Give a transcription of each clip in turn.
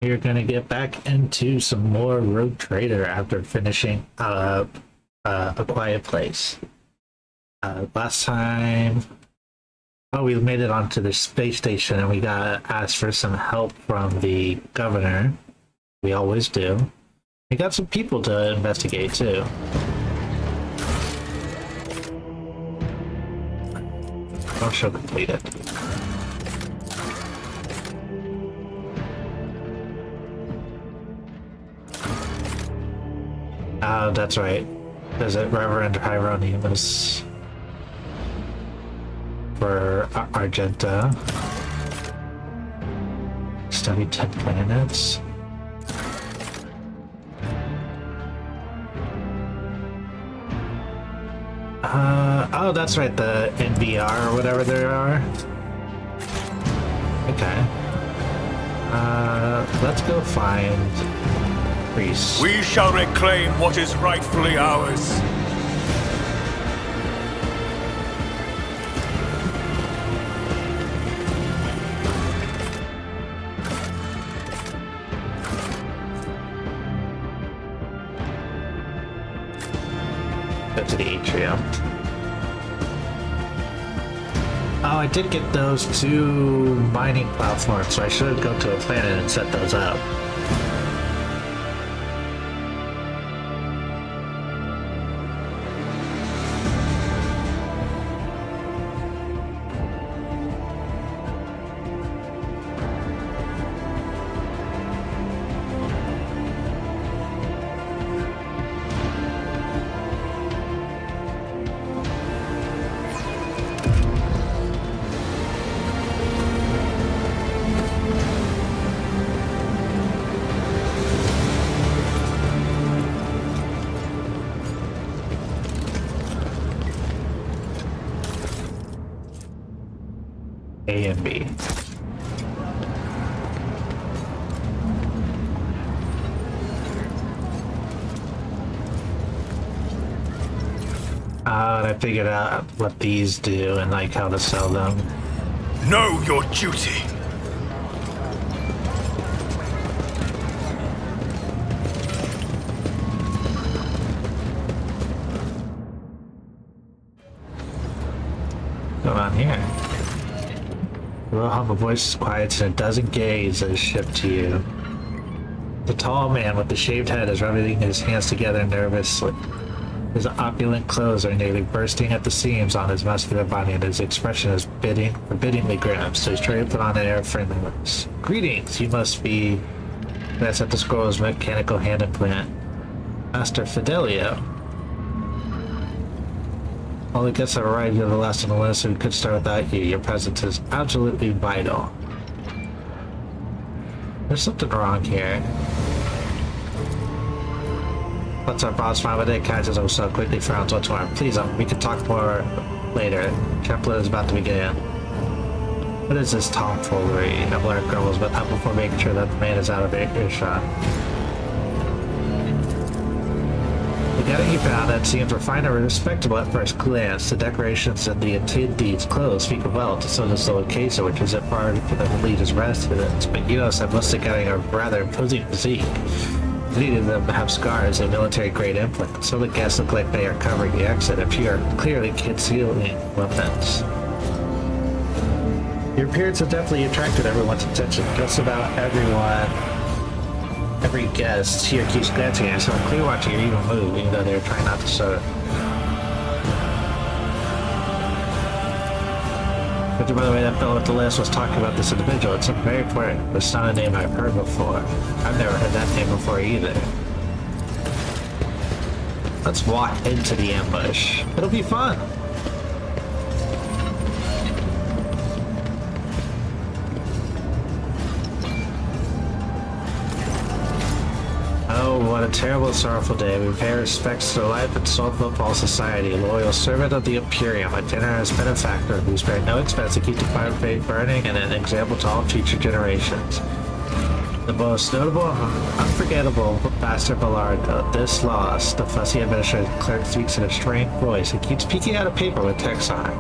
We're gonna get back into some more Rogue Trader after finishing up A Quiet Place. Last time, we made it onto the space station and we got asked for some help from the governor. We always do. We got some people to investigate too. I'll show completed. Oh, that's right. There's a Reverend Hieronymus for Argenta. Study 10 planets. Oh, that's right, the NVR or whatever there are. Okay. Let's go find priests. We shall reclaim what is rightfully ours. Go to the atrium. Oh, I did get those 2 mining platforms, so I should go to a planet and set those up. A and B. And I figured out what these do and like how to sell them. Know your duty. What's going on here? The low humble voice is quiet and it doesn't gaze as shipped to you. The tall man with the shaved head is rubbing his hands together nervously. His opulent clothes are nearly bursting at the seams on his muscular body, and his expression is forbiddingly grim, so he's trying to put on an air of friendliness. Greetings, you must be... That's at the scroll's mechanical hand implant. Master Fidelio. All the guests have arrived here the last on the list, so we could start without you. Your presence is absolutely vital. There's something wrong here. What's our boss find with it? Catches us so quickly frowns what's wrong. Please, we can talk more later. Template is about to begin. What is this tomfoolery? Nebler grumbles, but not before making sure that the man is out of earshot. The getting you found that seems refined and respectable at first glance. The decorations and the attendees' clothes speak well, so does the location, which is at part for the leader's residence. But you notice that most are getting a rather imposing physique. Many of them have scars and military-grade implants. Some of the guests look like they are covering the exit, a few are clearly concealing weapons. Your appearance has definitely attracted everyone's attention. Just about every guest here keeps glancing at you, so I'm clear watching you even move, even though they're trying not to show it. But by the way, that fellow at the list was talking about this individual. It's very important, but it's not a name I've heard before. I've never heard that name before either. Let's walk into the ambush. It'll be fun. Oh, what a terrible and sorrowful day. We pay respects to the life and soul of football society, a loyal servant of the Imperium, a generous benefactor who spared no expense to keep the fire faith burning and an example to all future generations. The most notable and unforgettable Master Ballardo. This loss, the fussy administrative clerk speaks in a strained voice and keeps peeking out a paper with text on it.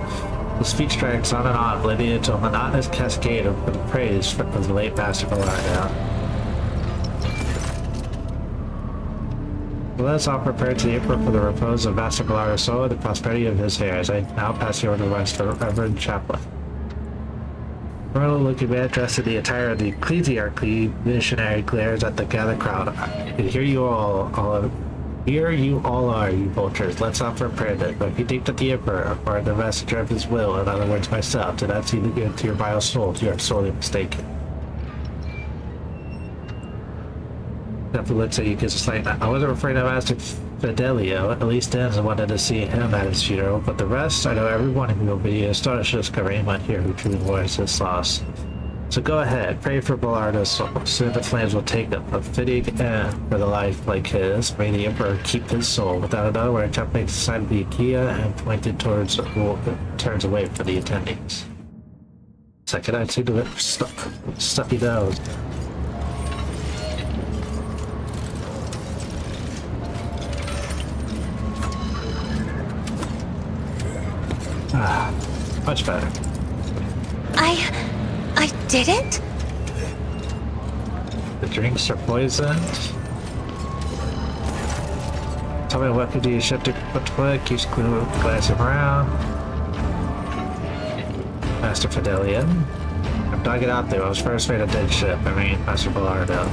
The speech drags on and on, leading into a monotonous cascade of praise of the late Master Ballardo. Let us all prepare to the Emperor for the repose of Master Bellardo's soul and the prosperity of his heirs. I now pass you over to the West for Reverend Chaplain. Royal-looking man dressed in the attire of the ecclesiarchy missionary glares at the gathered crowd. And here you all are, you vultures. Let's offer a prayer then. But if you think that the Emperor, or the messenger of his will, in other words myself, did not see the good to your vile souls, you are sorely mistaken. Let's say you kiss a slight. I wasn't afraid of Master Fidelio. At least Dan's wanted to see him at his funeral, but the rest, I know everyone who will be astonished to discover anyone here who truly mourns his loss. So go ahead, pray for Bellardo's soul. Soon the flames will take him. A fitting end for the life like his. May the Emperor keep his soul. Without another word, Chuck makes the sign of the Ikea and pointed towards turns away for the attendings. Second, I'd see to it. Stuffy nose. Ah, much better. I didn't? The drinks are poisoned. Tell me what do you ship to foot, keeps glancing around. Master Fidelian. I'm dogging out there. I was first made a dead ship. I mean, Master Bellardo.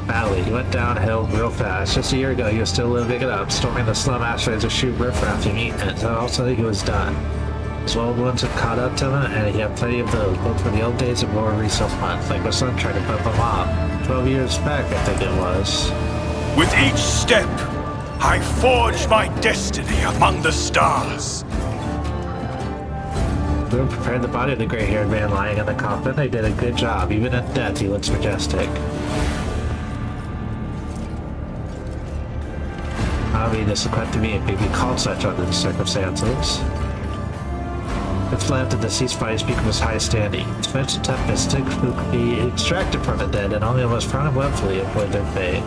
Badly, he went downhill real fast. Just a year ago, he was still living it up, storming the slum ashtrays to shoot riffraff and eating it. So also he was done. His old ones had caught up to him, and he had plenty of those, both for the old days of lower resale funds, like my son tried to bump him off. 12 years back, I think it was. With each step, I forged my destiny among the stars. We prepared the body of the gray-haired man lying in the coffin. They did a good job. Even at death, he looks majestic. I mean, this is quite to me. It may be called such under the circumstances. It's left that the deceased body speak of his high standing. Its fetched tempest who could be extracted from the dead, and only the most prominently avoid their fate.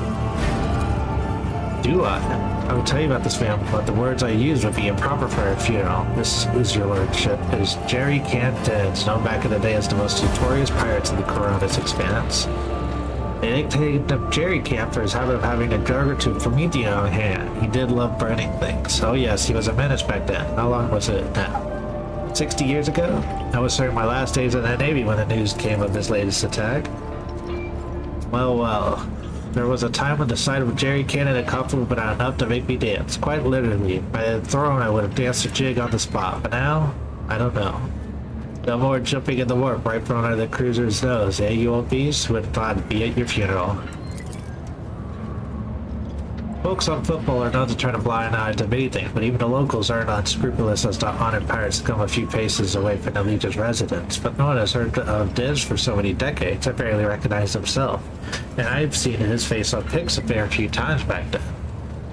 Do I? I will tell you about this man, but the words I use would be improper for a funeral. This is your lordship. It is Jerry Cantons, known back in the day as the most notorious pirates in the Corona's expanse. They nicknamed him Jerry Camp for his habit of having a jug or two of Promethean on hand. He did love burning things. Oh yes, he was a menace back then. How long was it now? 60 years ago? I was serving my last days in the Navy when the news came of his latest attack. Well. There was a time when the sight of Jerry Cannon and Coffin would have been enough to make me dance. Quite literally. By the throne, I would have danced a jig on the spot. But now, I don't know. No more jumping in the warp right from under the cruiser's nose, eh, you old beast? Who would have thought it'd be at your funeral? Folks on football are known to turn a blind eye to many things, but even the locals aren't unscrupulous as to honored pirates come a few paces away from the Legion's residence. But no one has heard of Diz for so many decades. I barely recognize himself. And I've seen his face on pics a fair few times back then.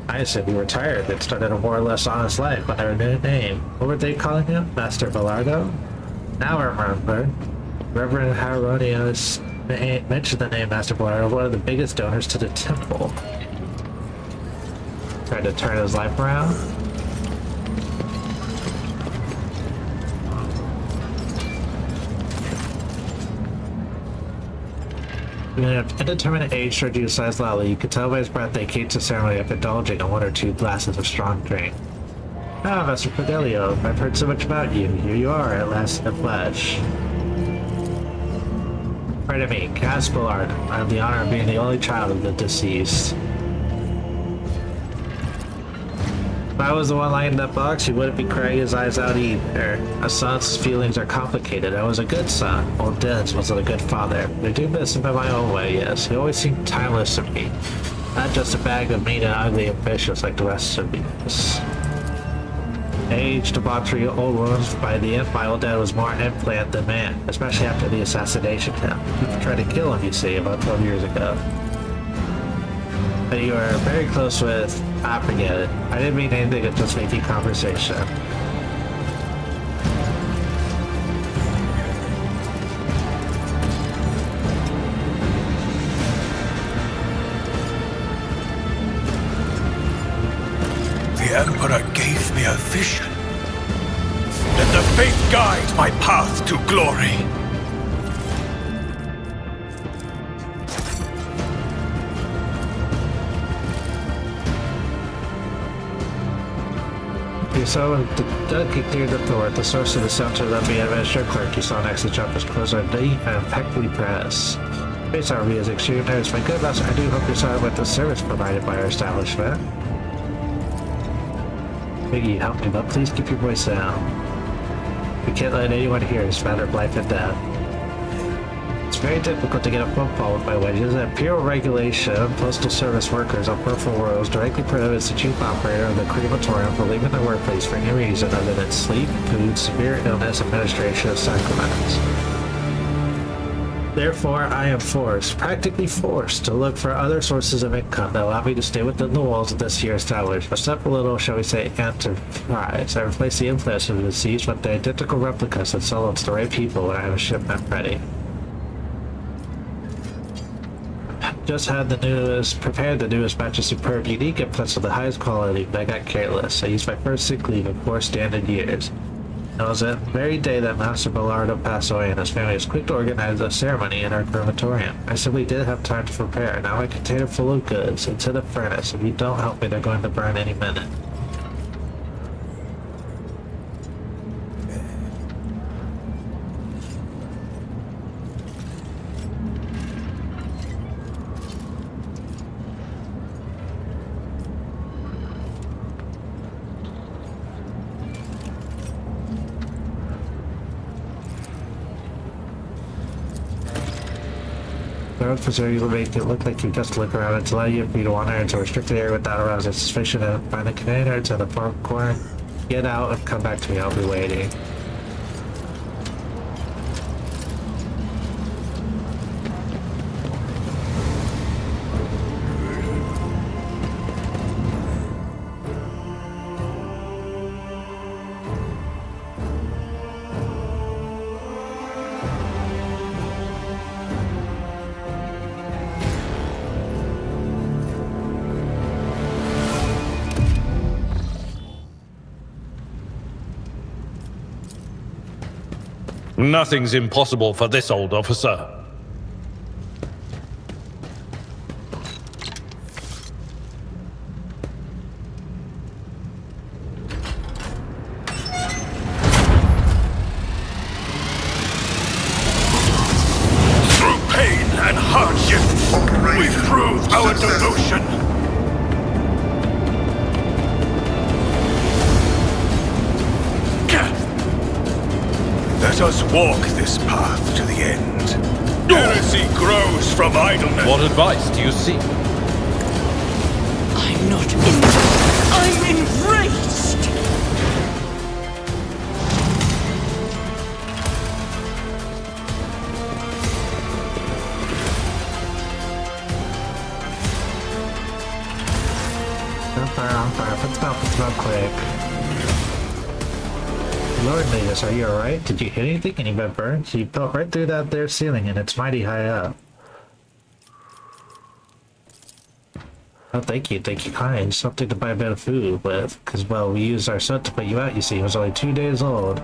I said he retired and started a more or less honest life under a new name. What were they calling him? Master Bellardo? Now I remember. Reverend Haronius mentioned the name Master Bellardo, one of the biggest donors to the temple. Tried to turn his life around. When an indeterminate age showed you to size loudly, you could tell by his breath that he came to the ceremony of indulging in 1 or 2 glasses of strong drink. Ah, Master Fidelio, I've heard so much about you. Here you are, at last in the flesh. Pardon me, Cass Ballard. I have the honor of being the only child of the deceased. If I was the one lying in that box, he wouldn't be crying his eyes out either. A son's feelings are complicated. I was a good son. Old Denz wasn't a good father. I do miss him in my own way, yes. He always seemed timeless to me. Not just a bag of mean and ugly and vicious like the rest of us. Age, debauchery, old wounds. By the end, my old dad was more implant than man, especially after the assassination attempt. People tried to kill him, you see, about 12 years ago. But you were very close with... I forget it. I didn't mean anything, it just making conversation. The Emperor gave me a vision. Let the faith guide my path to glory. You saw when the Donkey cleared the door at the source of the sound to the administrator clerk you saw next to Jumper's clothes are neat and impeccably pressed. Based on reviews, extreme notice. My good master, I do hope you're sorry with the service provided by our establishment. Biggie, help me, but please keep your voice down. We can't let anyone hear it's a matter of life and death. It's very difficult to get a phone call with my wages. Imperial regulation, postal service workers on peripheral roads directly prohibits the chief operator of the crematorium from leaving their workplace for any reason other than sleep, food, severe illness, administration of sacraments. Therefore, I am forced, practically forced, to look for other sources of income that allow me to stay within the walls of this here establishment. A simple little, shall we say, enterprise. I replace the implants of the deceased with the identical replicas and sell them to the right people when I have a shipment ready. Just had prepared the newest batch of superb, unique implants of the highest quality, but I got careless. I used my first sick leave in 4 standard years. It was that very day that Master Bellardo passed away, and his family was quick to organize a ceremony in our crematorium. I simply didn't have time to prepare. Now my container full of goods into the furnace. If you don't help me, they're going to burn any minute. Preserve you will make it look like you just look around and to allow you for you to wander into a restricted area without arousing suspicion and find the container to the far corner. Get out and come back to me, I'll be waiting. Nothing's impossible for this old officer. Through pain and hardship, we prove our devotion. Let us walk this path to the end. Heresy grows from idleness. What advice do you seek? I'm not injured. I'm enraged. I'm fine. It's about quick. Lord Natus, are you alright? Did you hit anything? Any bad burns? You fell right through that there ceiling and it's mighty high up. Oh, thank you kind. Something to buy a bit of food with, because, well, we used our son to put you out, you see. He was only 2 days old.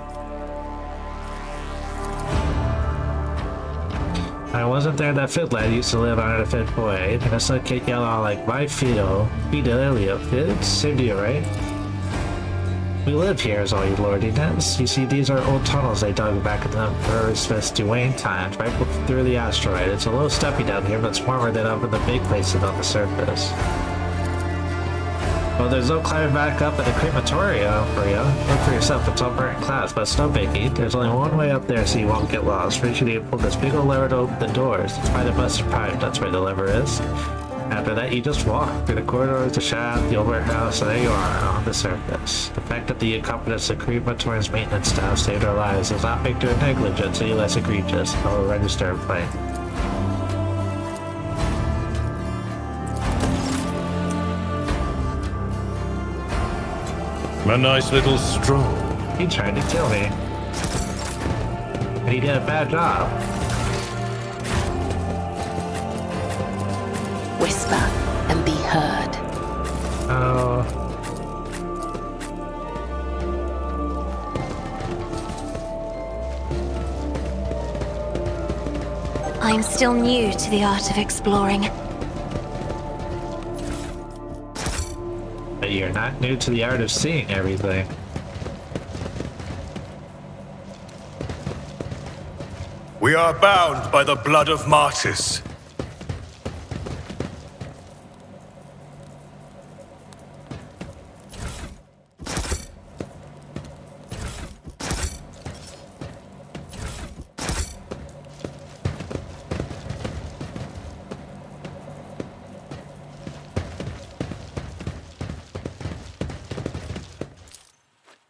I wasn't there that fit lad used to live under the fit boy, and a son can't yell out like, my Fidelio, Fit? Same to you, right? We live here is all you lordiness. You see, these are old tunnels they dug back in the Emperor's Dwayne times, right through the asteroid. It's a little steppy down here, but it's warmer than up in the big places on the surface. Well, there's no climbing back up at the crematorium for you. Look for yourself, it's all burnt glass, but it's no biggie. There's only one way up there so you won't get lost. First you need to pull this big old lever to open the doors. It's by the busted pipe, that's where the lever is. After that, you just walk through the corridors, the shaft, the old warehouse, and there you are, on the surface. The fact that the incompetence of the crematorium's maintenance staff saved our lives does not make their negligence any less egregious. I will register and play. A nice little stroll. He tried to kill me. And he did a bad job. Whisper and be heard. Oh. I'm still new to the art of exploring. But you're not new to the art of seeing everything. We are bound by the blood of martyrs.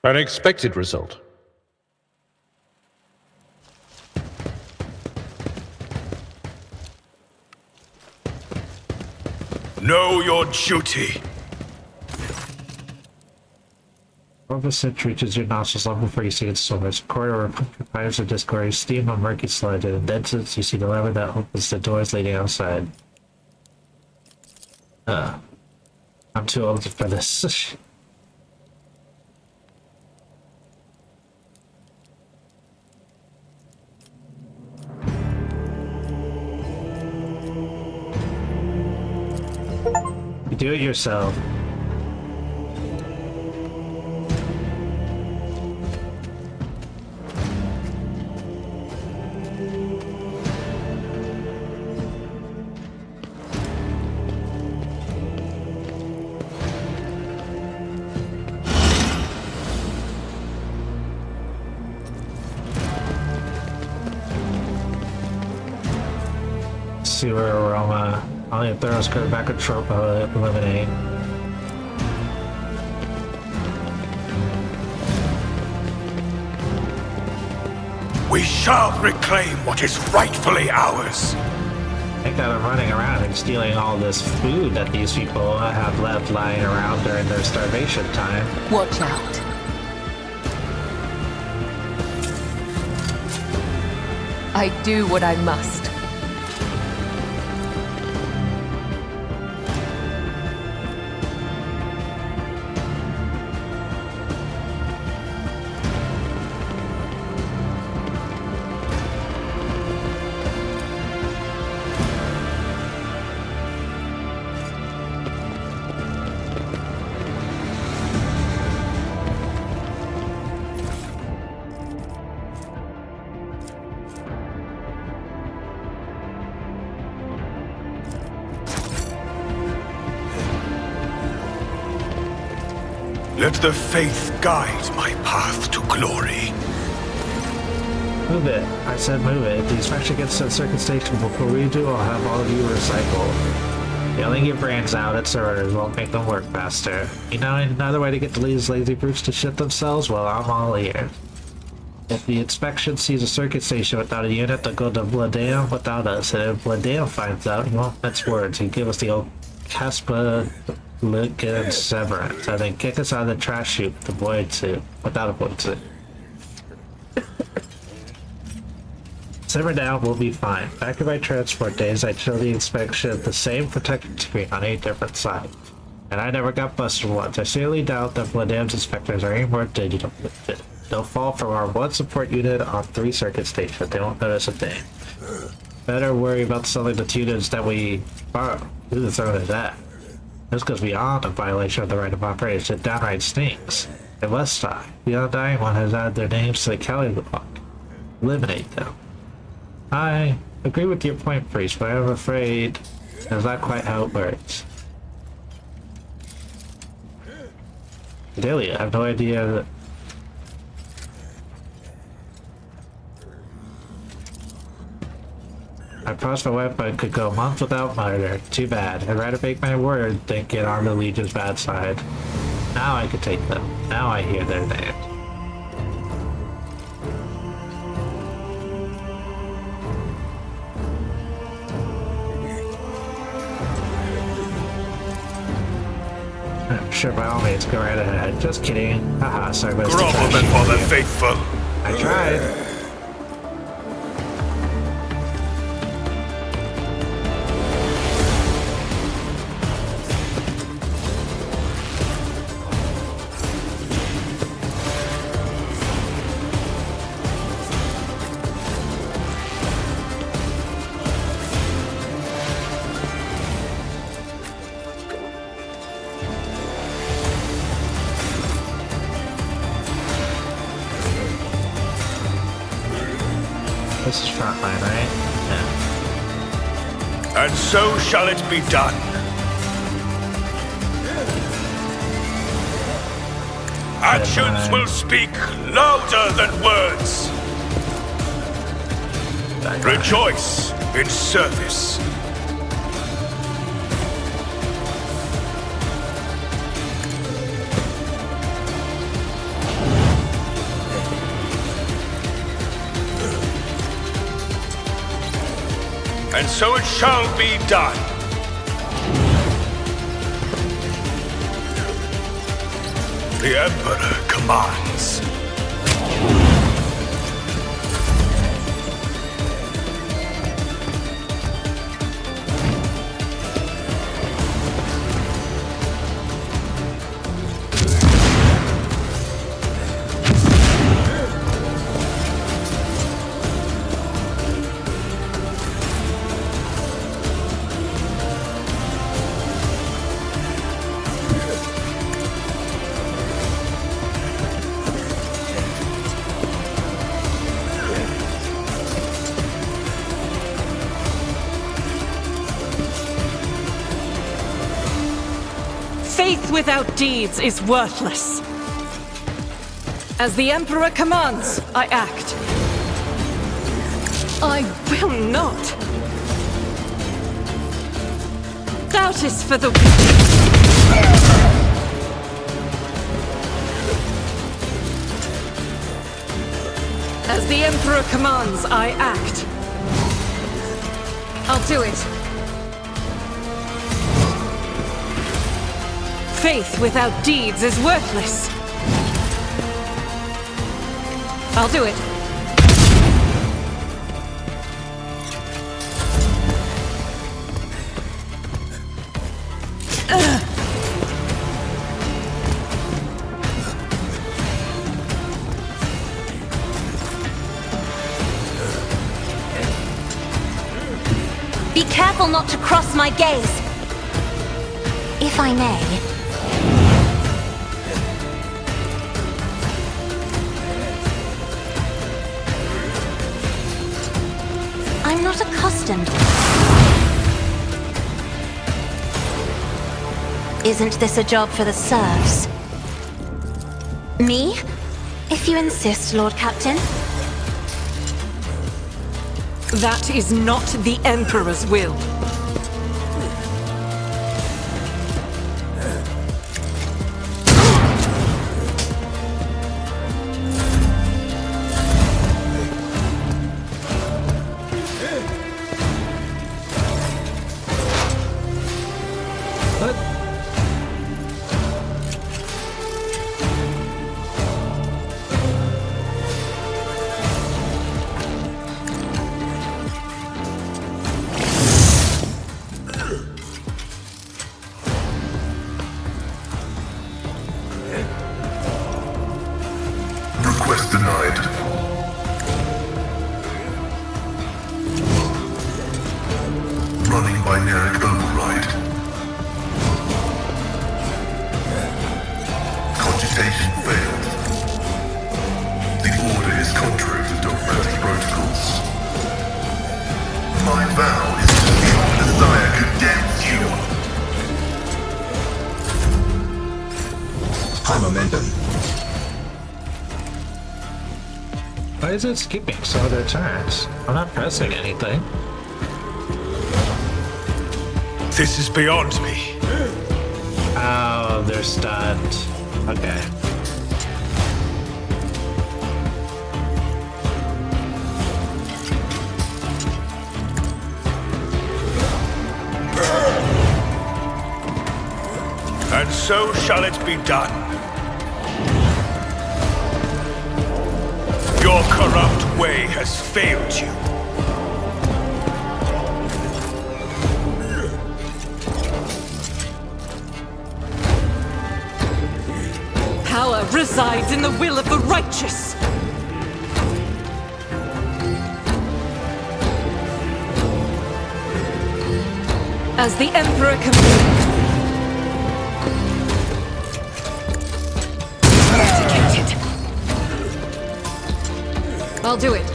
An expected result. Know your duty. Overset reaches your nostrils long before you see its source. Corridor of fires of discord, steam of murky sludge, and then since you see the lever that opens the doors leading outside. I'm too old for this. You do it yourself. Sewer aroma. Only a thorough skirt back a trope of eliminate. We shall reclaim what is rightfully ours. Thank God I'm running around and stealing all this food that these people have left lying around during their starvation time. Watch out. I do what I must. Let the faith guide my path to glory. Move it. I said move it. If the inspection gets to the circuit station before we do, I'll have all of you recycled. Yelling your brands out at servers won't make them work faster. You know another way to get these lazy brutes to shit themselves? Well, I'm all ears. If the inspection sees a circuit station without a unit, they'll go to Vladam without us, and if Vladam finds out, he won't mince words. He'll give us the old Caspa look and severance, and then kick us out of the trash chute with a void suit. Without a void suit. Simmer down, we'll be fine. Back in my transport days, I'd show the inspection the same protection screen on 8 different sides. And I never got busted once. I seriously doubt that Vladam's inspectors are any more digital. They'll fall from our 1 support unit on 3 circuit stations. They won't notice a thing. Better worry about selling the units that we borrow. Who the throw is that? This goes beyond a violation of the right of operation. It downright stinks. In Westside, the Undying One has added their names to the Kelly log. Eliminate them. I agree with your point, Priest, but I'm afraid that's not quite how it works. Delia, I have no idea that... I promised my wife I could go a month without murder. Too bad. I'd rather make my word than get on the Legion's bad side. Now I could take them. Now I hear their names. Sure, by all means, go right ahead. Just kidding. Haha, sorry about Grovel before the faithful. I tried. This is frontline, right? Yeah. And so shall it be done. Actions will speak louder than words. Rejoice in service. And so it shall be done. The Emperor commands. Faith without deeds is worthless. As the Emperor commands, I act. I will not. Doubt is for the weak. As the Emperor commands, I act. I'll do it. Faith without deeds is worthless. I'll do it. Be careful not to cross my gaze. If I may. I'm not accustomed. Isn't this a job for the serfs? Me? If you insist, Lord Captain. That is not the Emperor's will. Request denied. Running binaric override. Cogitation failed. The order is contrary to dogmatic protocols. My vow is to your desire condemns you. High momentum. Why is it skipping some of their turns? I'm not pressing anything. This is beyond me. Oh, they're stunned. Okay. And so shall it be done. Your corrupt way has failed you. Power resides in the will of the righteous. As the Emperor commands. I'll do it.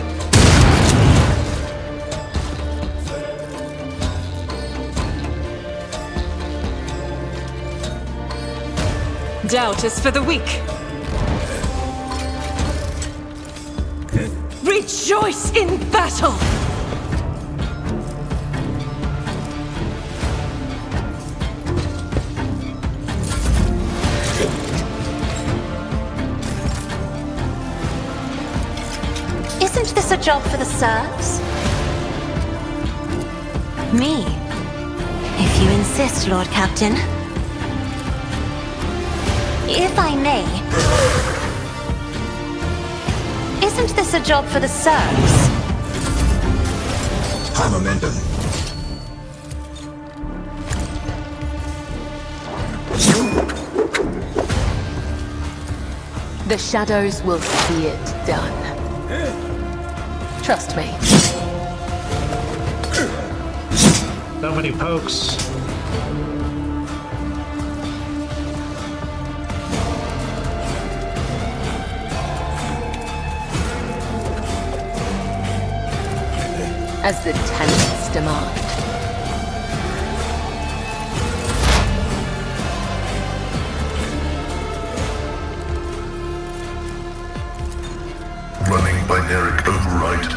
Doubt is for the weak. Rejoice in battle! Isn't this a job for the serfs? Me? If you insist, Lord Captain. If I may. Isn't this a job for the serfs? High momentum. The shadows will see it done. Trust me. So many pokes. As the tenants demand. Running binaric override.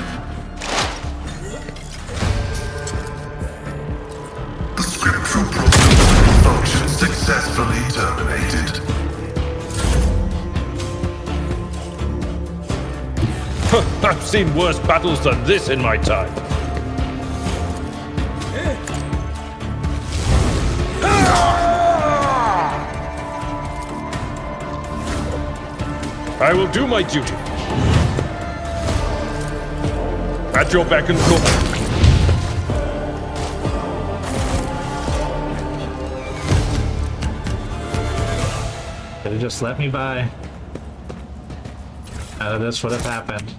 The scriptural problem function successfully terminated. I've seen worse battles than this in my time. I will do my duty. At your beck and call. Could have just let me by. None of this would have happened.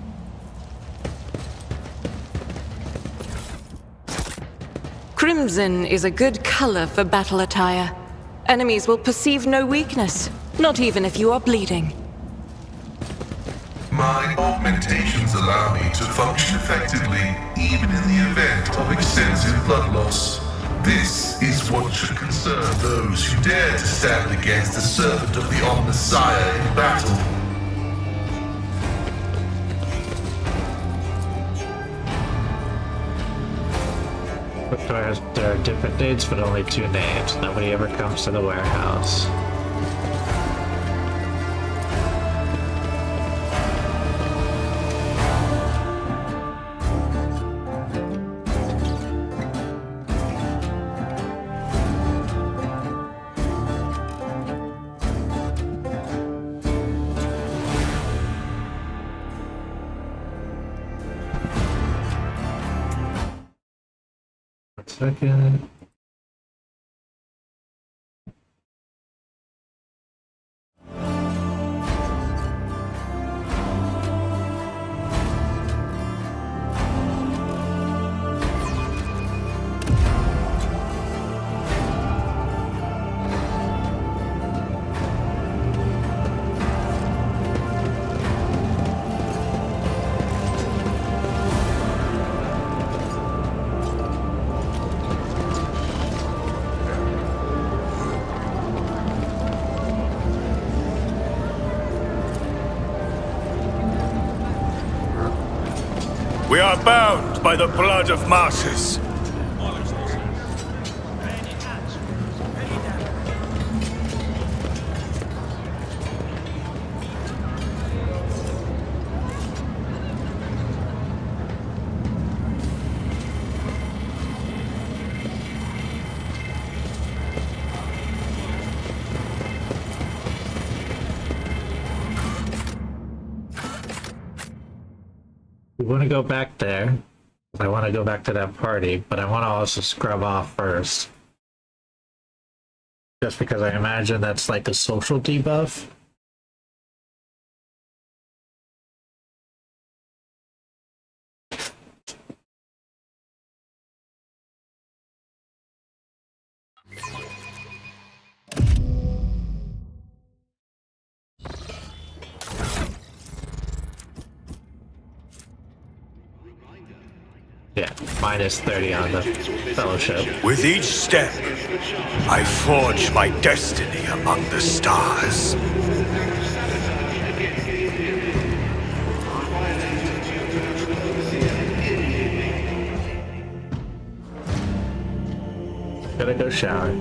Crimson is a good color for battle attire. Enemies will perceive no weakness, not even if you are bleeding. My augmentations allow me to function effectively, even in the event of extensive blood loss. This is what should concern those who dare to stand against the servant of the Omnissiah in battle. There are different dates, but only 2 names. Nobody ever comes to the warehouse. Second. We are bound by the blood of martyrs. We want to go back there. I want to go back to that party, but I want to also scrub off first. Just because I imagine that's like a social debuff. Yeah, minus 30 on the fellowship. With each step, I forge my destiny among the stars. Gotta go shower.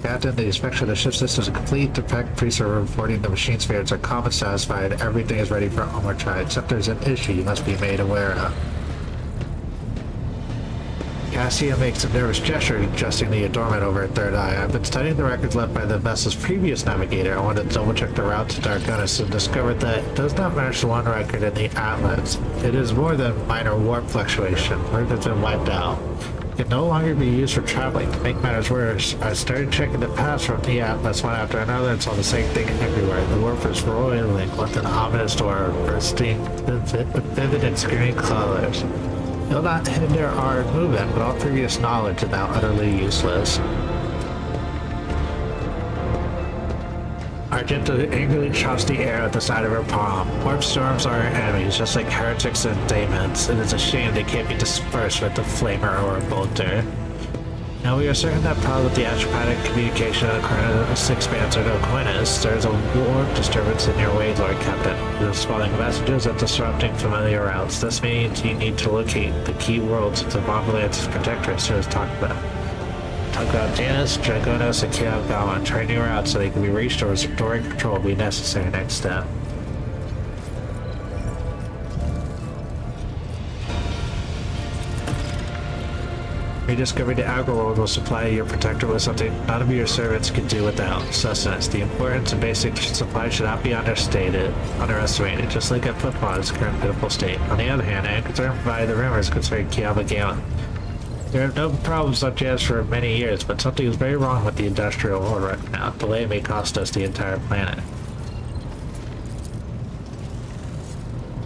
Captain, the inspection of the ship system is complete. The pack priests are reporting the machine spirits are calm and satisfied. Everything is ready for onward try, except there's an issue you must be made aware of. Cassia makes a nervous gesture, adjusting the adornment over her third eye. I've been studying the records left by the vessel's previous navigator. I wanted to double-check the route to Darkonis and discovered that it does not match the one record in the Atlas. It is more than minor warp fluctuation. Earth has been wiped out. It can no longer be used for traveling. To make matters worse, I started checking the paths from the Atlas one after another and saw the same thing everywhere. The warp is roiling with an ominous aura, bursting vivid and screaming colors. It will not hinder our movement, but all previous knowledge is now utterly useless. Argento angrily chops the air at the side of her palm. Warp storms are our enemies, just like heretics and daemons. It is a shame they can't be dispersed with a flamer or a bolter. Now we are certain that probably with the astropathic communication of the current six bands or Darkonis, there is a warp disturbance in your way, Lord Captain. It is spawning messages and disrupting familiar routes. This means you need to locate the key worlds of the Vonvalance's protectorate has talked about. Talk about Janus, Dragonos, and Kielgama. Try new routes so they can be reached, or restoring control will be necessary next step. Rediscovering the Agro World will supply your protector with something none of your servants can do without: sustenance. The importance of basic supply should not be underestimated, just like at Flipmon's current pitiful state. On the other hand, I am concerned by the rumors concerning Kielgama. There have no problems on Janus for many years, but something is very wrong with the industrial world right now. Delay may cost us the entire planet.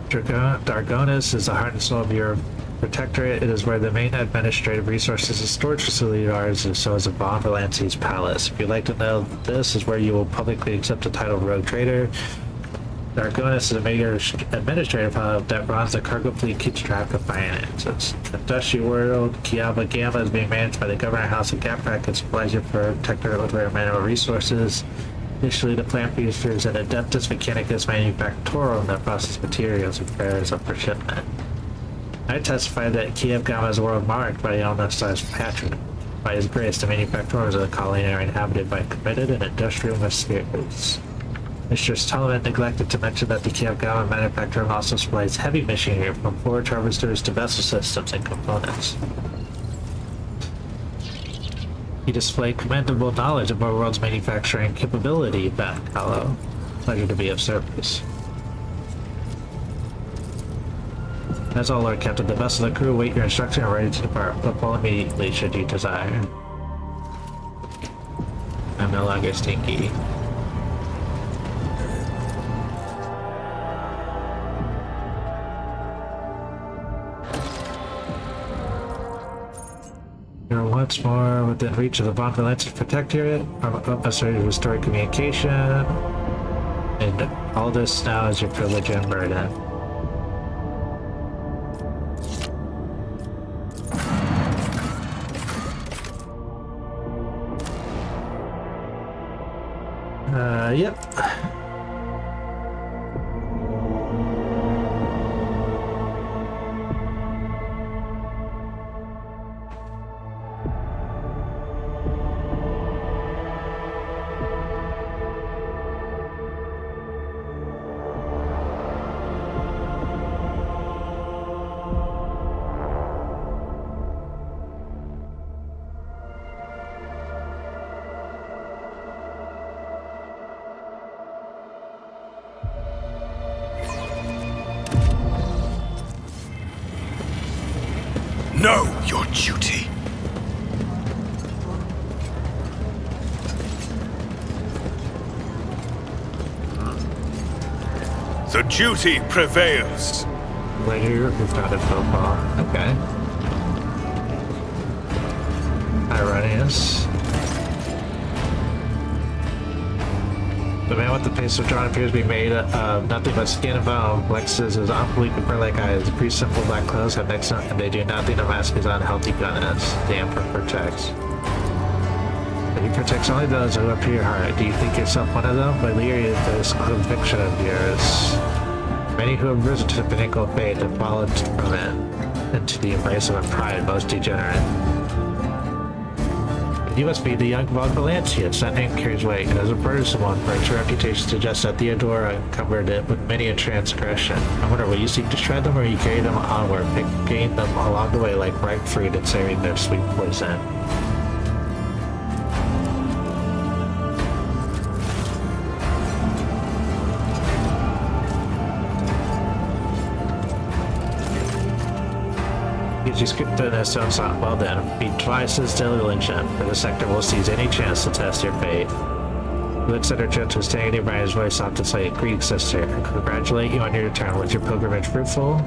Dargonis is the heart and soul of your protectorate. It is where the main administrative resources and storage facility are, and so is the Vonvalance's palace. If you'd like to know, this is where you will publicly accept the title of Rogue Trader. Dargonis is a major administrative hub that runs the cargo fleet, keeps track of finances. The industrial world, Kiaba Gamma, is being managed by the Governor House of Gaprak and supplies your protectorate with rare mineral resources. Additionally, the plant producers and Adeptus Mechanicus Manufactorum that process materials and prepares up for shipment. I testify that Kiev Gamma is a world marked by the unnecessary patron. By his grace, the manufacturers of the colony are inhabited by committed and industrial spirits. Mr. Sullivan neglected to mention that the Kiev Gamma manufacturer also supplies heavy machinery from forge harvesters to vessel systems and components. He displayed commendable knowledge of our world's manufacturing capability, Batcallow. Pleasure to be of service. That's all, Lord Captain. The vessel and the crew await your instruction and are ready to depart. Football immediately should you desire. I'm no longer stinky. You're once more within reach of the Vonvalance's protectorate. I'm necessary to restore communication. And all this now is your privilege and burden. Yep. know your duty. The duty prevails. Later, we've got a football. Okay. Ironious. The man with the face of John appears to be made of nothing but skin and bone. Flexes his unbelievably pearl-like eyes. Pretty simple black clothes have next to and they do nothing to mask his unhealthy gunness. The Emperor protects. But he protects only those who appear hard. Do you think yourself one of them? But Leary is this conviction of yours. Many who have risen to the pinnacle of fate have fallen from it into the embrace of a pride most degenerate. You must be the young von Valancius. That name carries weight. It is a burdensome one, for its reputation suggests that Theodora uncovered it with many a transgression. I wonder, will you seek to shred them, or you carry them onward, picking them along the way like ripe fruit and savoring their sweet poison? You skipped in this own song. Well then, be twice as diligent, for the sector will seize any chance to test your fate. He looks at her gentle, standing nearby, his voice soft to say, Greek sister, I congratulate you on your return. Was your pilgrimage fruitful?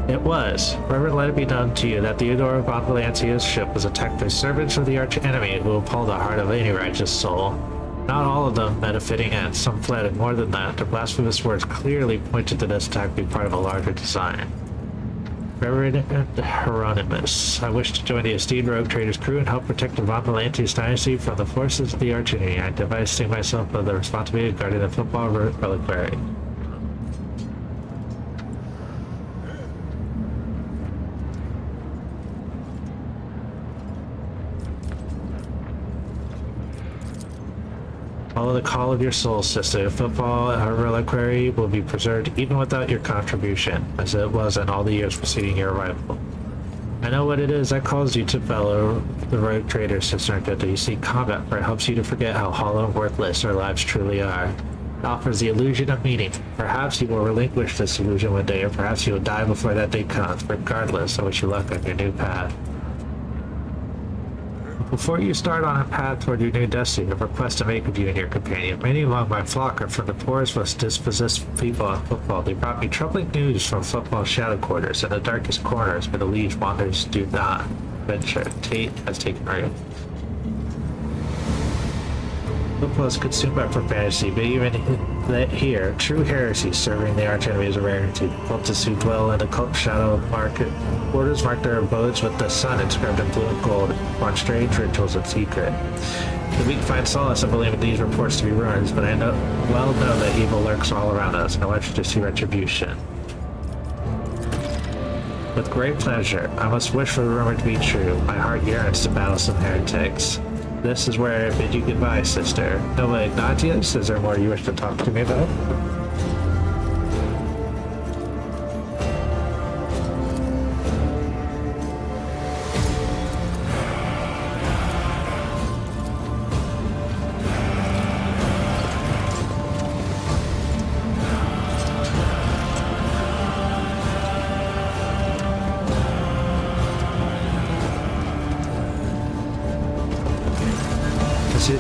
It was. Reverend, let it be known to you that Theodora von Valancia's ship was attacked by servants of the arch enemy who will pull the heart of any righteous soul. Not all of them met a fitting end. Some fled, and more than that, their blasphemous words clearly pointed to this attack being part of a larger design. Reverend Hieronymus, I wish to join the esteemed rogue trader's crew and help protect the von Valancius dynasty from the forces of the arch enemy. I divesting myself of the responsibility of guarding the football reliquary. Follow the call of your soul, sister. The football reliquary will be preserved even without your contribution, as it was in all the years preceding your arrival. I know what it is that calls you to follow the rogue trader, sister Angenta. You seek combat, for it helps you to forget how hollow and worthless our lives truly are. It offers the illusion of meaning. Perhaps you will relinquish this illusion one day, or perhaps you will die before that day comes. Regardless, I wish you luck on your new path. Before you start on a path toward your new destiny, I request to make of you and your companion. Many among my flock are from the poorest, most dispossessed people on football. They brought me troubling news from football's shadow quarters and the darkest corners where the liege wanderers do not venture. Tate has taken root. Football is consumed by profanity, but even here, true heresy serving the archenemy is a rarity. Cultists who dwell in the cult shadow market borders mark their abodes with the sun inscribed in blue and gold, on strange rituals in secret. The weak find solace in believing these reports to be ruins, but I know that evil lurks all around us, and I want you to see retribution. With great pleasure, I must wish for the rumor to be true. My heart yearns to battle some heretics. This is where I bid you goodbye, sister. Nova Ignatius, is there more you wish to talk to me about?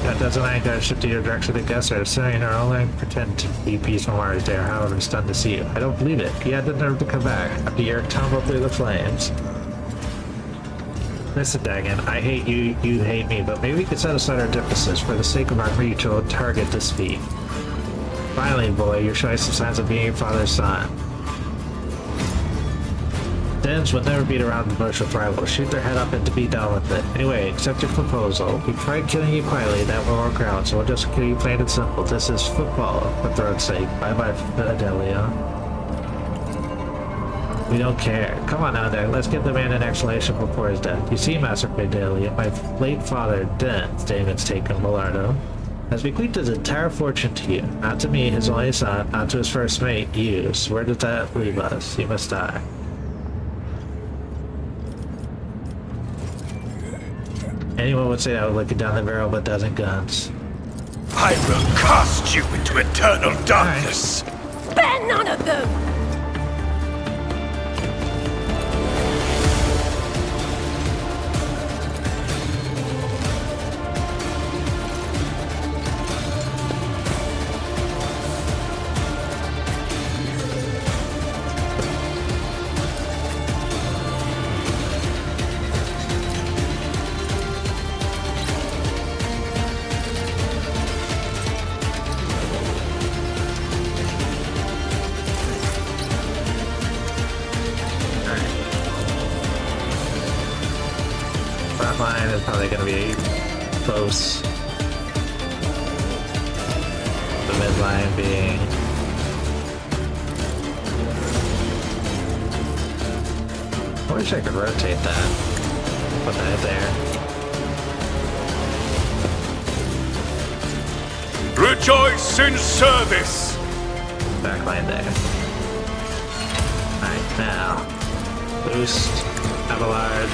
That doesn't mean I gotta shift to your direction to guess her. Saying her only pretend to be peaceful while he's there, however stunned to see you. I don't believe it. He had the nerve to come back after your tumble through the flames. Listen, Dagon, I hate you, you hate me, but maybe we could set aside our differences for the sake of our mutual target to speak. Finally, boy, you're showing some signs of being your father's son. Dens would never beat around the bush with rivals. Shoot their head up and to be done with it. Anyway, accept your proposal. We tried killing you quietly, that will work out, so we'll just kill you plain and simple. This is football, for throat's sake. Bye-bye, Fidelia. We don't care. Come on now, Dad. Let's give the man an explanation before his death. You see, Master Fidelia, my late father, Dens, Damon's taken, Millardo, has bequeathed his entire fortune to you. Not to me, his only son, not to his first mate, you. So where does that leave us? You must die. Anyone would say that with looking down the barrel of a dozen guns. I will cast you into eternal darkness. Spare none of them! are they gonna be close? The midline being... I wish I could rotate that. Put that there. Rejoice in service! Backline there. Alright, now. Boost. Abelard.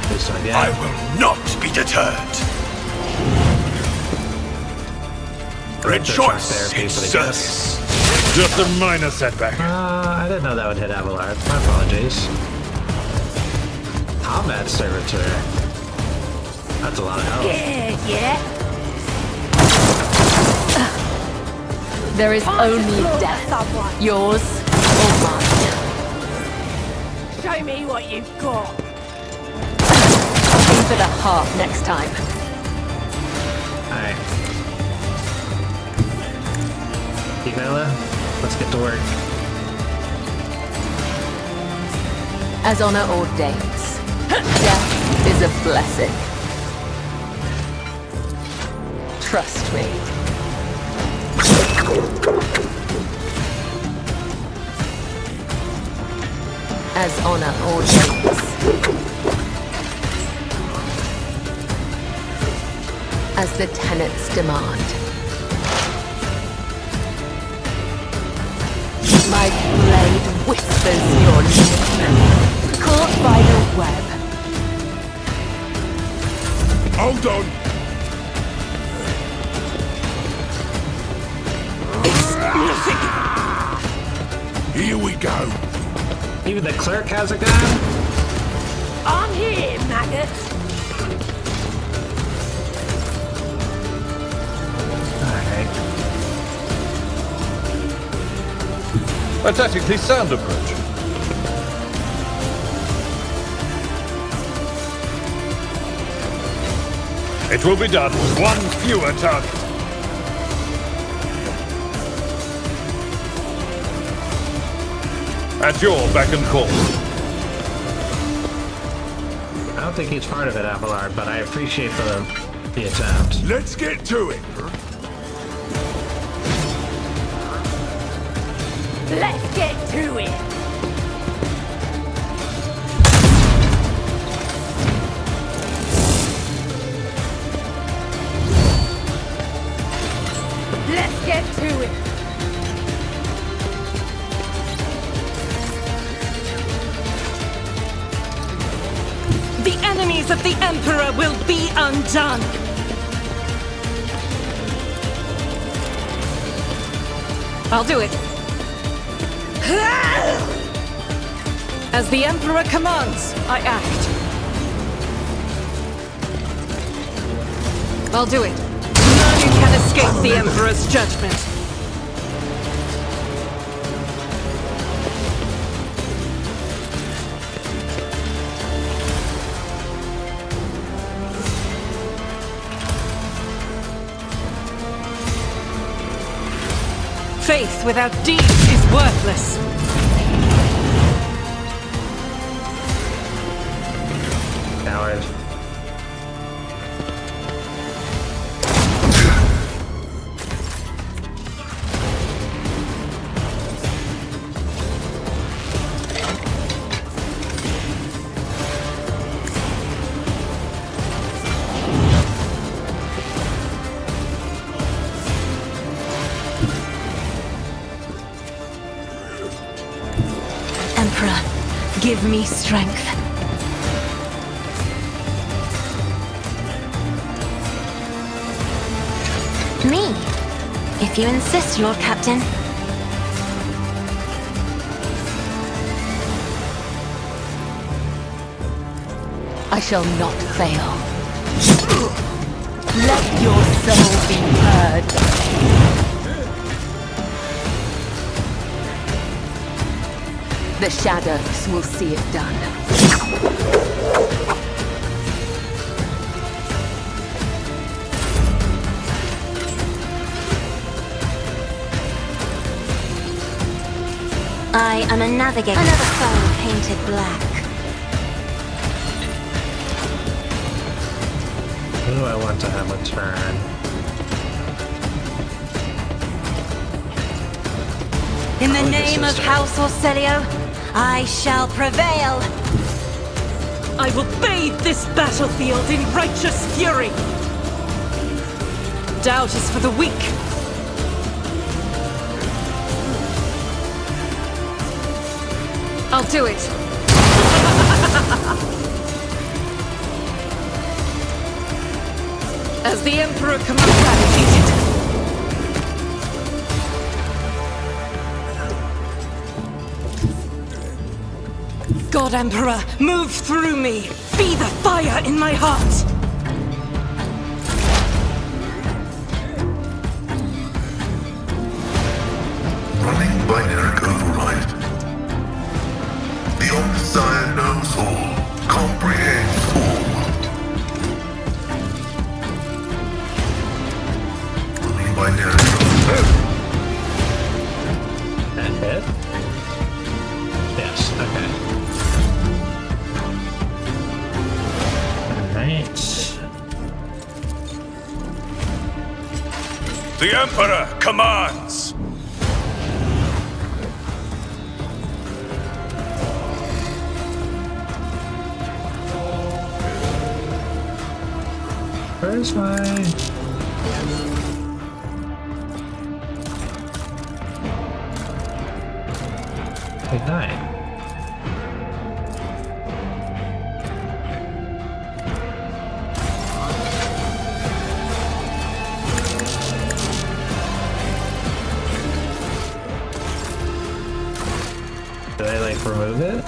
Boost again. I will not be deterred. Rejoice therapy in for the service. Just a minor setback. I didn't know that would hit Abelard. My apologies. Combat Servitor. That's a lot of health. Yeah. There is only death. Yours or mine. Show me what you've got. Aim for the heart next time. Alright. Ivela, let's get to work. As honor ordains, death is a blessing. Trust me. As honor ordains. As the tenets demand. My blade whispers your name. Caught by the web. Hold on. Here we go. Even the clerk has a gun? I'm here, maggot. Alright. A tactically sound approach. It will be done with one fewer target. At your beck and call. I don't think he's part of it, Abelard, but I appreciate the attempt. Let's get to it. Let's get to it. Let's get to it. The enemies of the Emperor will be undone! I'll do it. As the Emperor commands, I act. I'll do it. None can escape the Emperor's judgment. Faith without deeds is worthless. Coward. Emperor, give me strength. Me, if you insist, Lord Captain. I shall not fail. Let your soul be heard. The shadows will see it done. I am a navigator. Another foe painted black. do I want to have a turn? In the like name your of sister. House Orcelio, I shall prevail. I will bathe this battlefield in righteous fury. Doubt is for the weak. I'll do it. As the Emperor commands. God Emperor, move through me. Be the fire in my heart. Running binary override. The Omniscient knows all, comprehends all. Running binary override. That hit? Yes, okay. Alright. The Emperor commands! Where's my... Ignite. Did I like remove it?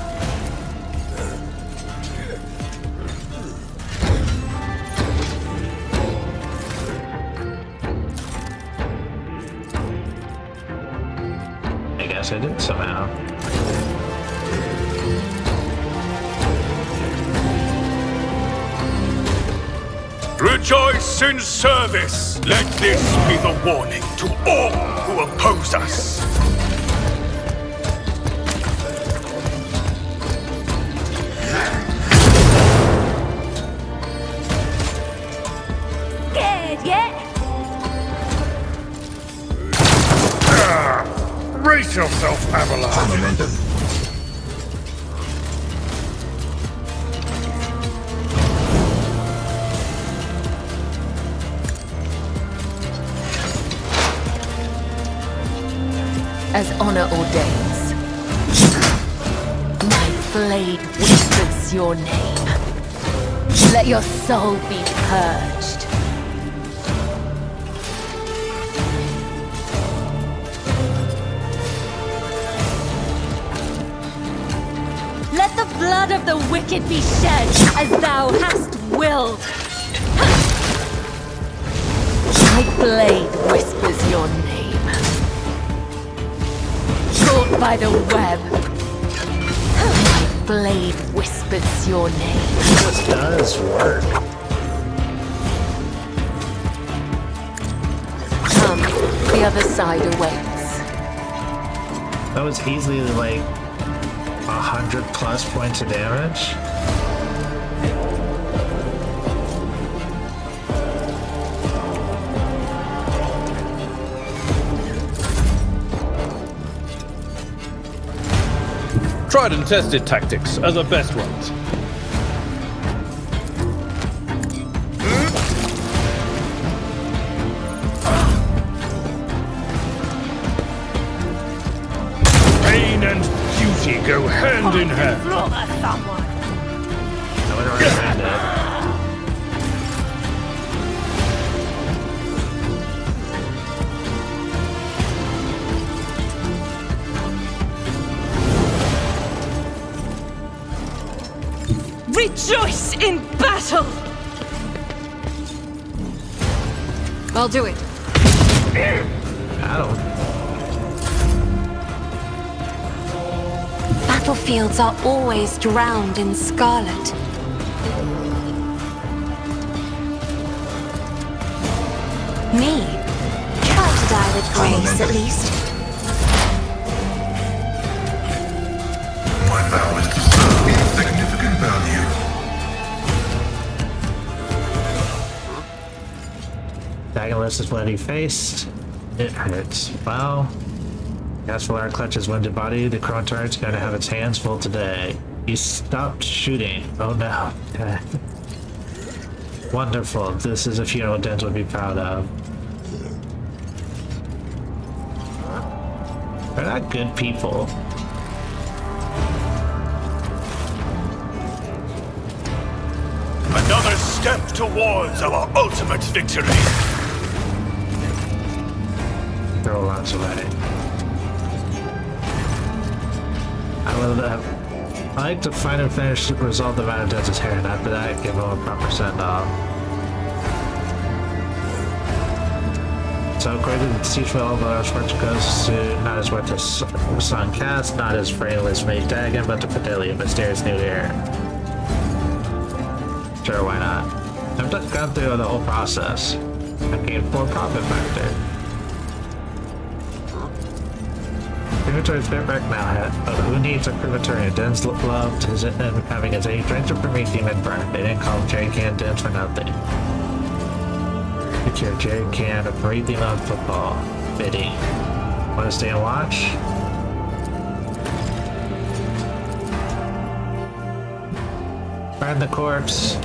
I guess I did somehow. Rejoice in service! Let this be the warning to all who oppose us! Scared yet? Brace yourself, Avalanche! As honor ordains. My blade whispers your name. Let your soul be purged. Let the blood of the wicked be shed as thou hast willed. My blade whispers your name. Caught by the web. My blade whispers your name. This does work. Come, the other side awaits. That was easily like 100 plus points of damage. Tried and tested tactics are the best ones. Pain and duty go hand in hand. Slaughter someone. I would recommend it. Rejoice in battle! I'll do it. I don't. Battlefields are always drowned in scarlet. Me? Try to die with grace, at least. My vow is to serve insignificant value. Dragonless is bloody faced. It hurts. Well, Gaspar clutches wounded body. The Chrome Turret's going to have its hands full today. He stopped shooting. Oh no. Wonderful. This is a funeral Dens would be proud of. They're not good people. Another step towards our ultimate victory. Throw lots away. I like to find and finish resolve the matter Dens' hair, and after that give him a proper send-off. So according to the Siege Well, our fortune goes to not as worth his son Cass, not as frailest mate Dagon, but to Fidelia, mysterious new heir. Sure, why not? I've gone through the whole process. I gained 4 profit factor. Crematory's bit back now, but who needs a crematory? Dens loved his having his age ranger Prometheum and burn. They didn't call him Jerry Can Dens for nothing. Picture Jerry Can of Prometheum on football. Fitting. Want to stay and watch? Burn the corpse.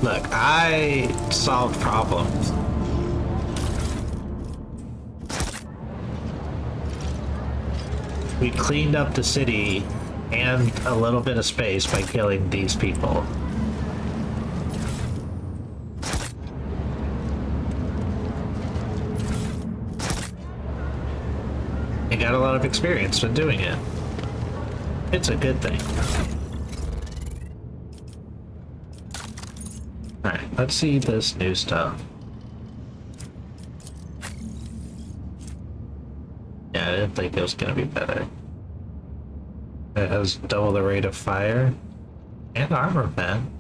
Look, I solved problems. We cleaned up the city and a little bit of space by killing these people. And got a lot of experience in doing it. It's a good thing. Alright, let's see this new stuff. Yeah, I didn't think it was gonna be better. It has double the rate of fire and armor, man.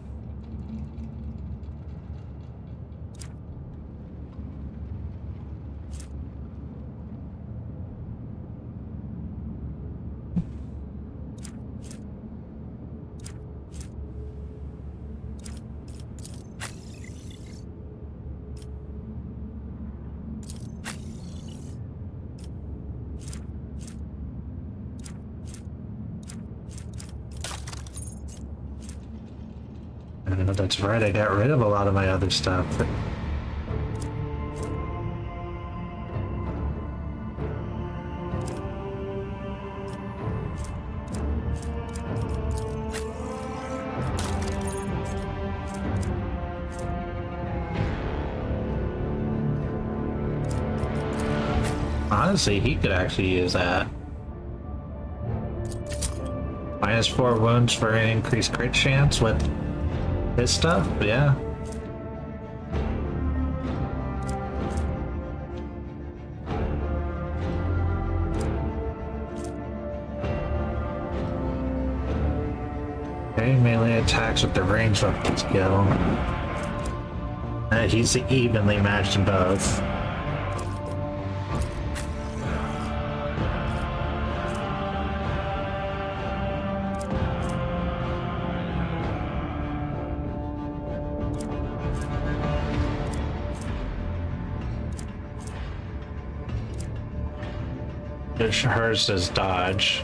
That's right, I got rid of a lot of my other stuff. Honestly, he could actually use that. -4 wounds for an increased crit chance with his stuff, yeah. Okay, melee attacks with the range weapon skill. He's evenly matched in both. Hers is dodge.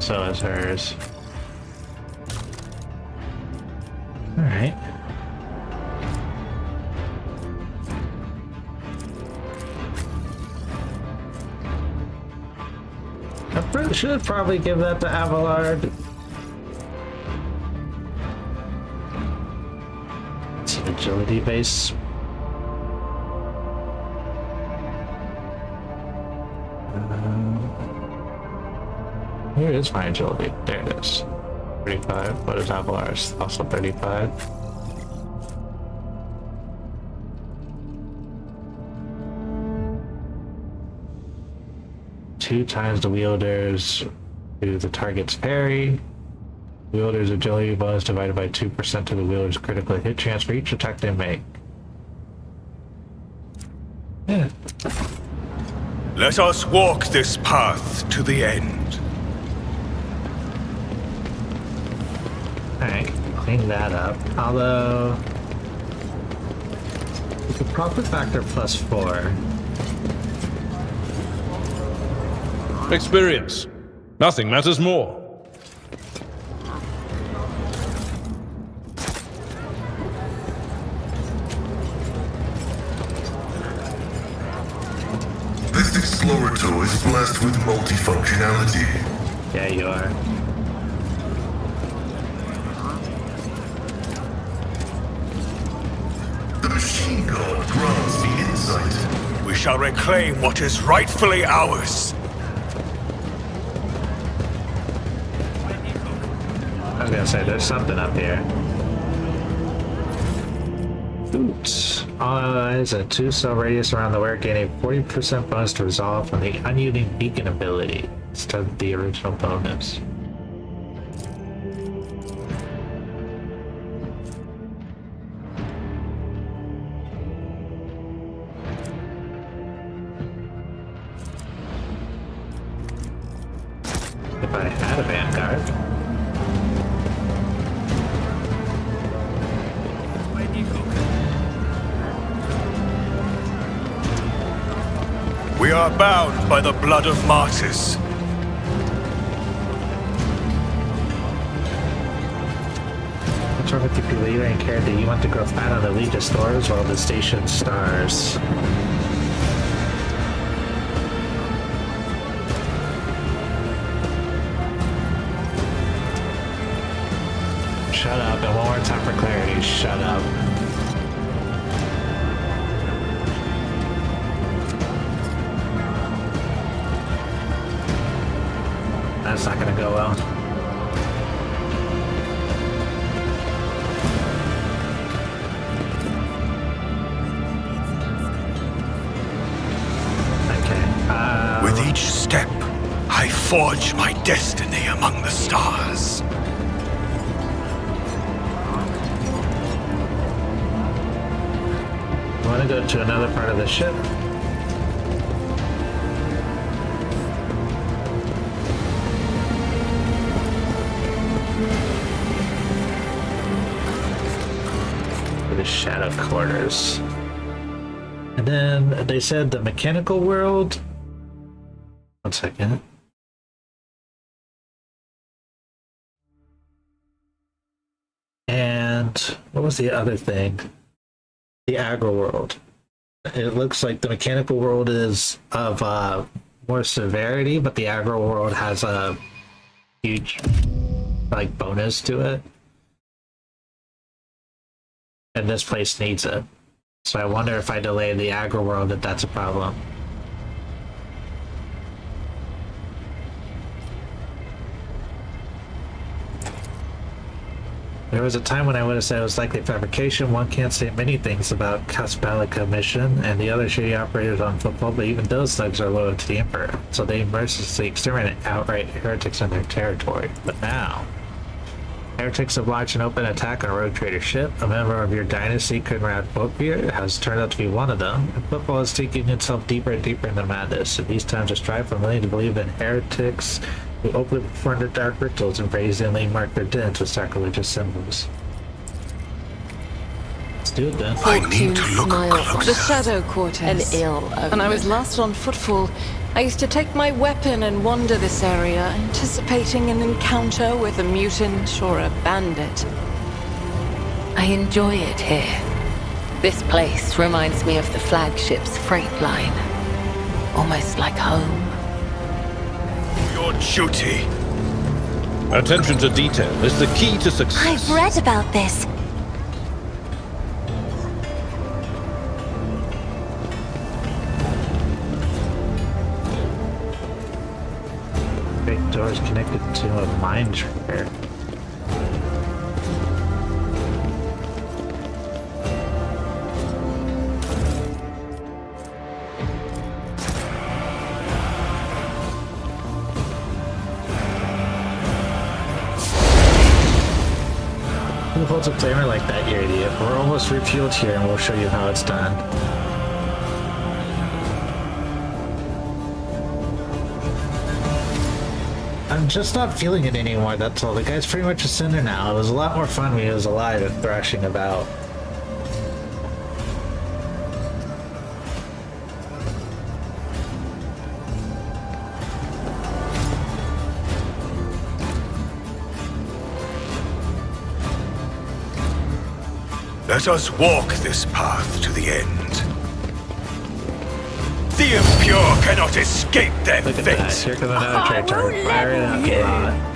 So is hers. Alright. I should probably give that to Abelard. It's an agility base. Here is my agility. There it is. 35. What is Avalar's? Also 35. Two times the wielder's to the target's parry. Wielder's agility bonus divided by 2% to the wielder's critical hit chance for each attack they make. Yeah. Let us walk this path to the end. Alright, clean that up. Although... with the profit factor +4. Experience. Nothing matters more. This explorator is blessed with multifunctionality. Yeah, you are. The machine god grants the insight. We shall reclaim what is rightfully ours. I was gonna say, there's something up here. Oops. All allies at 2-cell radius around the ware gain a 40% bonus to resolve from the unyielding beacon ability instead of the original bonus. If I had a vanguard. We are bound by the blood of martyrs. What's wrong with you people? You ain't cared that you want to grow fat on the Legion stores while the station stars. Shut up, and one more time for clarity, shut up. That's not gonna go well. Okay, With each step, I forge my destiny among the stars. I want to go to another part of the ship. The shadow quarters. And then they said the mechanical world. One second. And what was the other thing? The aggro world. It looks like the mechanical world is of more severity, but the aggro world has a huge like bonus to it. And this place needs it. So I wonder if I delay the aggro world, if that's a problem. There was a time when I would have said it was likely fabrication. One can't say many things about Kaspalica mission and the other shady operators on football, but even those thugs are loyal to the Emperor. So they mercilessly exterminate outright heretics on their territory. But now, heretics have launched an open attack on a rogue trader ship. A member of your dynasty, Conrad Folkbeer, has turned out to be one of them. And football is taking itself deeper and deeper into madness. In these times of strife, I'm willing to believe in heretics who openly perform their dark rituals and brazenly mark their dens with sacrilegious symbols. Let's do it then. I need to look closer. The Shadow Quarters. An ill When I was last on footfall, I used to take my weapon and wander this area, anticipating an encounter with a mutant or a bandit. I enjoy it here. This place reminds me of the flagship's freight line. Almost like home. Your duty. Attention to detail is the key to success. I've read about this. Big doors connected to a mine trigger. Who holds a flamer like that, you idiot? We're almost refueled here and we'll show you how it's done. I'm just not feeling it anymore, that's all. The guy's pretty much a sinner now. It was a lot more fun when he was alive and thrashing about. Let us walk this path to the end. The impure cannot escape their Look at fate. that. Here comes another traitor. Fire it up, God.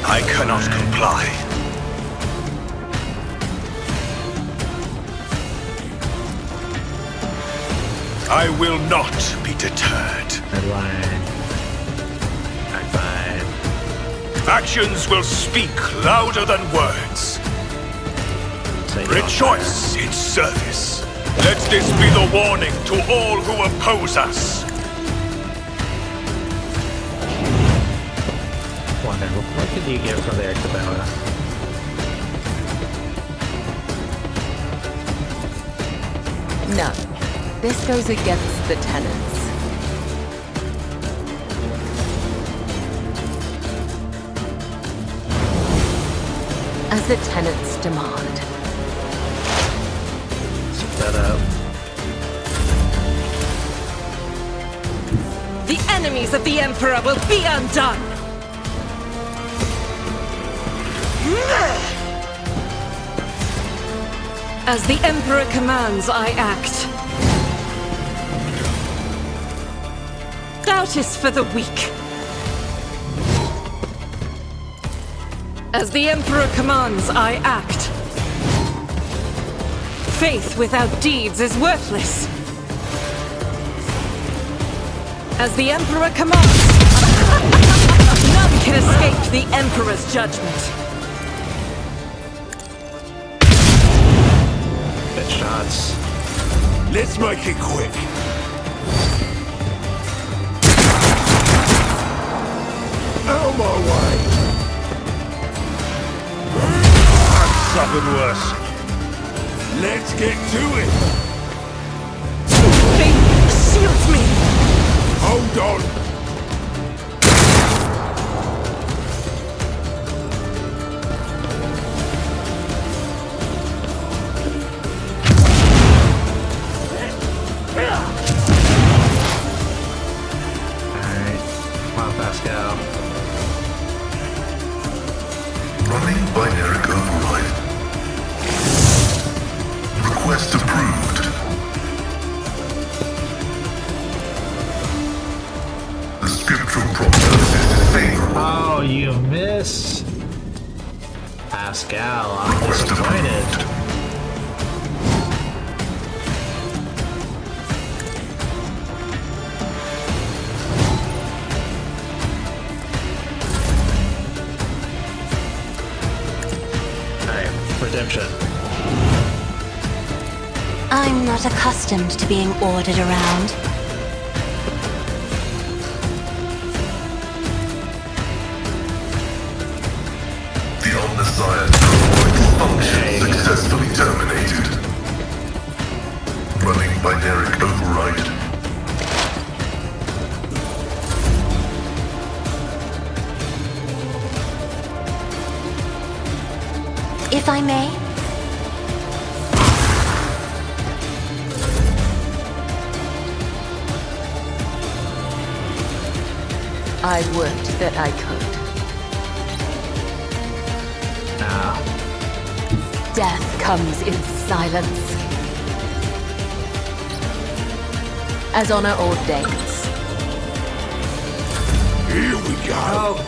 I cannot comply. I will not be deterred. Red line. Back five. Actions will speak louder than words. Say Rejoice in service. Let this be the warning to all who oppose us. Wonderful. What did you get from there, Cabela? No. This goes against the tenets. As the tenets demand. Set that up. The enemies of the Emperor will be undone! As the Emperor commands, I act. Doubt is for the weak. As the Emperor commands, I act. Faith without deeds is worthless. As the Emperor commands, none can escape the Emperor's judgment. Good shots. Let's make it quick. Out of my way. I've suffered worse. Let's get to it. Faith shields me! Hold on. Alright. Come on, Pascal. Running binary override. Request approved. The scriptural prognosis is favorable. Oh, you miss. Pascal, I'm Request disappointed. approved. Alright, redemption. I'm not accustomed to being ordered around. The omniscient vital function successfully terminated. Running binary override. If I may, I would that I could. Nah. Death comes in silence. As on our old days. Here we go. Oh,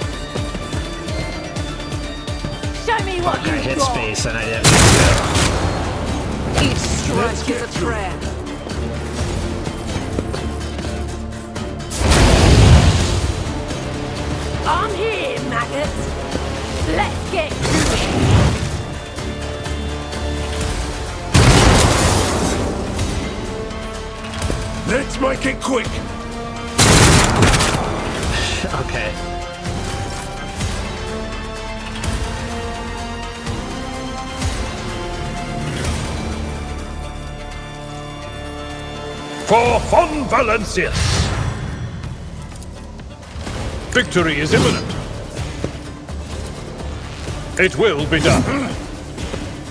Show me me what Fuck, I you've hit got. space and I didn't. Each strike is a prayer. I'm here, maggots. Let's get to it. Let's make it quick. Okay. For Von Valencius! Victory is imminent. It will be done.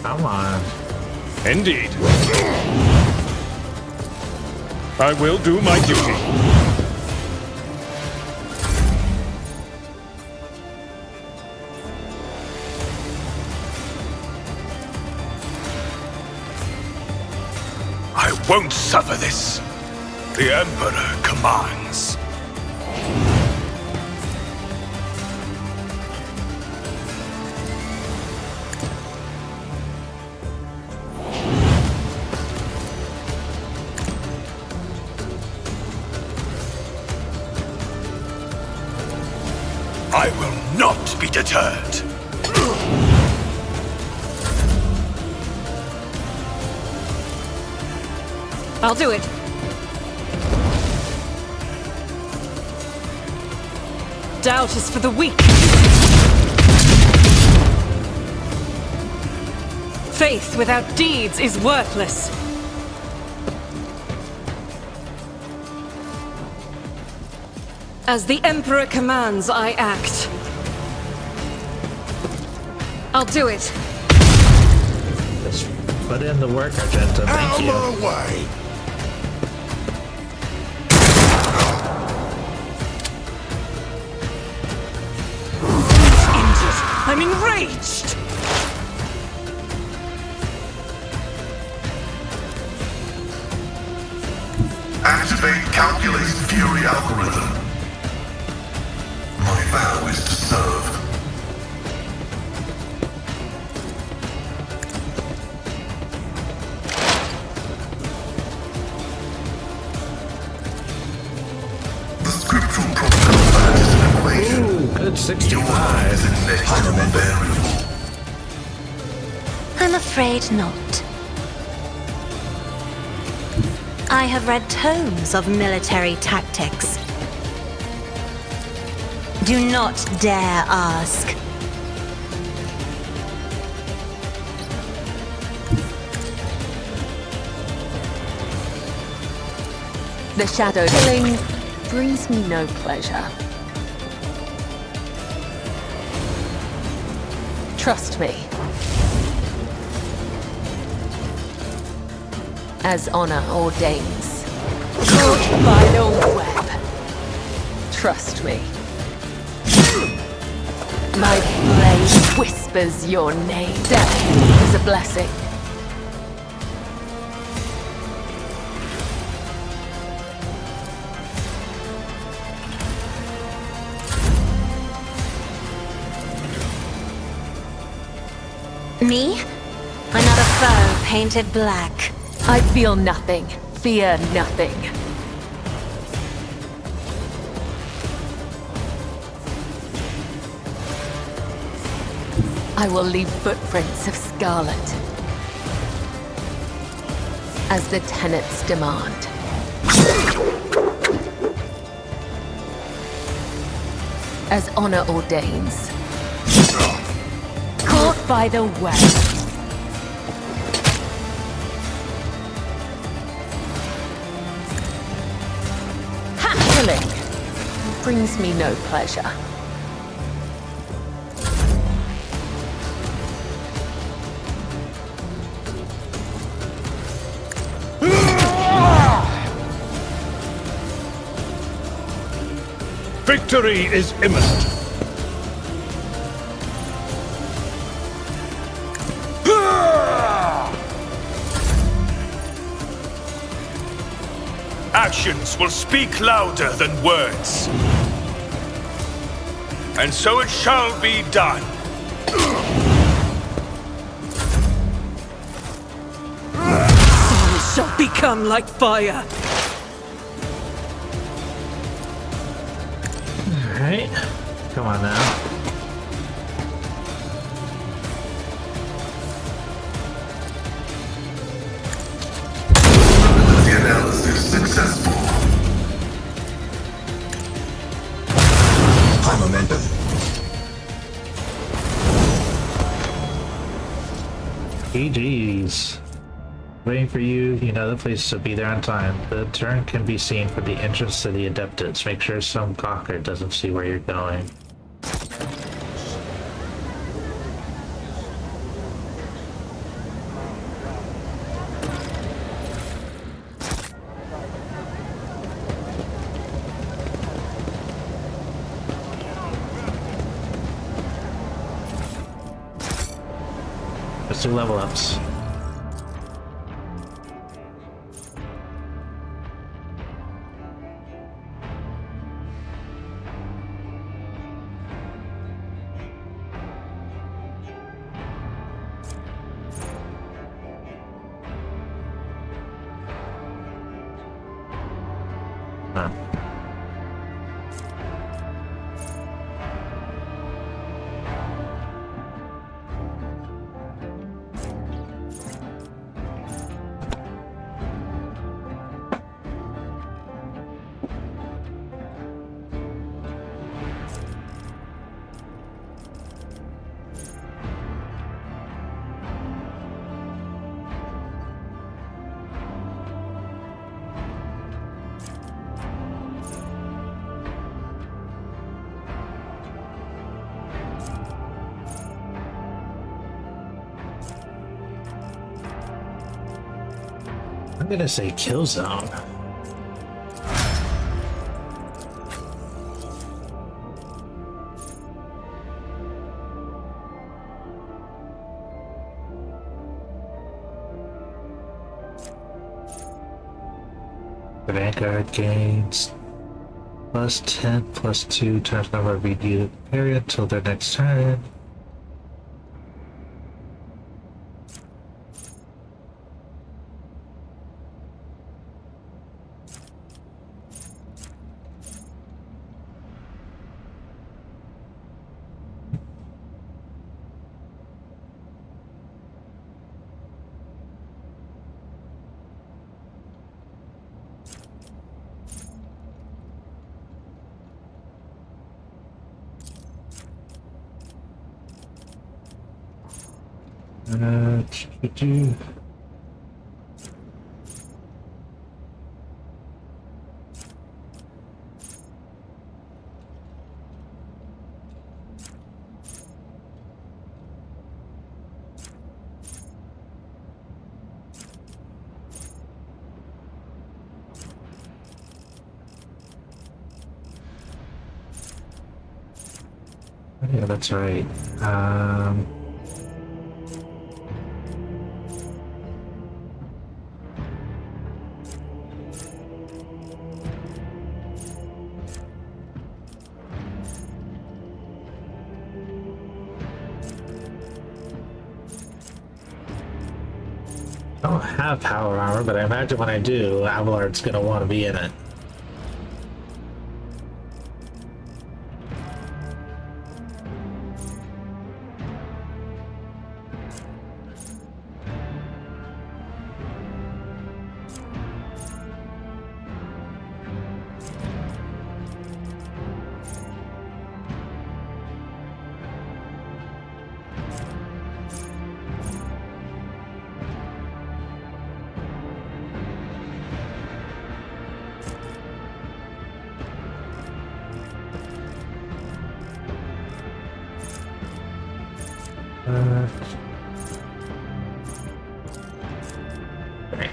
Come on. Indeed. I will do my duty. I won't suffer this. The Emperor commands. I will not be deterred. I'll do it. Doubt is for the weak. Faith without deeds is worthless. As the Emperor commands, I act. I'll do it. Just put in the work, Argenta. Thank you. Out of my way. I'm enraged! Activate calculated fury algorithm. My vow is to serve. The scriptural probability is an equation. Ooh, good Your 65. life is an inexorable variable. I'm afraid not. I have read tomes of military tactics. Do not dare ask. The shadow killing brings me no pleasure. Trust me. As honor ordains. Caught by the web. Trust me. My blade whispers your name. Death is a blessing. Me? Another foe painted black. I feel nothing. Fear nothing. I will leave footprints of scarlet. As the tenets demand. As honor ordains. Caught by the web. Killing brings me no pleasure. Victory is imminent. Actions will speak louder than words. And so it shall be done. come like fire. Alright. Come on now. The analysis successful. High momentum. GG's. Waiting for you, you know the place to be there on time. The turn can be seen from the entrance to the Adeptus. Make sure some gawker doesn't see where you're going. Let's do level ups. Huh. I'm gonna say kill zone. The Vanguard gains +10, +2 times number of unit area until their next turn. Do yeah, that's right. I don't have power armor, but I imagine when I do, Avalard's gonna want to be in it. Right.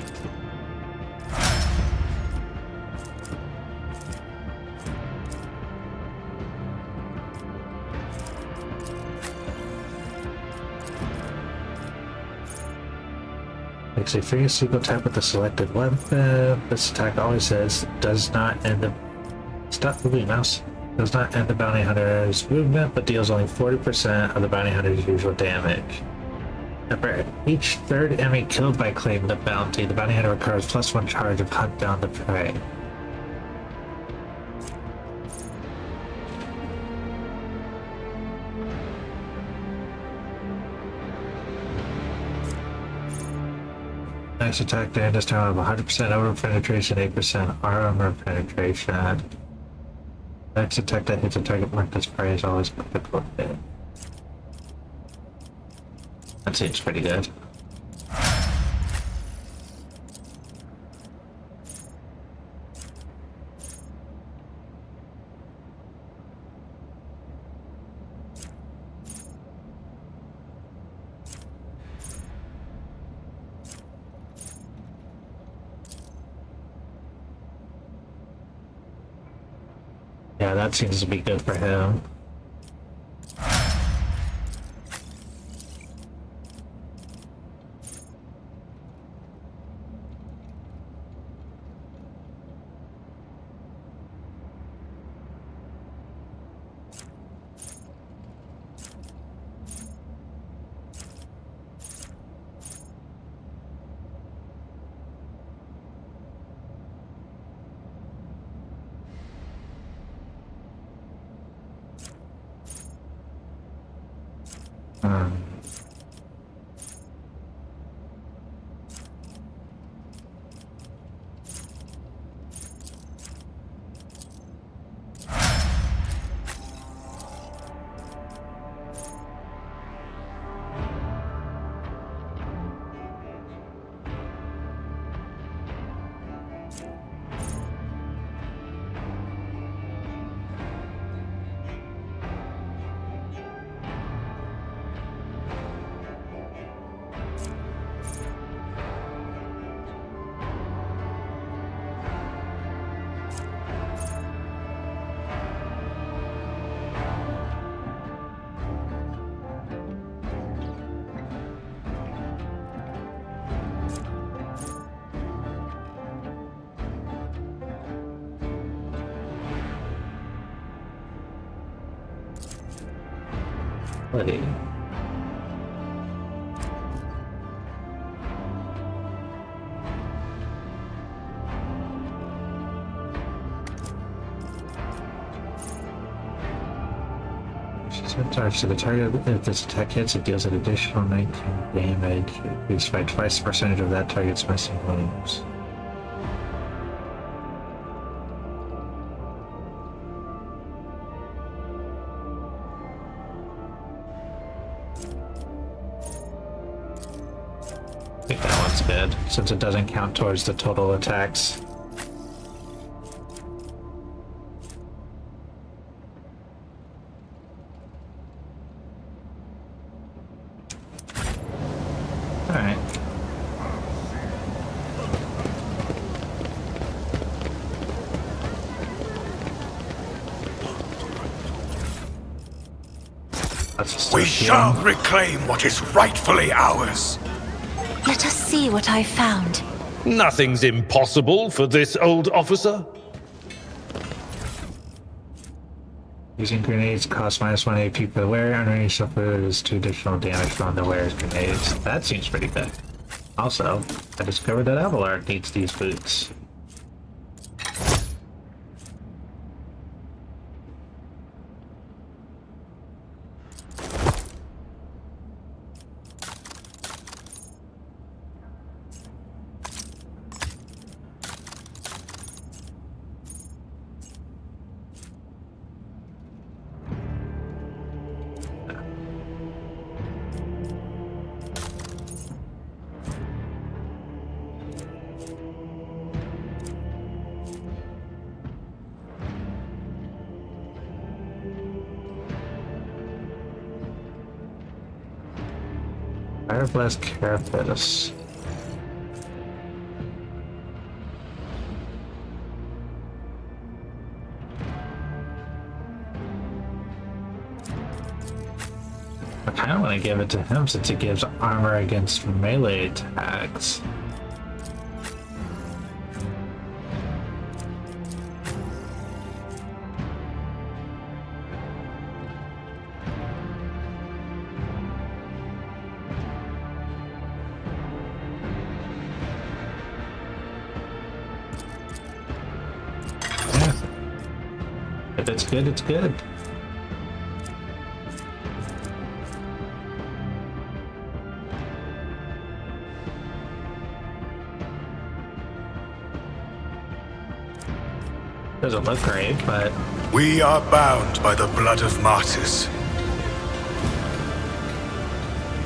Makes a free single attack with the selected weapon. This attack always says does not end the stop moving mouse. Does not end the bounty hunter's movement, but deals only 40% of the bounty hunter's usual damage. For each third enemy killed by claim the bounty hunter recovers +1 charge of hunt down the prey. Next attack damage this time of 100% over penetration, 8% armor penetration. Next attack that hits a target marked as prey is always critical hit. That seems pretty good. Yeah, that seems to be good for him. Buddy. Charge to the target. If this attack hits, it deals an additional 19 damage, increased by twice the percentage of that target's missing limbs. I think that one's good, since it doesn't count towards the total attacks. Alright. We shall reclaim what is rightfully ours. Let us see what I found. Nothing's impossible for this old officer. Using grenades costs -1 AP per wearer, and range suffers 2 additional damage from the wearer's grenades. That seems pretty good. Also, I discovered that Avalar needs these boots. Fire Blast Carapace. I kind of want to give it to him since it gives armor against melee attacks. good, it's good, it's good. Doesn't look great, but... We are bound by the blood of martyrs.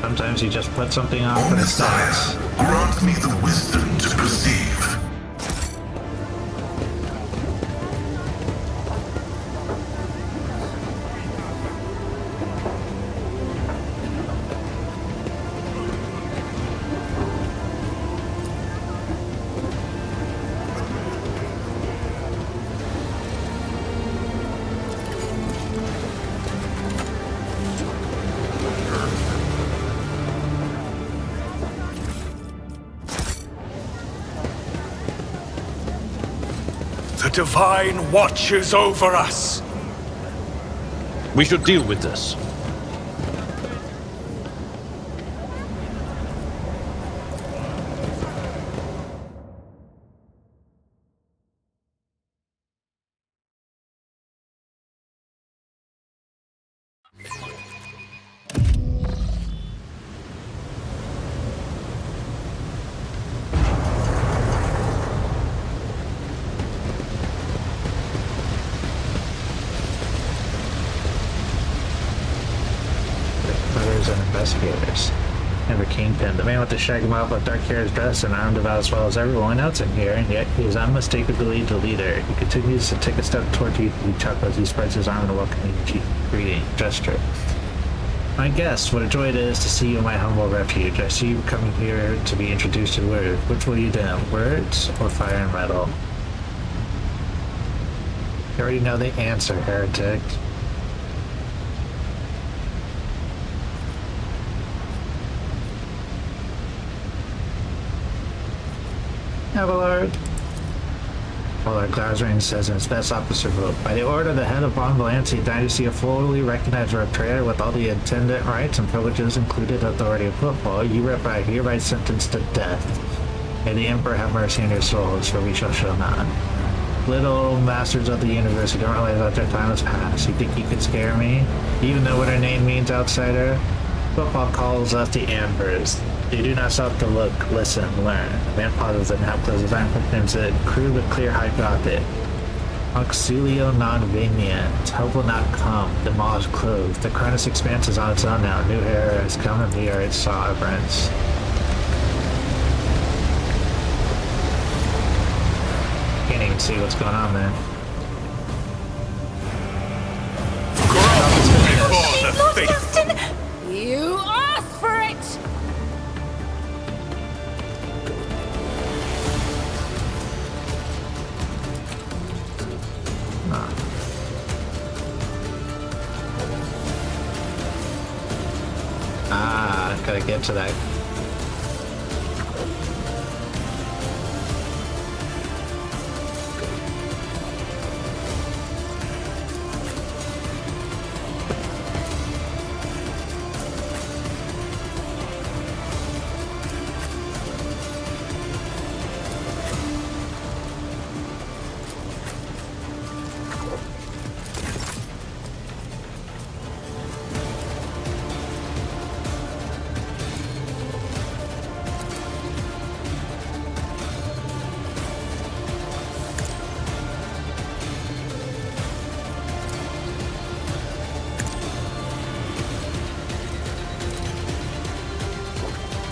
sometimes you just put something on for the Messiah, stats. grant me the wisdom to perceive. The Divine watches over us. We should deal with this. And investigators. Never Kingpin, the man with the shaggy mouth with dark hair is dressed and armed about as well as everyone else in here, and yet he is unmistakably the leader. He continues to take a step toward you. He chuckles. He spreads his arm in a welcoming greeting gesture. My guest, what a joy it is to see you in my humble refuge. I see you coming here to be introduced to words. Which will you do, words or fire and metal? You already know the answer, heretic. Abelard. Lord Glasring says in his best officer vote, by the order of the head of Von Valency Dynasty, a fully recognized arbitrator with all the attendant rights and privileges, included authority of football, you are hereby sentenced to death. May the Emperor have mercy on your souls, for we shall show none. Little masters of the universe who don't realize that their time has passed. You think you could scare me? Even though what our name means, outsider? Football calls us the Ambers. They do not stop to look, listen, learn. The man pauses and half closes his eyes and said, crew with clear high it. Auxilio non venient. Help will not come. Demolish clothes. The Cronus expanse is on its own now. New era has come and we are its sovereigns. Can't even see what's going on there. Before the faith. Justin! You asked for it! Gotta get to that.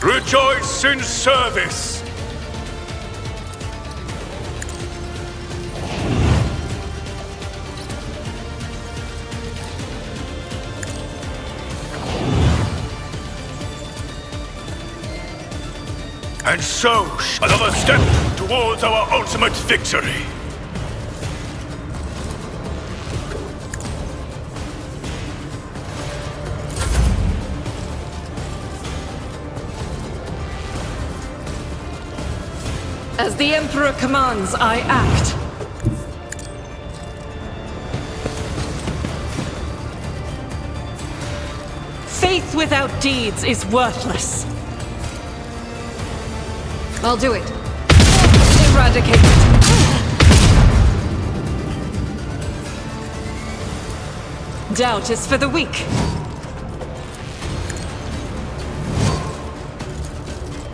Rejoice in service! And so, another step towards our ultimate victory. As the Emperor commands, I act. Faith without deeds is worthless. I'll do it. Eradicate it. Doubt is for the weak.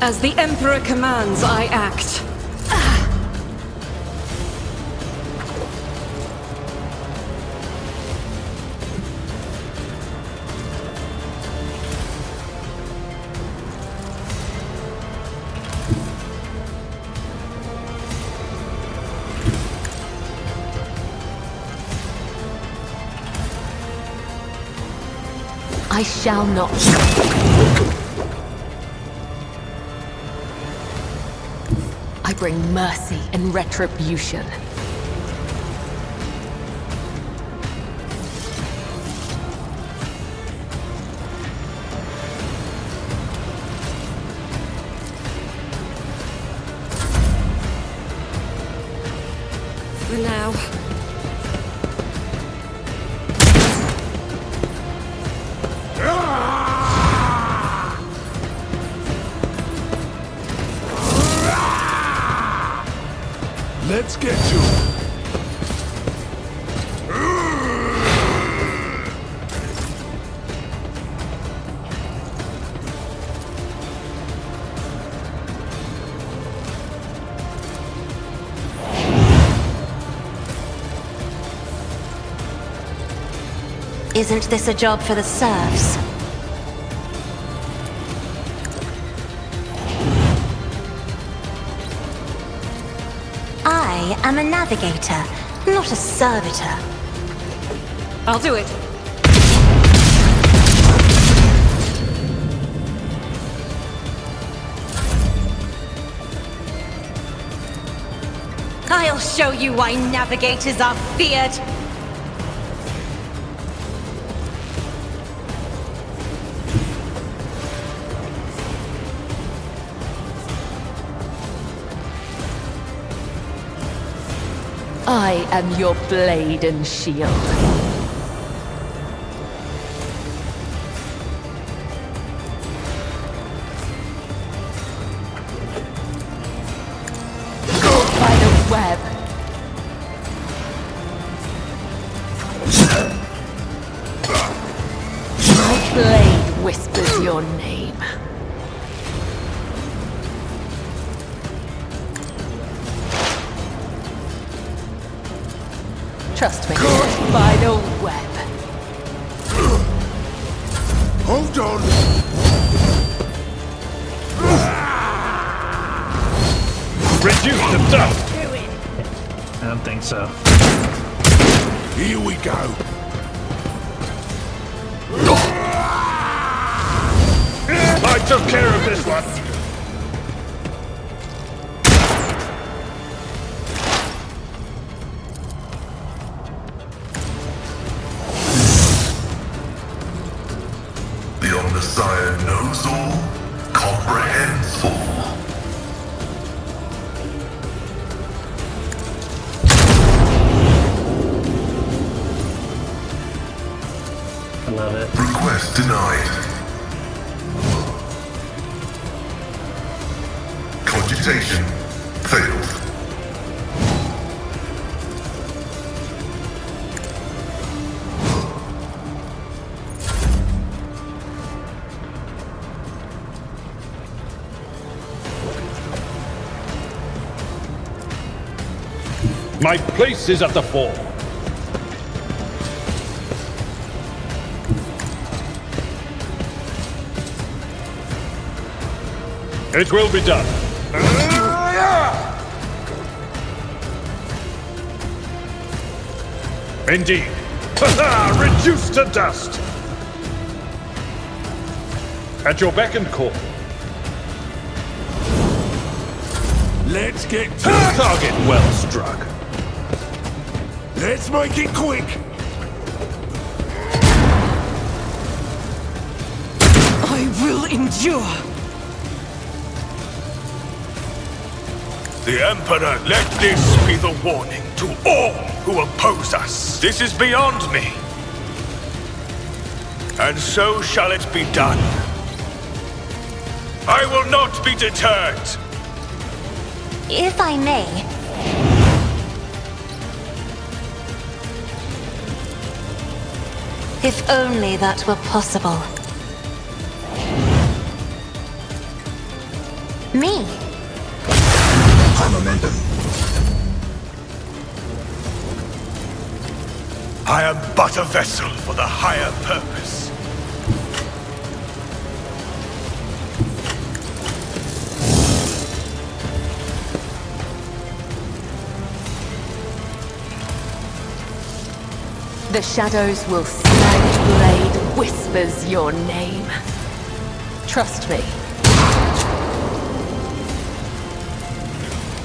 As the Emperor commands, I act. I shall not. I bring mercy and retribution. For now. Let's get to it. Isn't this a job for the serfs? I am a navigator, not a servitor. I'll do it. I'll show you why navigators are feared. I am your blade and shield. By the web. My blade whispers your name. Trust me. By the web. Hold on. Reduce to dust! I don't think so. Here we go. I took care of this one! The Omnissiah knows all, comprehends all. I love it. Request denied. Cogitation failed. My place is at the fore. It will be done. Indeed. Reduced to dust. At your beck and call. Let's get to it. Target well struck. Let's make it quick. I will endure. The Emperor, let this be the warning to all who oppose us. This is beyond me. And so shall it be done. I will not be deterred. If I may, If only that were possible. Me? High momentum. I am but a vessel for the higher purpose. The shadows will snag blade whispers your name. Trust me.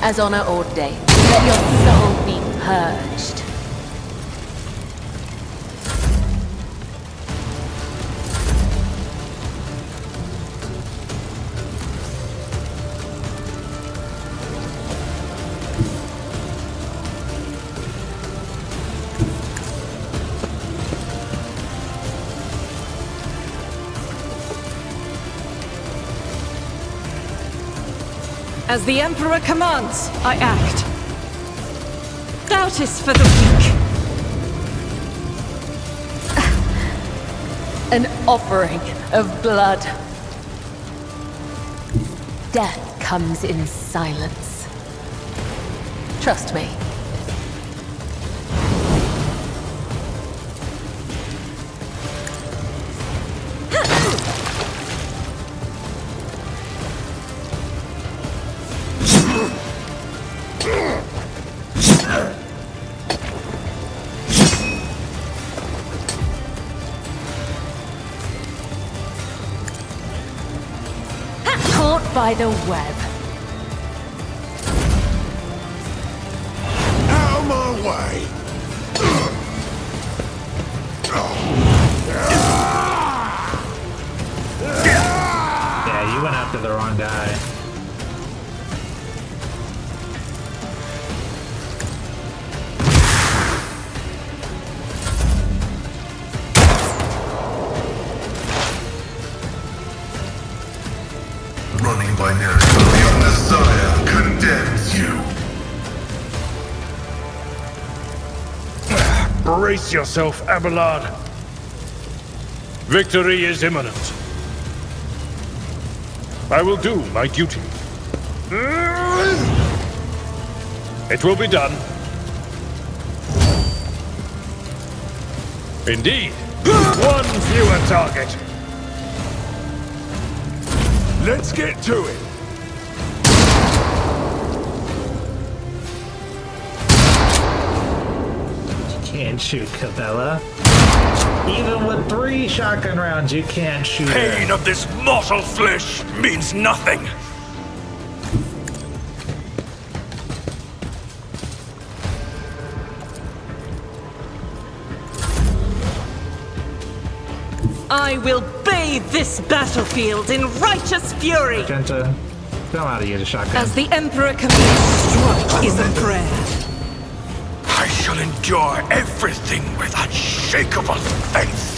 As honor ordained, let your soul be purged. As the Emperor commands, I act. Doubt is for the weak. An offering of blood. Death comes in silence. Trust me. By the web. Out of my way! Yeah, you went after the wrong guy. Running by narrative, your desire condemns you. Brace yourself, Abelard. Victory is imminent. I will do my duty. It will be done. Indeed. One fewer target. Let's get to it! You can't shoot Cabela. Even with 3 shotgun rounds, you can't shoot her. Pain of this mortal flesh means nothing! I will bathe this battlefield in righteous fury. Genta, don't know how to use a shotgun. As the Emperor commands, strike is a prayer. I shall endure everything with unshakable faith.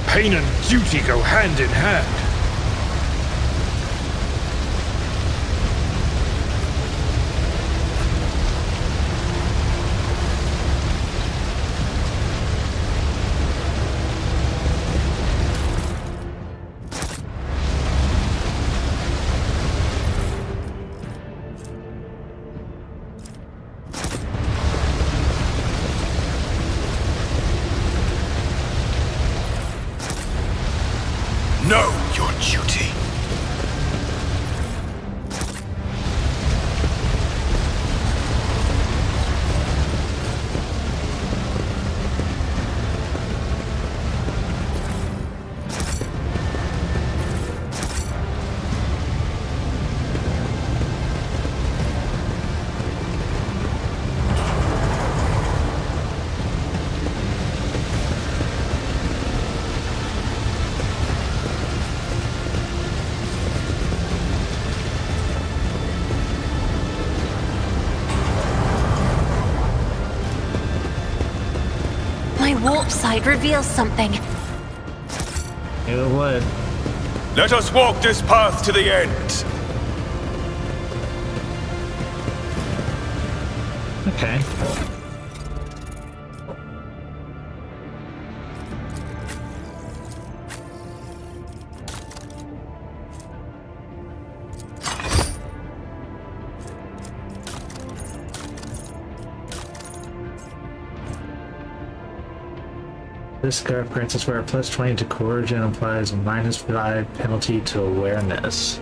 Pain and duty go hand in hand. Know your duty. My warp side reveals something. It would. Let us walk this path to the end. Okay. This scarf grants us where a plus 20 to coercion applies a -5 penalty to awareness.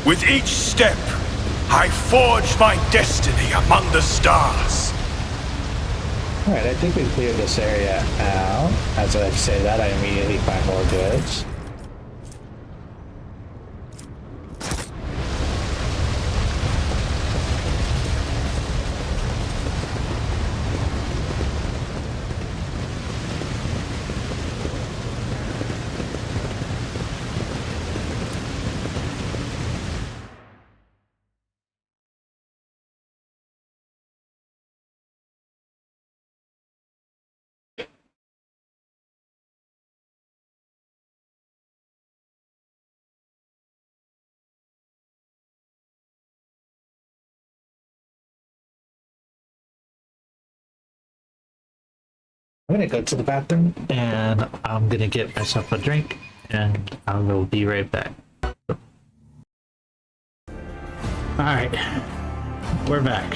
With each step, I forge my destiny among the stars. Alright, I think we cleared this area out. As I say that, I immediately find more goods. I'm gonna go to the bathroom and I'm gonna get myself a drink and I will be right back. Alright, we're back.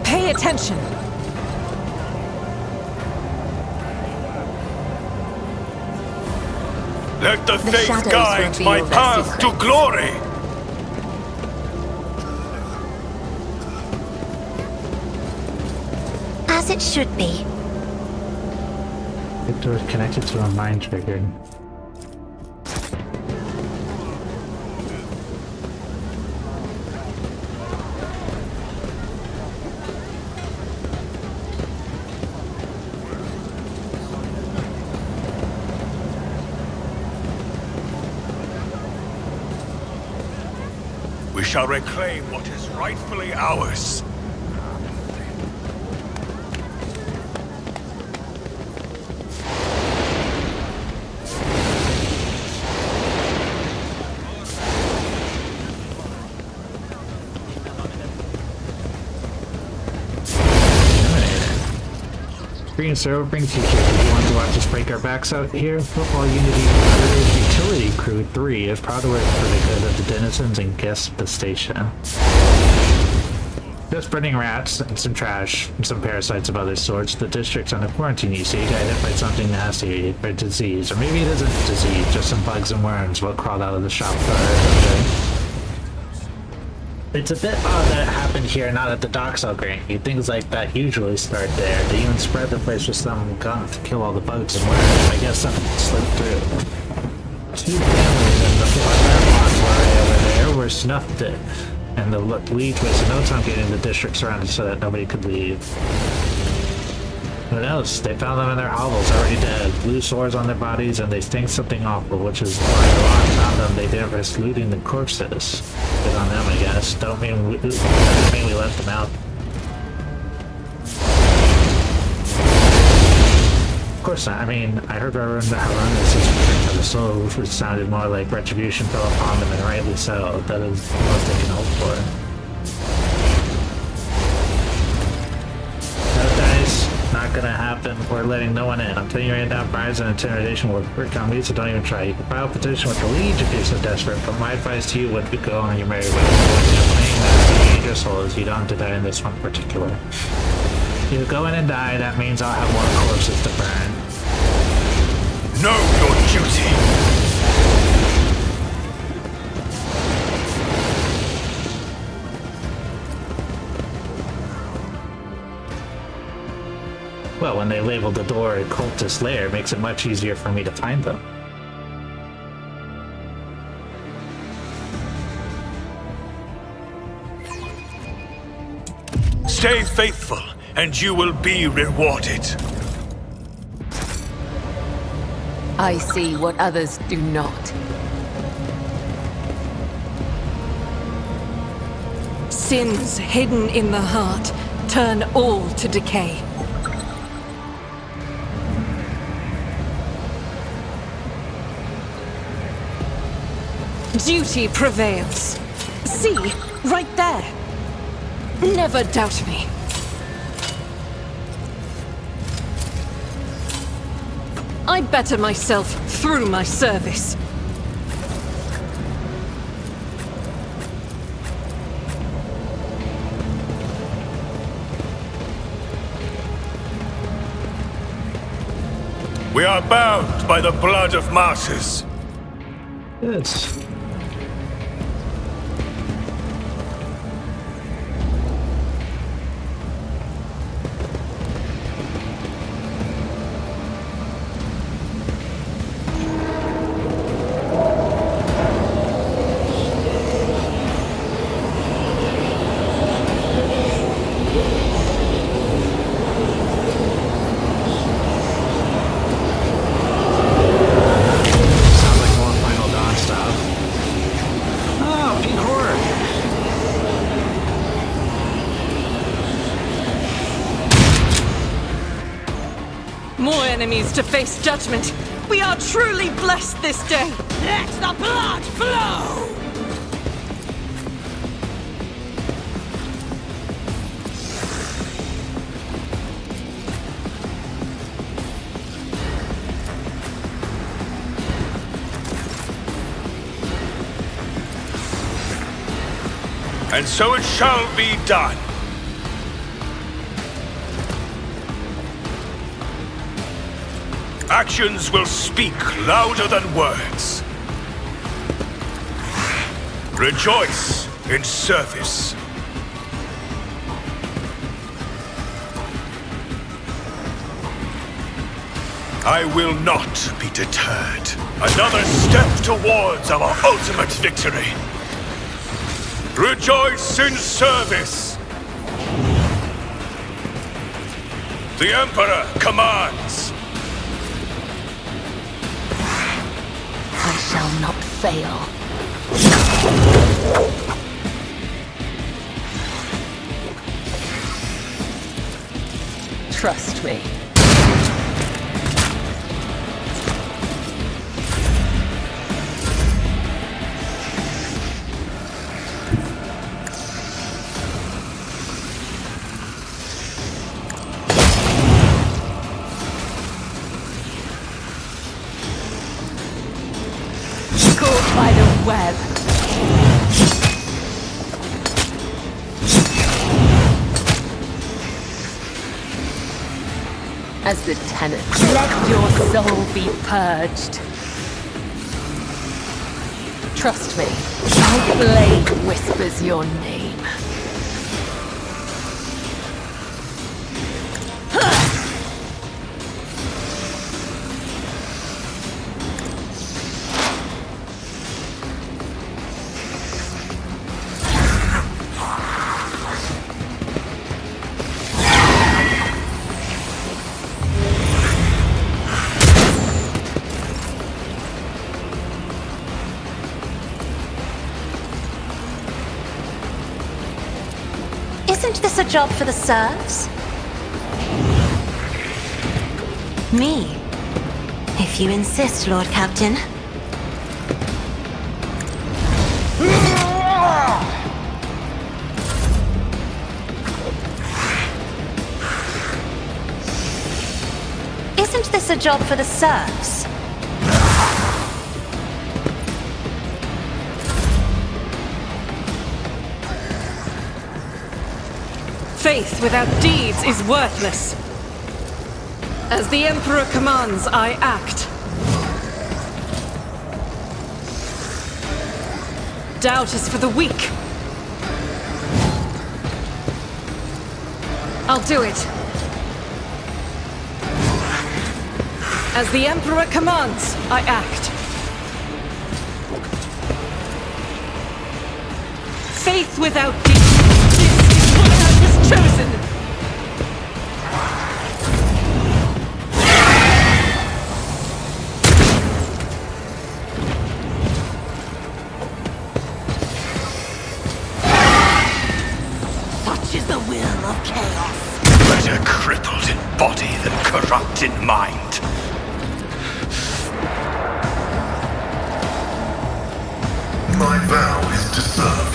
Pay attention! Let the faith shadows guide reveal my their path to secrets. glory. As it should be. The door is connected to a mind trigger. We shall reclaim what is rightfully ours. Green Servo brings you here. Do you want to watch us break our backs out here? Football Unity Crew's Utility Crew 3 is proud to work for the good of the denizens and guests of the station. Just burning rats and some trash and some parasites of other sorts. The district's under quarantine, you see. Got hit by something nasty or disease. Or maybe it isn't disease, just some bugs and worms what crawled out of the shop door. It's a bit odd that it happened here, not at the docks, I'll grant you. Things like that usually start there. They even spread the place with some gunk to kill all the bugs and worms. I guess something slipped through. 2 families in the block over there were snuffed it. And the leech wasted no time getting the district surrounded so that nobody could leave. Who knows? They found them in their hovels, already dead. Blue sores on their bodies, and they stink something awful, which is why the law found them. They didn't risk looting the corpses. Good on them, I guess. Doesn't mean we let them out. Of course not. I mean, I heard Reverend Hieronymus is returning for the soul, which sounded more like retribution fell upon them, and rightly so. That is the most they can hope for. No dice. Not gonna happen. We're letting no one in. I'm telling you right now, bribes and intimidation will work on me, so don't even try. You can file a petition with the Liege if you're so desperate, but my advice to you would be go on your merry way. When you're playing nasty, dangerous souls, you don't have to die in this one particular. If you go in and die, that means I'll have more corpses to burn. Know your duty. Well, when they labeled the door a cultist lair, it makes it much easier for me to find them. Stay faithful, and you will be rewarded. I see what others do not. Sins hidden in the heart turn all to decay. Duty prevails. See, right there. Never doubt me. I better myself through my service. We are bound by the blood of martyrs. It's more enemies to face judgment. We are truly blessed this day. Let the blood flow! And so it shall be done. Actions will speak louder than words. Rejoice in service. I will not be deterred. Another step towards our ultimate victory. Rejoice in service. The Emperor commands. I shall not fail. Trust me. Caught by the web. As the tenant, let your soul be purged. Trust me, my blade whispers your name. Isn't this a job for the serfs? Me, if you insist, Lord Captain. Isn't this a job for the serfs? Faith without deeds is worthless. As the Emperor commands, I act. Doubt is for the weak. I'll do it. As the Emperor commands, I act. Faith without deeds. This is what I was chosen! Such is the will of chaos. Better crippled in body than corrupt in mind. My vow is to serve.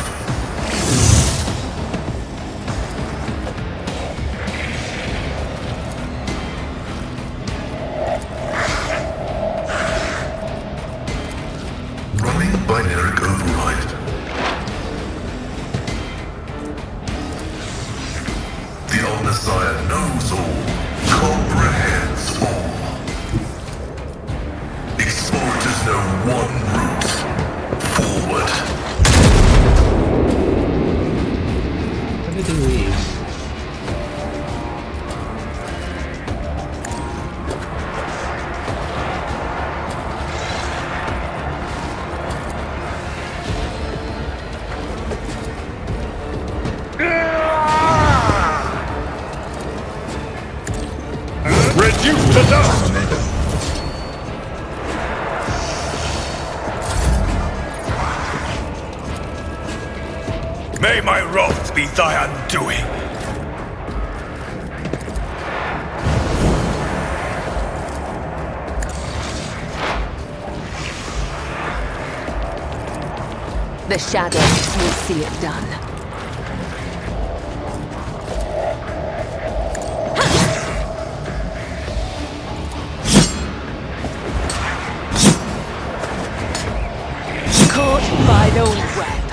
Running binary override. The Omnissiah knows all, comprehends all. Explorators know one route. Forward. When did he leave? Reduced to dust! May my wrath be thy undoing. The shadows will see it done. Caught by the web.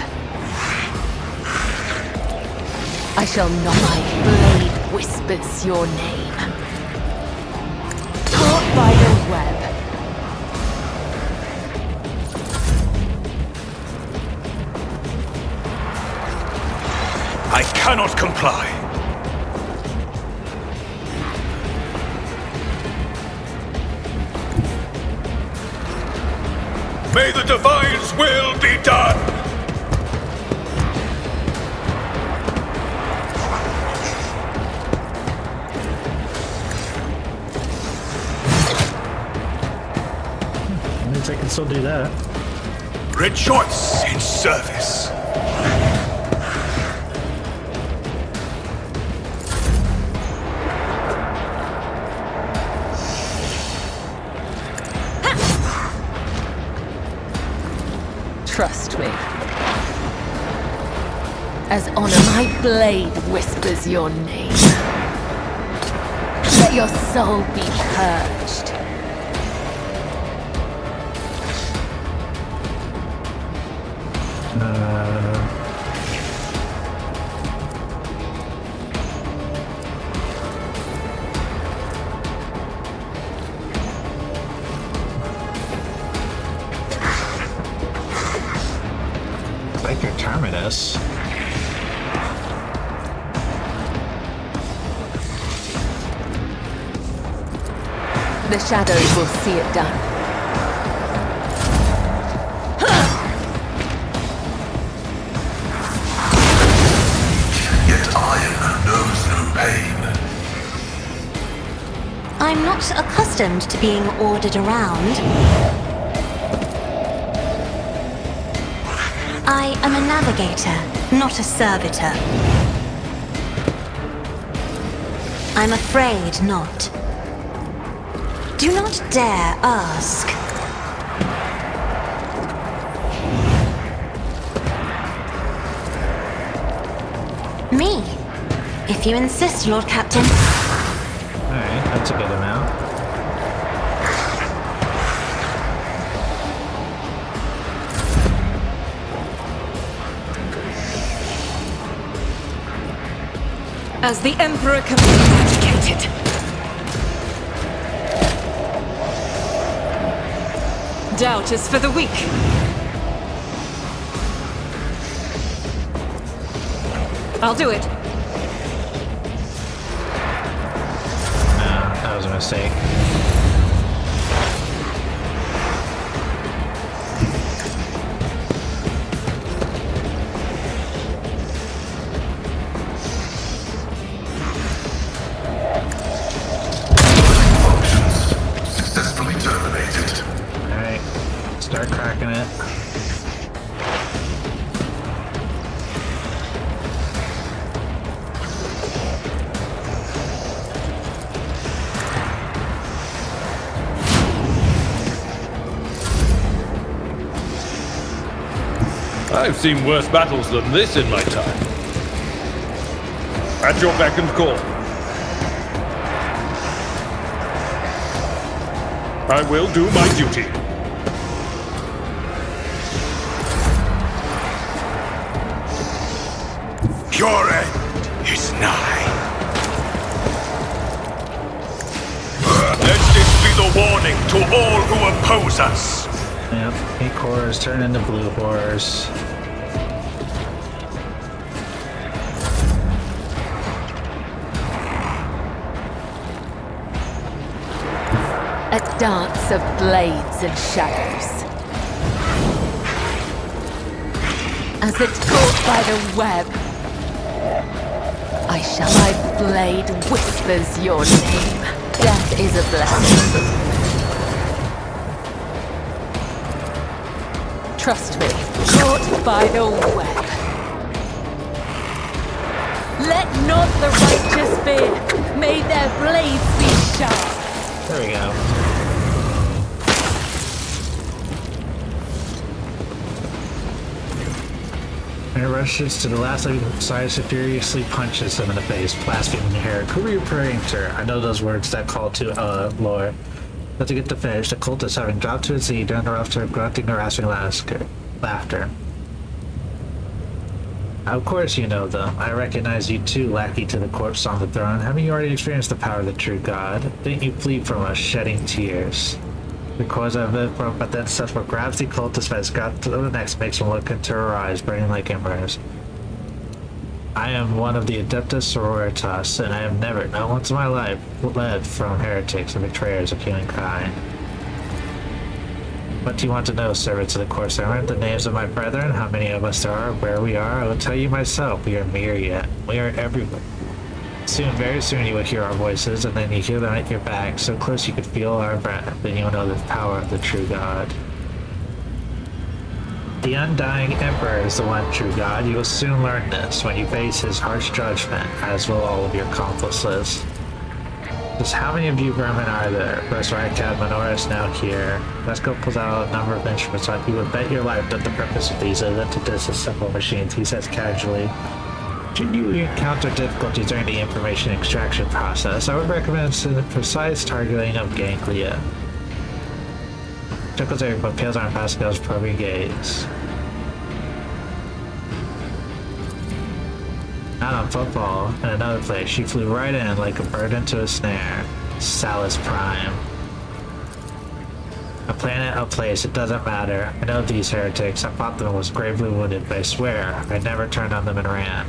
I shall not. My blade whispers your name. Caught by the web. I cannot comply. May the Divine's will be done! Means I can still do that. Rejoice in service. Trust me. As honor, my blade whispers your name. Let your soul be purged. Like your terminus. The shadows will see it done. Yet iron knows no pain. I'm not accustomed to being ordered around. I am a navigator, not a servitor. I'm afraid not. Do not dare ask. Me, if you insist, Lord Captain. Alright, that's a good amount. As the Emperor commands, educated. Doubt is for the weak. I'll do it. No, that was a mistake. I've seen worse battles than this in my time. At your beck and call. I will do my duty. Your end is nigh. Let this be the warning to all who oppose us. Yep, pink horrors turn into blue horrors. A dance of blades and shadows. As it's caught by the web, my blade whispers your name. Death is a blessing. Trust me, caught by the web. Let not the righteous fear. May their blades be sharp. There we go. And it rushes to the last living Osiris and furiously punches him in the face, blaspheming the hair. Who are you praying to? I know those words that call to Lord. But to get the finish, the cultist having dropped to his knee during the rupture of grunting and rasping laughter. Of course you know them. I recognize you too, lackey to the corpse on the throne. Haven't you already experienced the power of the true God? Didn't you flee from us, shedding tears? Because of it, but then such what grabs the cultist by his scalp to the next makes him look into her eyes, burning like embers. I am one of the Adeptus Sororitas, and I have never, not once in my life, fled from heretics and betrayers of humankind. What do you want to know, servants of the Corsair? The names of my brethren, how many of us there are, where we are? I will tell you myself, we are myriad. We are everywhere. Soon, very soon, you will hear our voices, and then you hear them at your back, so close you could feel our breath, then you will know the power of the true God. The undying Emperor is the one true God. You will soon learn this when you face his harsh judgment, as will all of your accomplices. Just how many of you vermin are there? First Rycad Menorah is now here. Vesco pulls out a number of instruments on you would bet your life that the purpose of these isn't to disassemble machines, he says casually. Should you encounter difficulties during the information extraction process, I would recommend the precise targeting of ganglia. Chuckles every but pales on Pascal's probing gaze. Not on football, in another place, she flew right in like a bird into a snare. Salus Prime. A planet, a place, it doesn't matter. I know these heretics, I fought them and was gravely wounded, but I swear, I never turned on them and ran.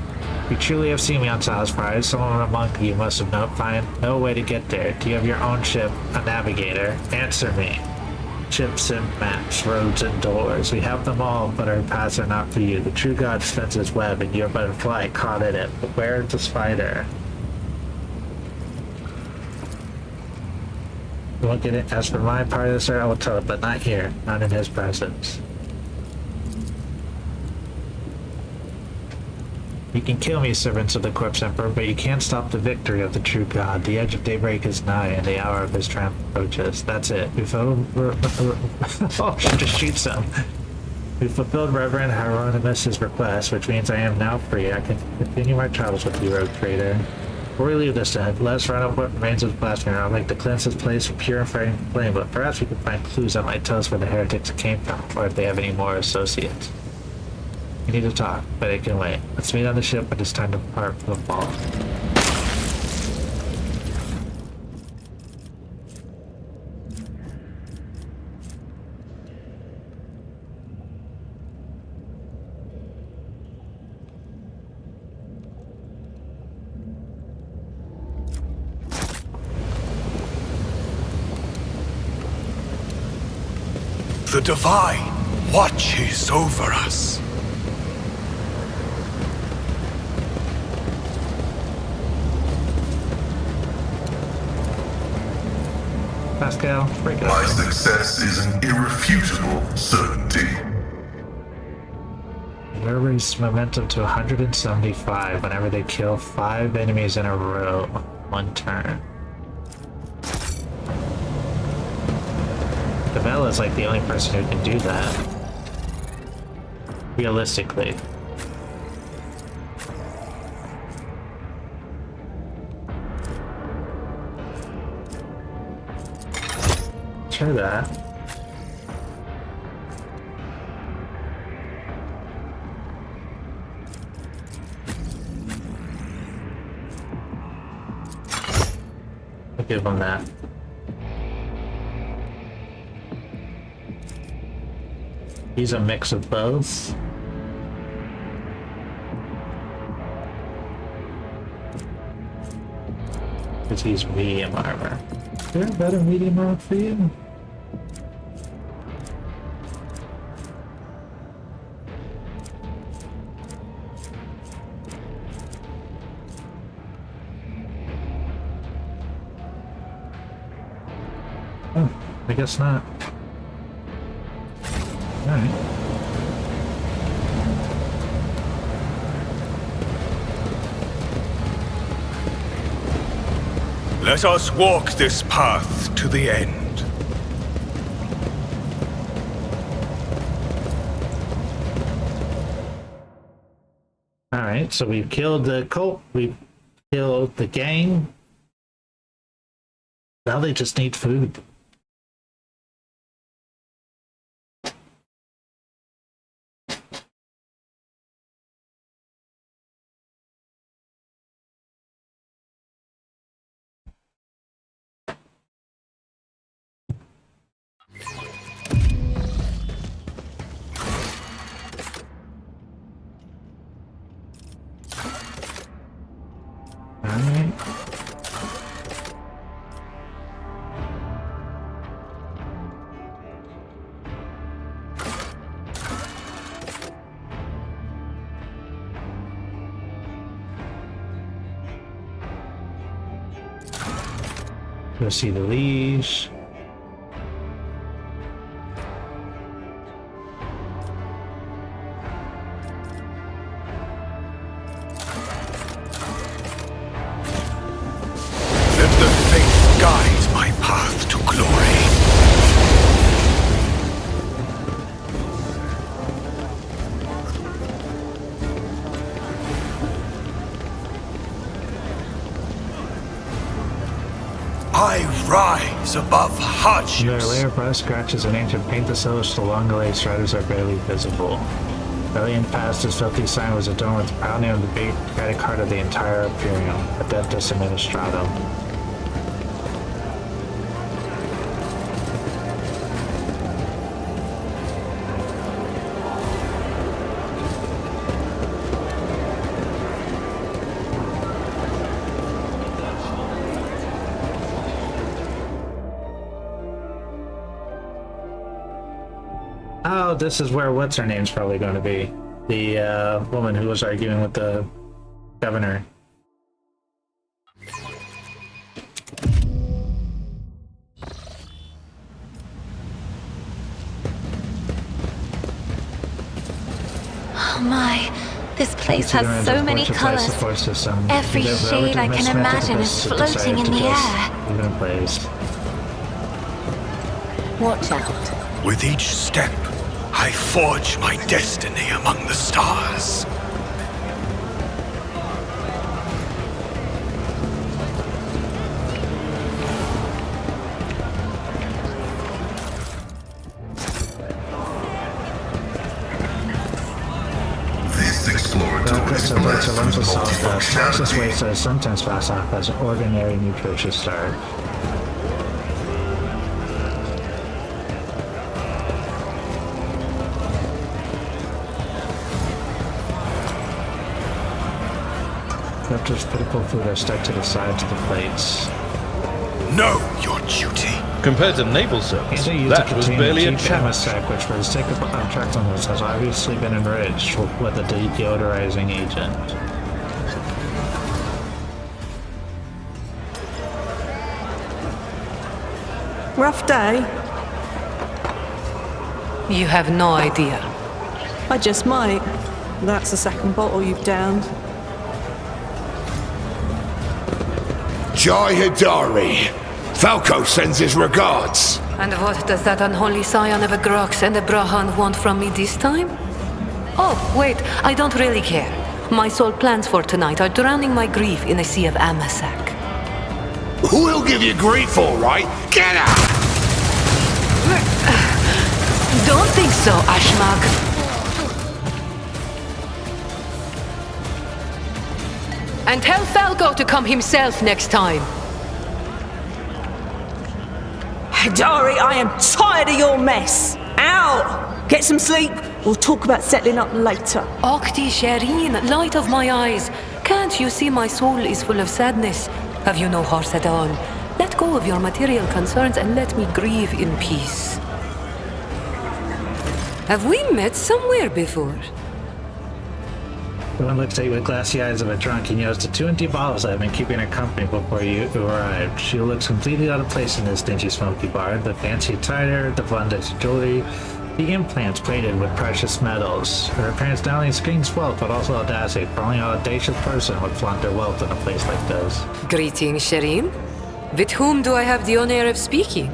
You truly have seen me on Salus Prime. Someone among you must have find no way to get there. Do you have your own ship, a navigator? Answer me. Ships and maps, roads and doors. We have them all, but our paths are not for you. The true God spins his web, and you're but a fly caught in it. But where is the spider? You won't get it. As for my part of this, I will tell it, but not here, not in his presence. You can kill me, servants of the Corpse Emperor, but you can't stop the victory of the true God. The edge of daybreak is nigh, and the hour of his triumph approaches. That's it. Oh, she just shoots him. We fulfilled Reverend Hieronymus' request, which means I am now free. I can continue my travels with you, rogue trader. Before we leave this then, let us run up what remains of the blasphemer. I'll make the cleanse this place pure and fighting flame, but perhaps we can find clues that might tell us where the heretics came from, or if they have any more associates. We need to talk, but it can wait. Let's meet on the ship when it's time to depart for the ball. The Divine watches over us. Pascal, break it up. My success is an irrefutable certainty. Raise momentum to 175 whenever they kill 5 enemies in a row. 1 turn. Devella's like the only person who can do that. realistically. Try that. I'll give him that. He's a mix of both. Because he's medium armor. Is there a better medium armor for you? Oh, I guess not. Alright. Let us walk this path to the end. Alright, so we've killed the cult, we've killed the gang. Now they just need food. Alright. Go see the leash. Let the faith guide my path to glory. I rise above Their hardships. layer of breast scratches and ancient paint the silhouettes the long delayed striders are barely visible. Valiant past this filthy sign was adorned with the proud name of the bureaucratic heart of the entire Imperium, Adeptus Administratum. Oh, this is where what's her name's probably going to be. The woman who was arguing with the governor. Oh my, this place has so many colors. Every shade I can imagine is floating in the air. Even in place. Watch out. With each step, I forge my destiny among the stars. This exploratory is blessed with multiple Fastest way functionality. to sometimes pass off as an ordinary nutritious start. Raptor's critical food are stuck to the sides of the plates. Know your duty. Compared to naval service, These are used that to was contain barely a cheap challenge. sac, which for the sake of attractiveness has obviously been enriched with a deodorizing agent. Rough day? You have no idea. I just might. That's the second bottle you've downed. Jai Hidari. Falco sends his regards. And what does that unholy scion of a Grok and a Brahan want from me this time? Oh, wait, I don't really care. My sole plans for tonight are drowning my grief in a sea of Amasak. Who'll give you grief, all right? Get out! Don't think so, Ashmag. And tell Falco to come himself next time. Dari, I am tired of your mess. Out! Get some sleep. We'll talk about settling up later. Okti Shireen, light of my eyes. Can't you see my soul is full of sadness? Have you no heart at all? Let go of your material concerns and let me grieve in peace. Have we met somewhere before? The one looks at you with glassy eyes of a drunk and yells to 2 empty bottles that have been keeping her company before you arrived. She looks completely out of place in this dingy smoky bar. The fancy attire, the abundant jewelry, the implants plated with precious metals. Her appearance not only screams wealth, but also audacity, for only an audacious person would flaunt their wealth in a place like this. Greetings, Shireen. With whom do I have the honor of speaking?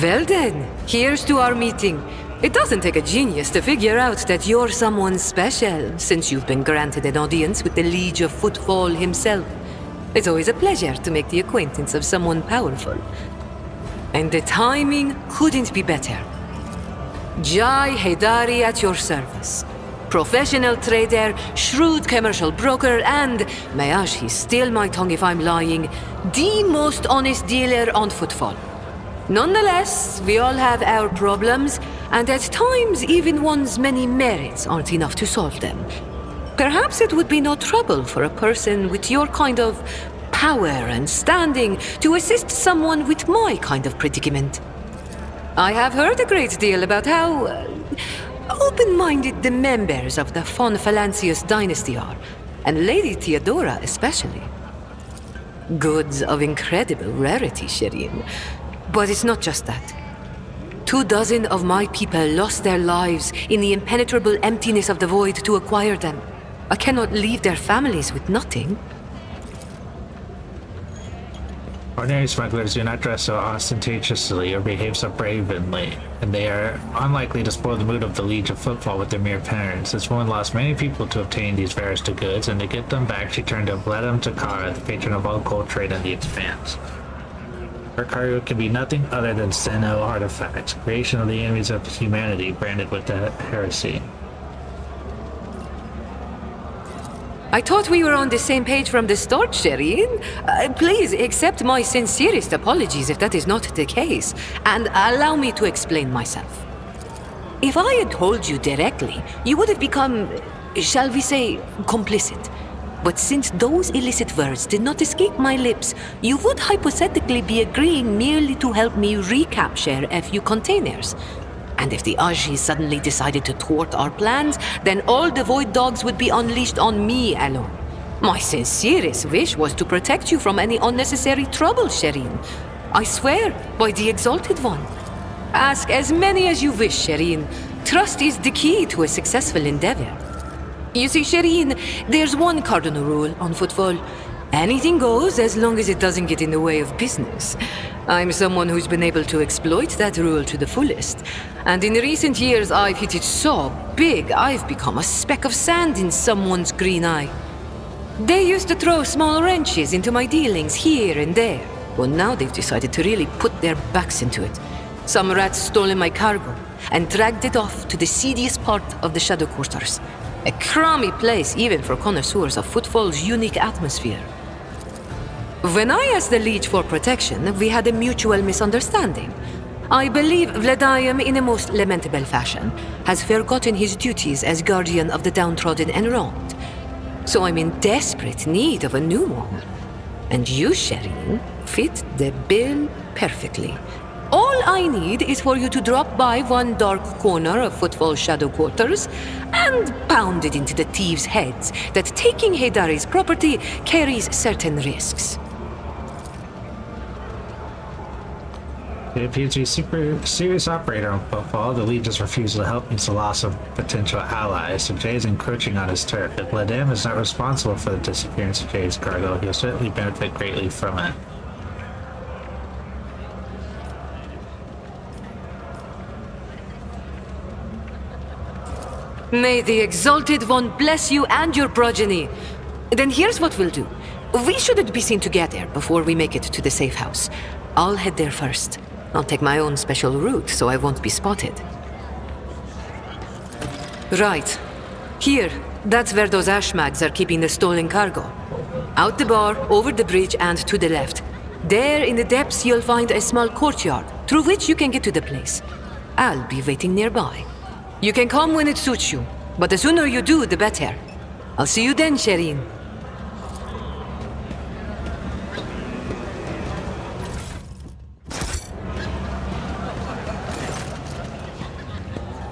Well then, here's to our meeting. It doesn't take a genius to figure out that you're someone special, since you've been granted an audience with the Liege of Footfall himself. It's always a pleasure to make the acquaintance of someone powerful. And the timing couldn't be better. Jai Haidari at your service. Professional trader, shrewd commercial broker, and, may he steal my tongue if I'm lying, the most honest dealer on Footfall. Nonetheless, we all have our problems, and at times even one's many merits aren't enough to solve them. Perhaps it would be no trouble for a person with your kind of power and standing to assist someone with my kind of predicament. I have heard a great deal about how open-minded the members of the Von Phalancius dynasty are, and Lady Theodora especially. Goods of incredible rarity, Shireen. But it's not just that. 24 of my people lost their lives in the impenetrable emptiness of the void to acquire them. I cannot leave their families with nothing. Ordinary smugglers do not dress so ostentatiously or behave so brazenly, and they are unlikely to spoil the mood of the Liege of Footfall with their mere appearance. This woman lost many people to obtain these rarest of goods, and to get them back she turned to Vladam Takara, the patron of all gold trade in the Expanse. Her cargo can be nothing other than Seno artifacts, creation of the enemies of humanity branded with the heresy. I thought we were on the same page from the start, Shireen. Please accept my sincerest apologies if that is not the case, and allow me to explain myself. If I had told you directly, you would have become, shall we say, complicit. But since those illicit words did not escape my lips, you would hypothetically be agreeing merely to help me recapture a few containers. And if the Aji suddenly decided to thwart our plans, then all the Void Dogs would be unleashed on me alone. My sincerest wish was to protect you from any unnecessary trouble, Shireen. I swear, by the Exalted One. Ask as many as you wish, Shireen. Trust is the key to a successful endeavor. You see, Shireen, there's one cardinal rule on Footfall. Anything goes as long as it doesn't get in the way of business. I'm someone who's been able to exploit that rule to the fullest. And in recent years, I've hit it so big, I've become a speck of sand in someone's green eye. They used to throw small wrenches into my dealings here and there. Well, now they've decided to really put their backs into it. Some rats stolen my cargo and dragged it off to the seediest part of the Shadow Quarters. A crummy place even for connoisseurs of Footfall's unique atmosphere. When I asked the Liege for protection, we had a mutual misunderstanding. I believe Vladimir, in a most lamentable fashion, has forgotten his duties as guardian of the downtrodden and wronged. So I'm in desperate need of a new one. And you, Shireen, fit the bill perfectly. All I need is for you to drop by one dark corner of Footfall Shadow Quarters and pound it into the thieves' heads that taking Haidari's property carries certain risks. It appears to be a super serious operator on Footfall. The Legion's refusal to help means the loss of potential allies, so Jay is encroaching on his turf. If Vladimir is not responsible for the disappearance of Jay's cargo, he'll certainly benefit greatly from it. May the Exalted One bless you and your progeny. Then here's what we'll do. We shouldn't be seen together before we make it to the safe house. I'll head there first. I'll take my own special route so I won't be spotted. Right. Here. That's where those ashmags are keeping the stolen cargo. Out the bar, over the bridge, and to the left. There in the depths you'll find a small courtyard, through which you can get to the place. I'll be waiting nearby. You can come when it suits you, but the sooner you do, the better. I'll see you then, Shireen.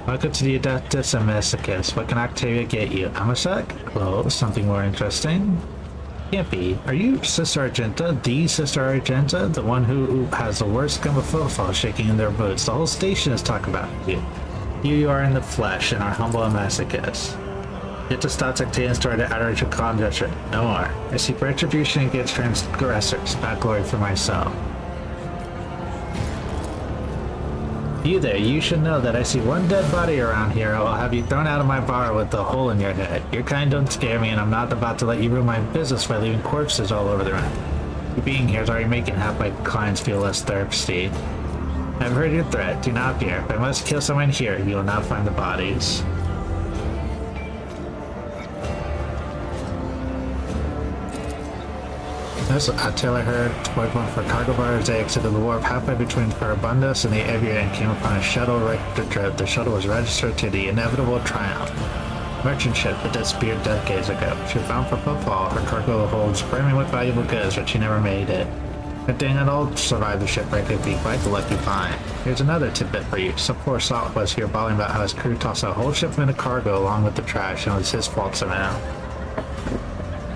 Welcome to the Adeptus Amesicus. What can Octavia get you? Amasek? Well, something more interesting? Can't be. Are you Sister Argenta? The Sister Argenta? The one who has the worst scum of footfall shaking in their boots? The whole station is talking about you. Here you are in the flesh, in our humble Amesicus. Yet to stop Octavian's story to outrage your conjecture. No more. I seek retribution against transgressors, not glory for myself. You there, you should know that I see one dead body around here. I'll have you thrown out of my bar with a hole in your head. Your kind don't scare me, and I'm not about to let you ruin my business by leaving corpses all over the room. You being here is already making half my clients feel less thirsty. I've heard your threat. Do not fear. If I must kill someone here, you will not find the bodies. Until I heard one for cargo bars, they exited the wharf halfway between Farabundas and the Evier and came upon a shuttle registered. The shuttle was registered to the inevitable Triumph, merchant ship that disappeared decades ago. She was bound for footfall. Her cargo holds brimming with valuable goods, but she never made it. Good thing that all survived the shipwreck. It'd be quite the lucky find. Here's another tidbit for you. Some poor salt was here bawling about how his crew tossed a whole shipment of cargo along with the trash, and it was his fault somehow.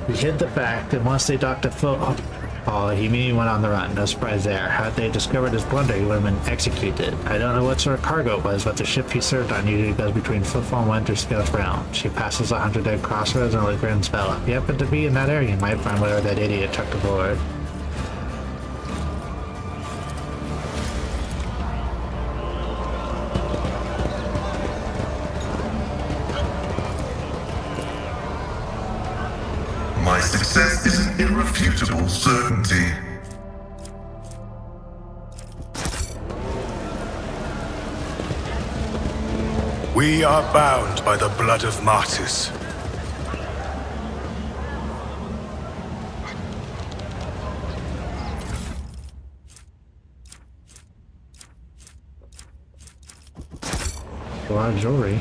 He hid the fact, and once they docked a footfall, he immediately went on the run. No surprise there. Had they discovered his blunder, he would have been executed. I don't know what sort of cargo it was, but the ship he served on usually goes between Footfall and Winterscale's realm. She passes 100 dead crossroads and Ligrin's Bell. If you happen to be in that area, you might find whatever that idiot chucked aboard. My success is an irrefutable certainty. We are bound by the blood of martyrs. A lot of jewelry.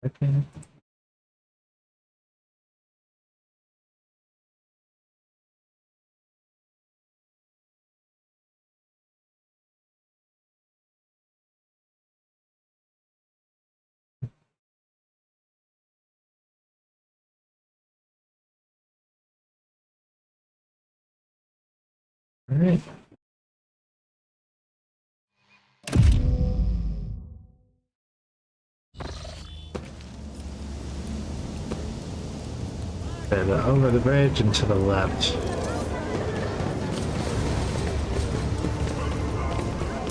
Okay. All right. Over the bridge and to the left.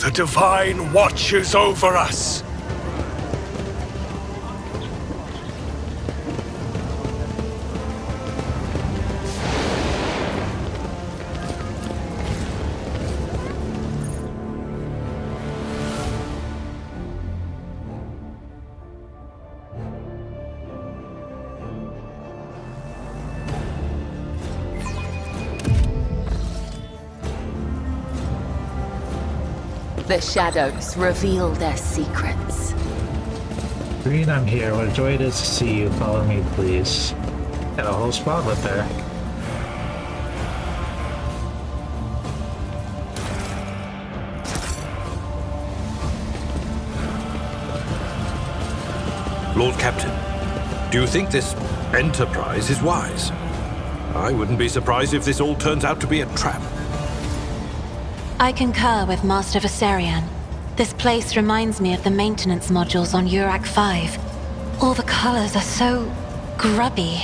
The Divine watches over us. The shadows reveal their secrets. Green, I'm here. What a joy it is to see you. Follow me, please. Got a whole spotlet there. Lord Captain, do you think this enterprise is wise? I wouldn't be surprised if this all turns out to be a trap. I concur with Master Viserion. This place reminds me of the maintenance modules on Urak 5. All the colors are so grubby.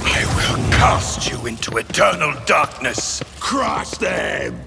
I will cast you into eternal darkness. Crush them!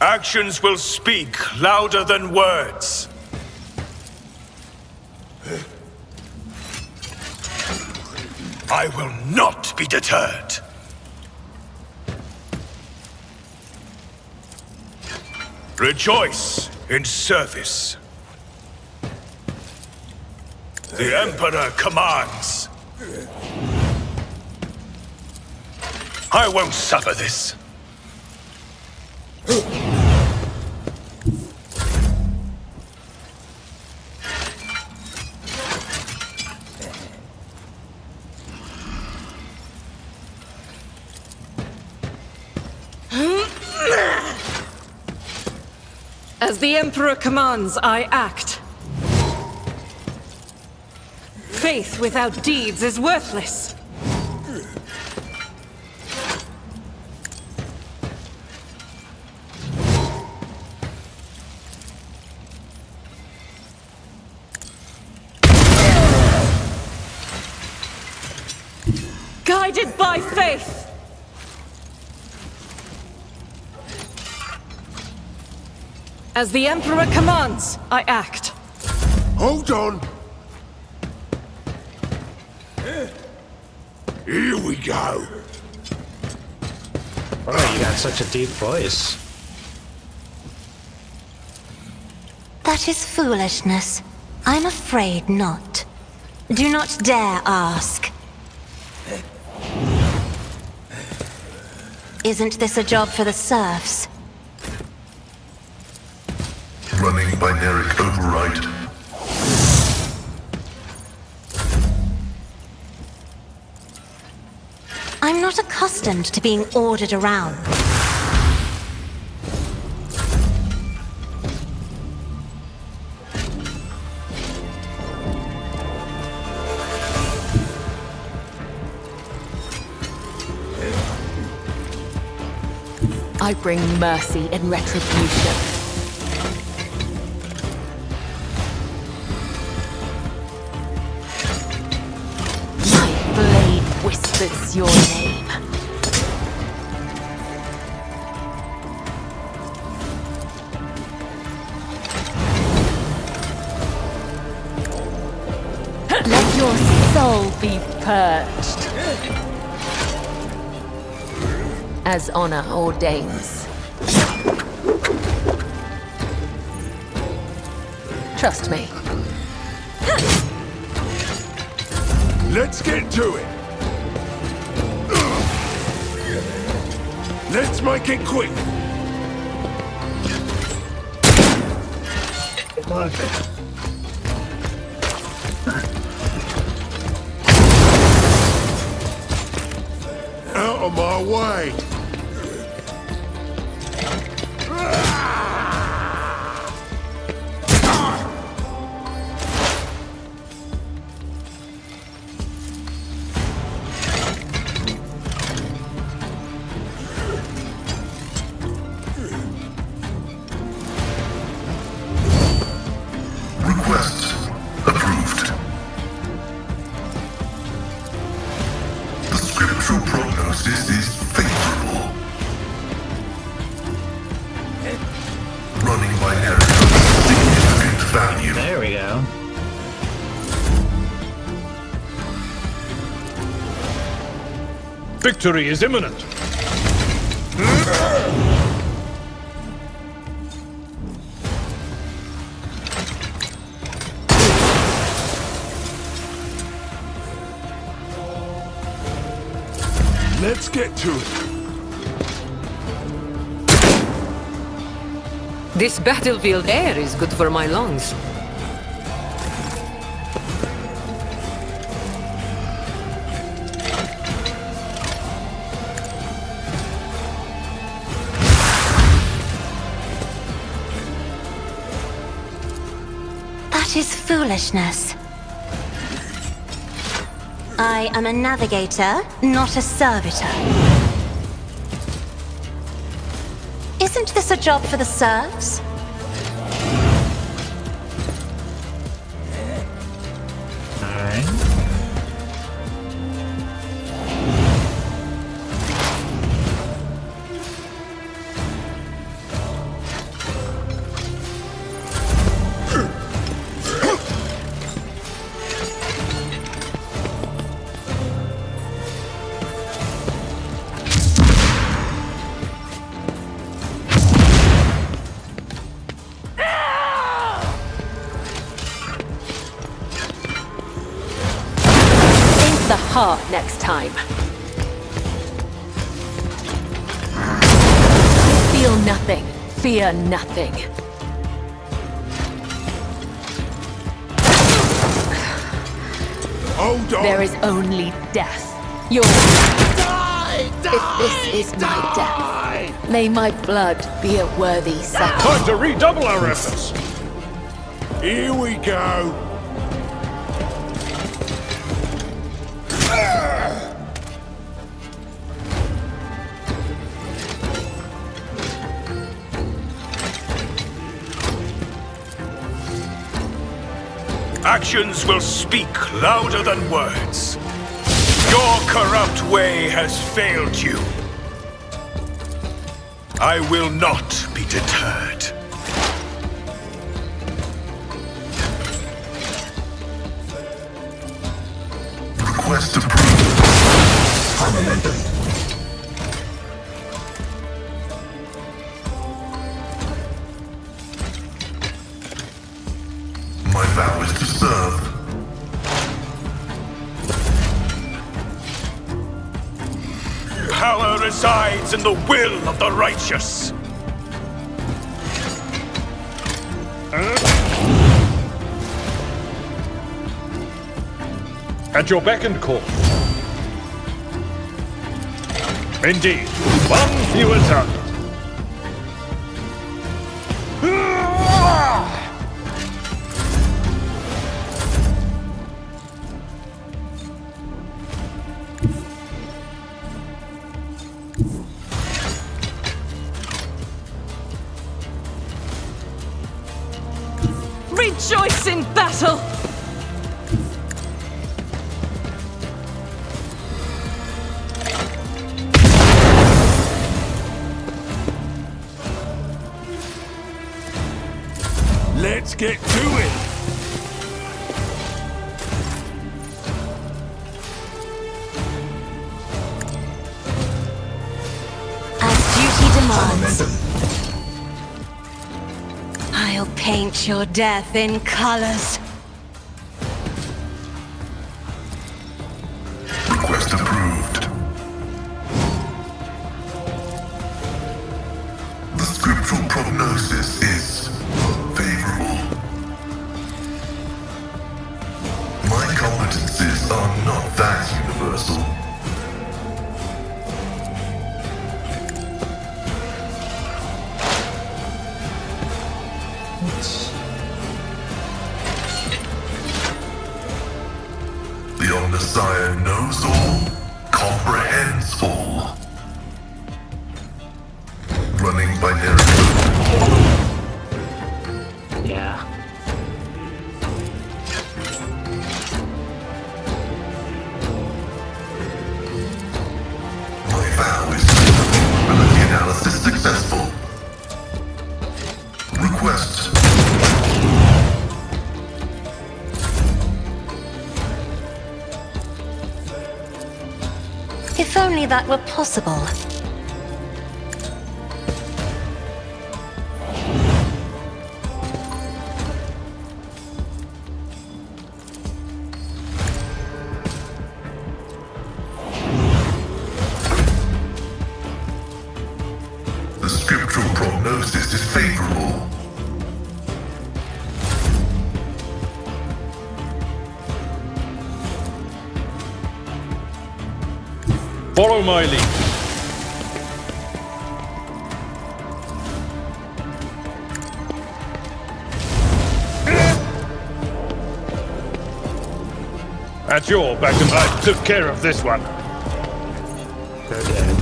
Actions will speak louder than words. I will not be deterred. Rejoice in service. The Emperor commands. I won't suffer this. As the Emperor commands, I act. Faith without deeds is worthless. Guided by faith! As the Emperor commands, I act. Hold on! Here we go! Oh, you got such a deep voice. That is foolishness. I'm afraid not. Do not dare ask. Isn't this a job for the serfs? Running binaric override. I'm not accustomed to being ordered around. I bring mercy and retribution. My blade whispers your name. Let your soul be purged, as honor ordains. Trust me. Let's get to it! Let's make it quick! Look. Out of my way! Request approved. The scriptural prognosis is favorable. Running binary significant value. There we go. Victory is imminent. Let's get to it. This battlefield air is good for my lungs. That is foolishness. I am a navigator, not a servitor. Isn't this a job for the serfs? Alright. The heart next time. Feel nothing. Fear nothing. Hold on. There is only death. Yours. If this is my death, may my blood be a worthy sacrifice. Time to redouble our efforts. Here we go. Actions will speak louder than words. Your corrupt way has failed you. I will not be deterred. Request approved. Momentum. My vow is to serve. Power resides in the will of the righteous. At your beck and call. Indeed, one fewer target. Rejoice in battle! Let's get to it. As duty demands. I'll paint your death in colors. Request approved. The scriptural prognosis is favorable. My competencies are not that universal. The Omnissiah knows all, comprehends all. Running by narrative. Yeah. My vow is to make the probability analysis successful. Request. If only that were possible. Follow my lead. At your back, and I took care of this one. They're dead.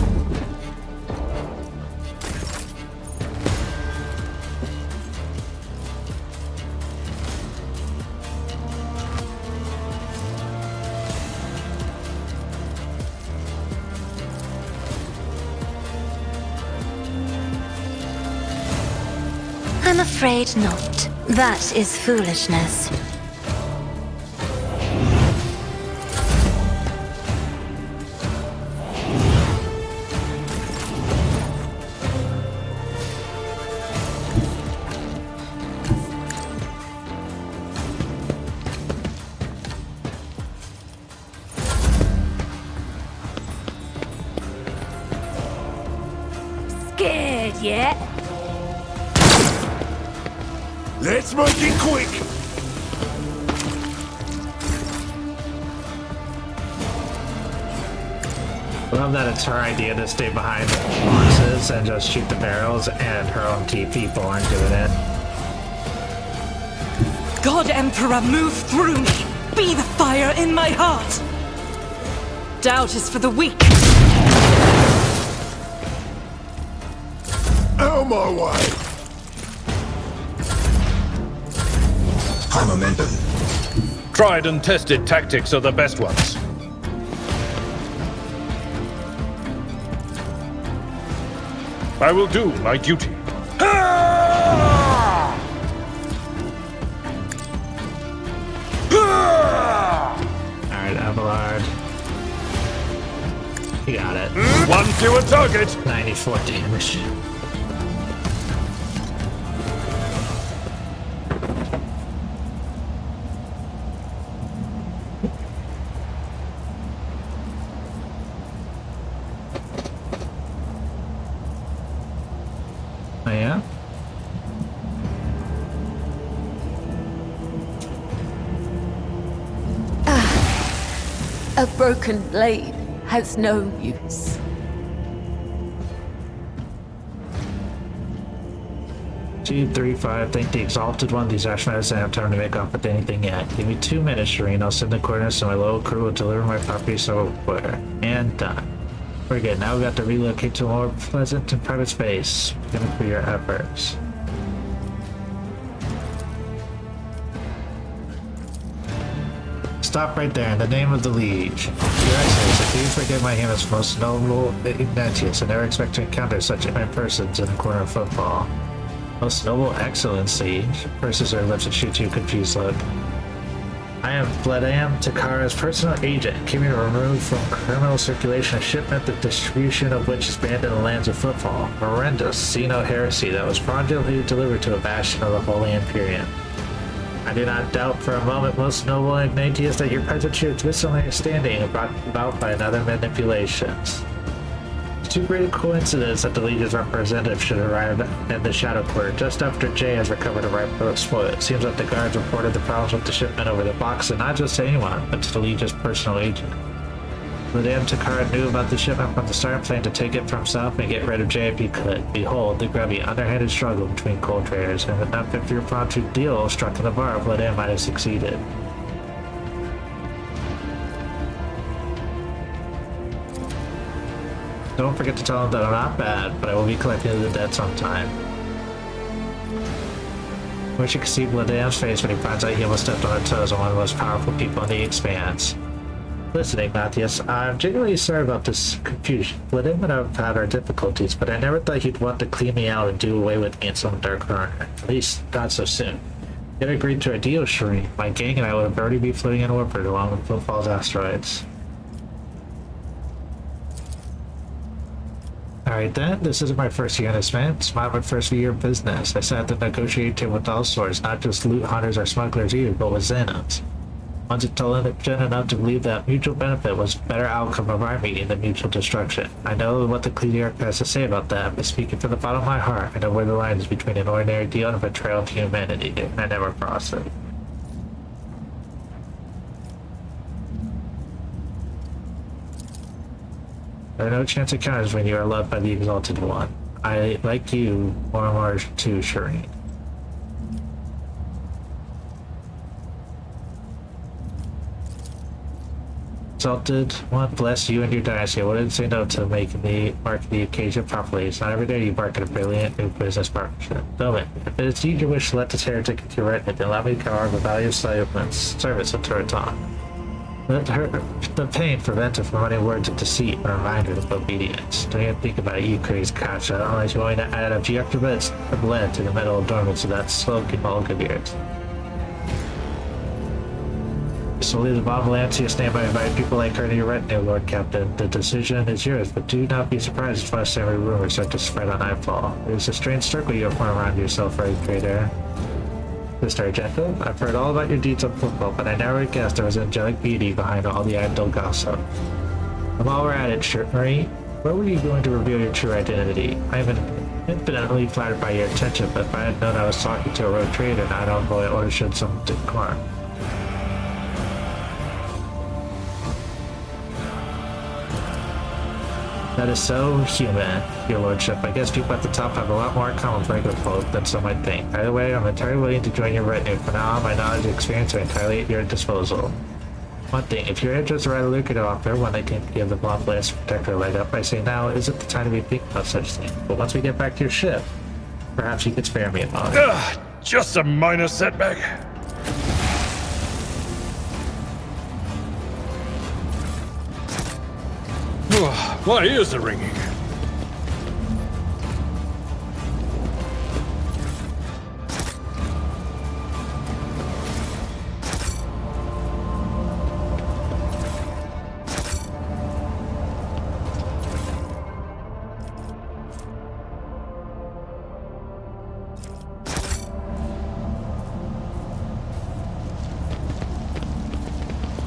I'm afraid not. That is foolishness. Scared yet? Let's make it quick! I love that it's her idea to stay behind the boxes and just shoot the barrels, and her own people aren't doing it. God Emperor, move through me! Be the fire in my heart! Doubt is for the weak. Out of my way! High momentum. Tried and tested tactics are the best ones. I will do my duty. Alright, Abelard. You got it. One fewer target. 94 damage. Oh yeah? A broken blade has no use. G35, think the Exalted One. These Ashmans don't have time to make off with anything yet. Give me 2 minutes, Shireen. I'll send the coordinates and my local crew will deliver my property somewhere. And done. We're good. Now we got to relocate to a more pleasant and private space. Thank you for your efforts. Stop right there in the name of the Liege. Your Excellency, please forgive my Highness most noble Ignatius. I never expect to encounter such fine persons in a corner of football. Most noble Excellency, purses her lips and shoots you a confused look. I am Vladam Takara's personal agent, keeping removed from criminal circulation a shipment the distribution of which is banned in the lands of football. Horrendous, see no heresy that was fraudulently delivered to a bastion of the Holy Imperium. I do not doubt for a moment, most noble Ignatius, that your present truth, misunderstanding, are brought about by another manipulations. It's too great a coincidence that the Legion's representative should arrive in the Shadow Quarter just after Jay has recovered a ripe spoil. It seems that the guards reported the problems with the shipment over the box, and not just to anyone, but to the Legion's personal agent. Madame Takara knew about the shipment from the start and planned to take it for himself and get rid of Jay if he could. Behold, the grubby, underhanded struggle between gold traders, and if not for your prompt deal struck in the bar, Vladimir might have succeeded. Don't forget to tell him that I'm not bad, but I will be collecting the debts on time. I wish you could see Vladimir's face when he finds out he almost stepped on her toes on one of the most powerful people in the Expanse. Listen, Ignatius, I'm genuinely sorry about this confusion. Vladimir and I have had our difficulties, but I never thought he'd want to clean me out and do away with me in some dark corner. At least, not so soon. He had agreed to a deal, Shireen. My gang and I would have already be floating in orbit along with Footfall's asteroids. Alright then, this isn't my first year in this, man. It's my first year of business. I sat at the negotiating table with all sorts, not just loot hunters or smugglers either, but with Xenos. One's intelligent enough to believe that mutual benefit was a better outcome of our meeting than mutual destruction. I know what the Ecclesiarch has to say about that, but speaking from the bottom of my heart, I know where the line is between an ordinary deal and a betrayal of humanity, and I never cross it. There are no chance encounters when you are loved by the Exalted One. I like you more and more too, Shireen. Exalted One, bless you and your dynasty. I wouldn't say no to marking the occasion properly. It's not every day you embark on a brilliant new business partnership. No, if it is indeed your wish to let this heretic into your retinue, then allow me to cover the value of service until it's on. Let the pain prevent her from running words of deceit or reminders of obedience. Don't even think about it, you crazy Kasha, unless you're going to add a few extra bits of lead to the metal adornments of that slow-kicking bulk of yours. So leave the bottom lamp to your standby and invite people like her to your retinue, Lord Captain. The decision is yours, but do not be surprised if unnecessary rumors start to spread on Nightfall. There's a strange circle you have formed around yourself, right, traitor? Mr. Argento, I've heard all about your deeds on football, but I never guessed there was angelic beauty behind all the idle gossip. And while we're at it, Marie, where were you going to reveal your true identity? I've been infinitely flattered by your attention, but if I had known I was talking to a rogue trader, not a boy or should some decorum. That is so human, your lordship. I guess people at the top have a lot more in common with regular folk than some might think. Either way, I'm entirely willing to join your retinue. For now, my knowledge and experience are entirely at your disposal. One thing, if your interests are rather lucrative out there, one that can give the blonde blast protector a leg up, I say now isn't the time to be thinking about such things. But once we get back to your ship, perhaps you could spare me a moment. Just a minor setback. My ears are ringing.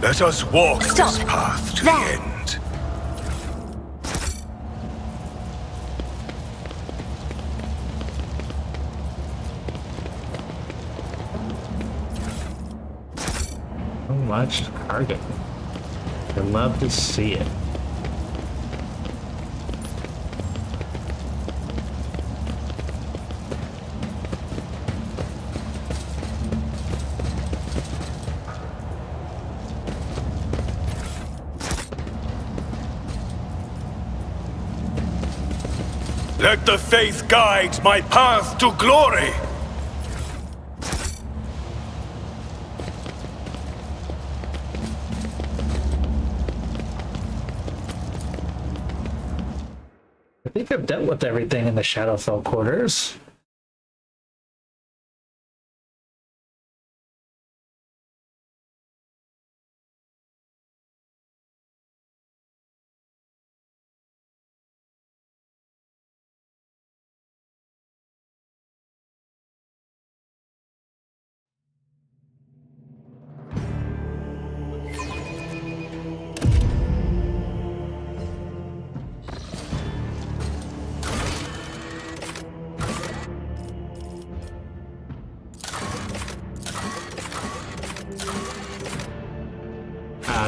Let us walk this path to the end. Much cargo. I'd love to see it. Let the faith guide my path to glory. I think I've dealt with everything in the Shadowfell quarters.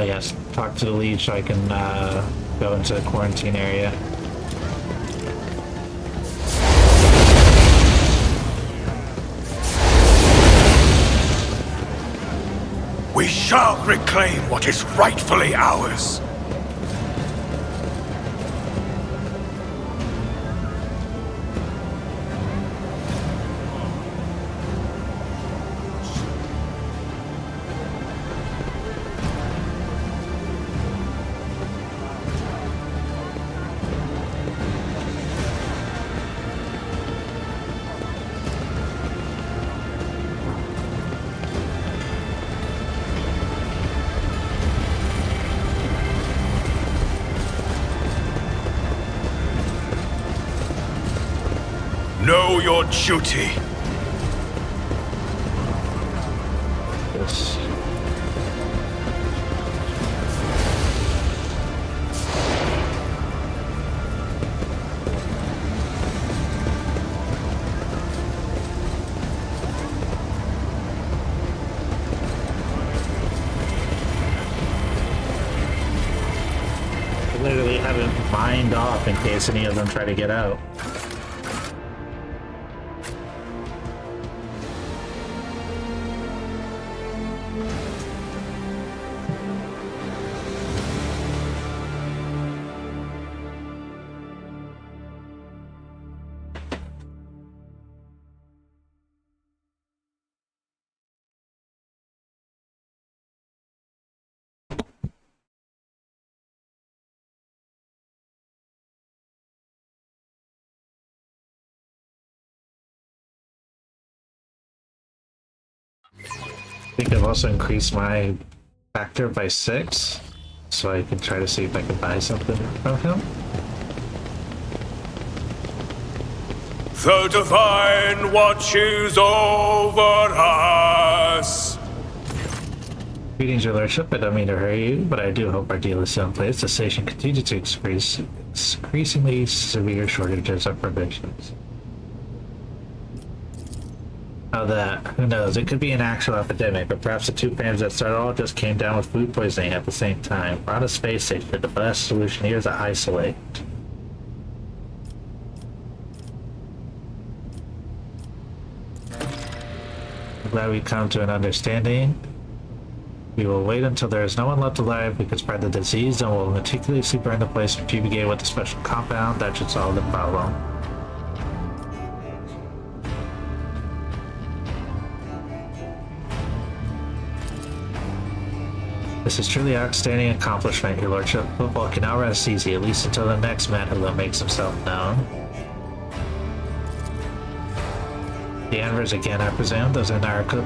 Yes, talk to the lead so I can go into the quarantine area. We shall reclaim what is rightfully ours. Know your duty. Yes. literally have it mined off in case any of them try to get out. I think I've also increased my factor by 6, so I can try to see if I can buy something from him. The divine watches over us. Greetings, your lordship. I don't mean to hurry you, but I do hope our deal is still in place. The station continues to experience increasingly severe shortages of provisions. Now that, who knows, it could be an actual epidemic, or perhaps the two fans that started all just came down with food poisoning at the same time. We're on a space station. The best solution here is to isolate. I'm glad we come to an understanding. We will wait until there is no one left alive who can spread the disease, and will meticulously burn the place and fumigate with a special compound that should solve the problem. This is truly an outstanding accomplishment, your lordship. Football can now rest easy, at least until the next man who makes himself known. The Anvers again, I presume. Those anarchical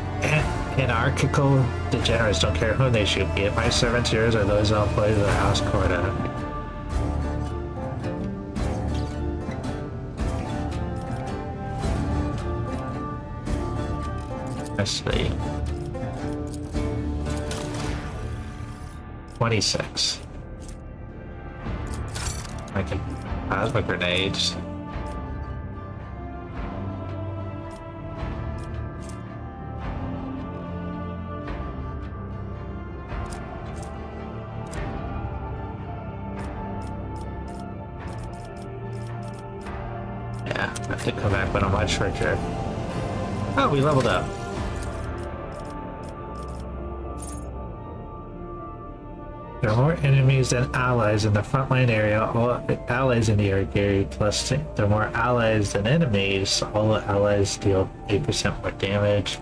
degenerates don't care whom they shoot, be it my servants, yours, or those employees of the House Corda. Let's see. 26. I can plasma grenades. Yeah, I have to come back when I'm much richer. Oh, we leveled up. There are more enemies than allies in the frontline area. All allies in the area carry plus 10. There are more allies than enemies. All the allies deal 8% more damage.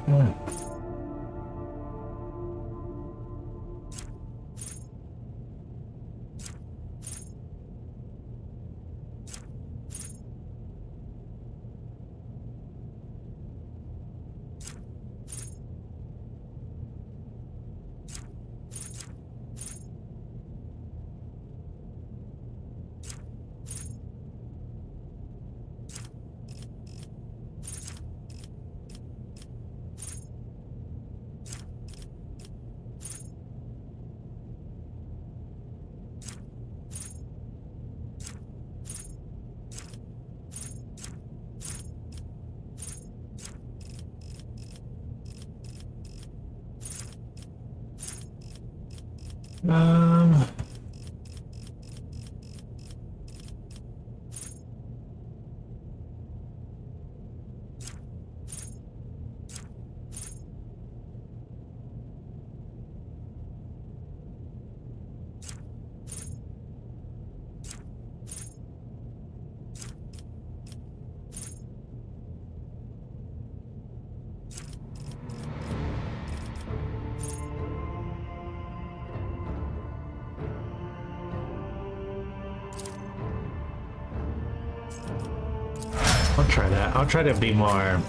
I'll try that. I'll try to be more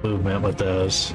movement with those.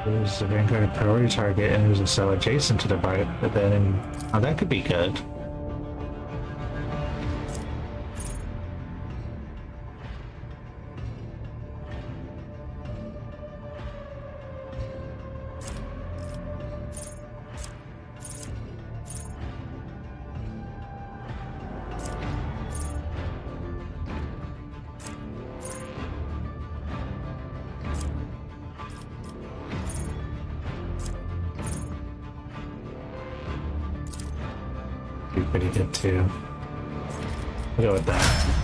There's a Vanguard priority target and there's a cell adjacent to the bite, but then oh, that could be good. Be pretty good too. We'll go with that.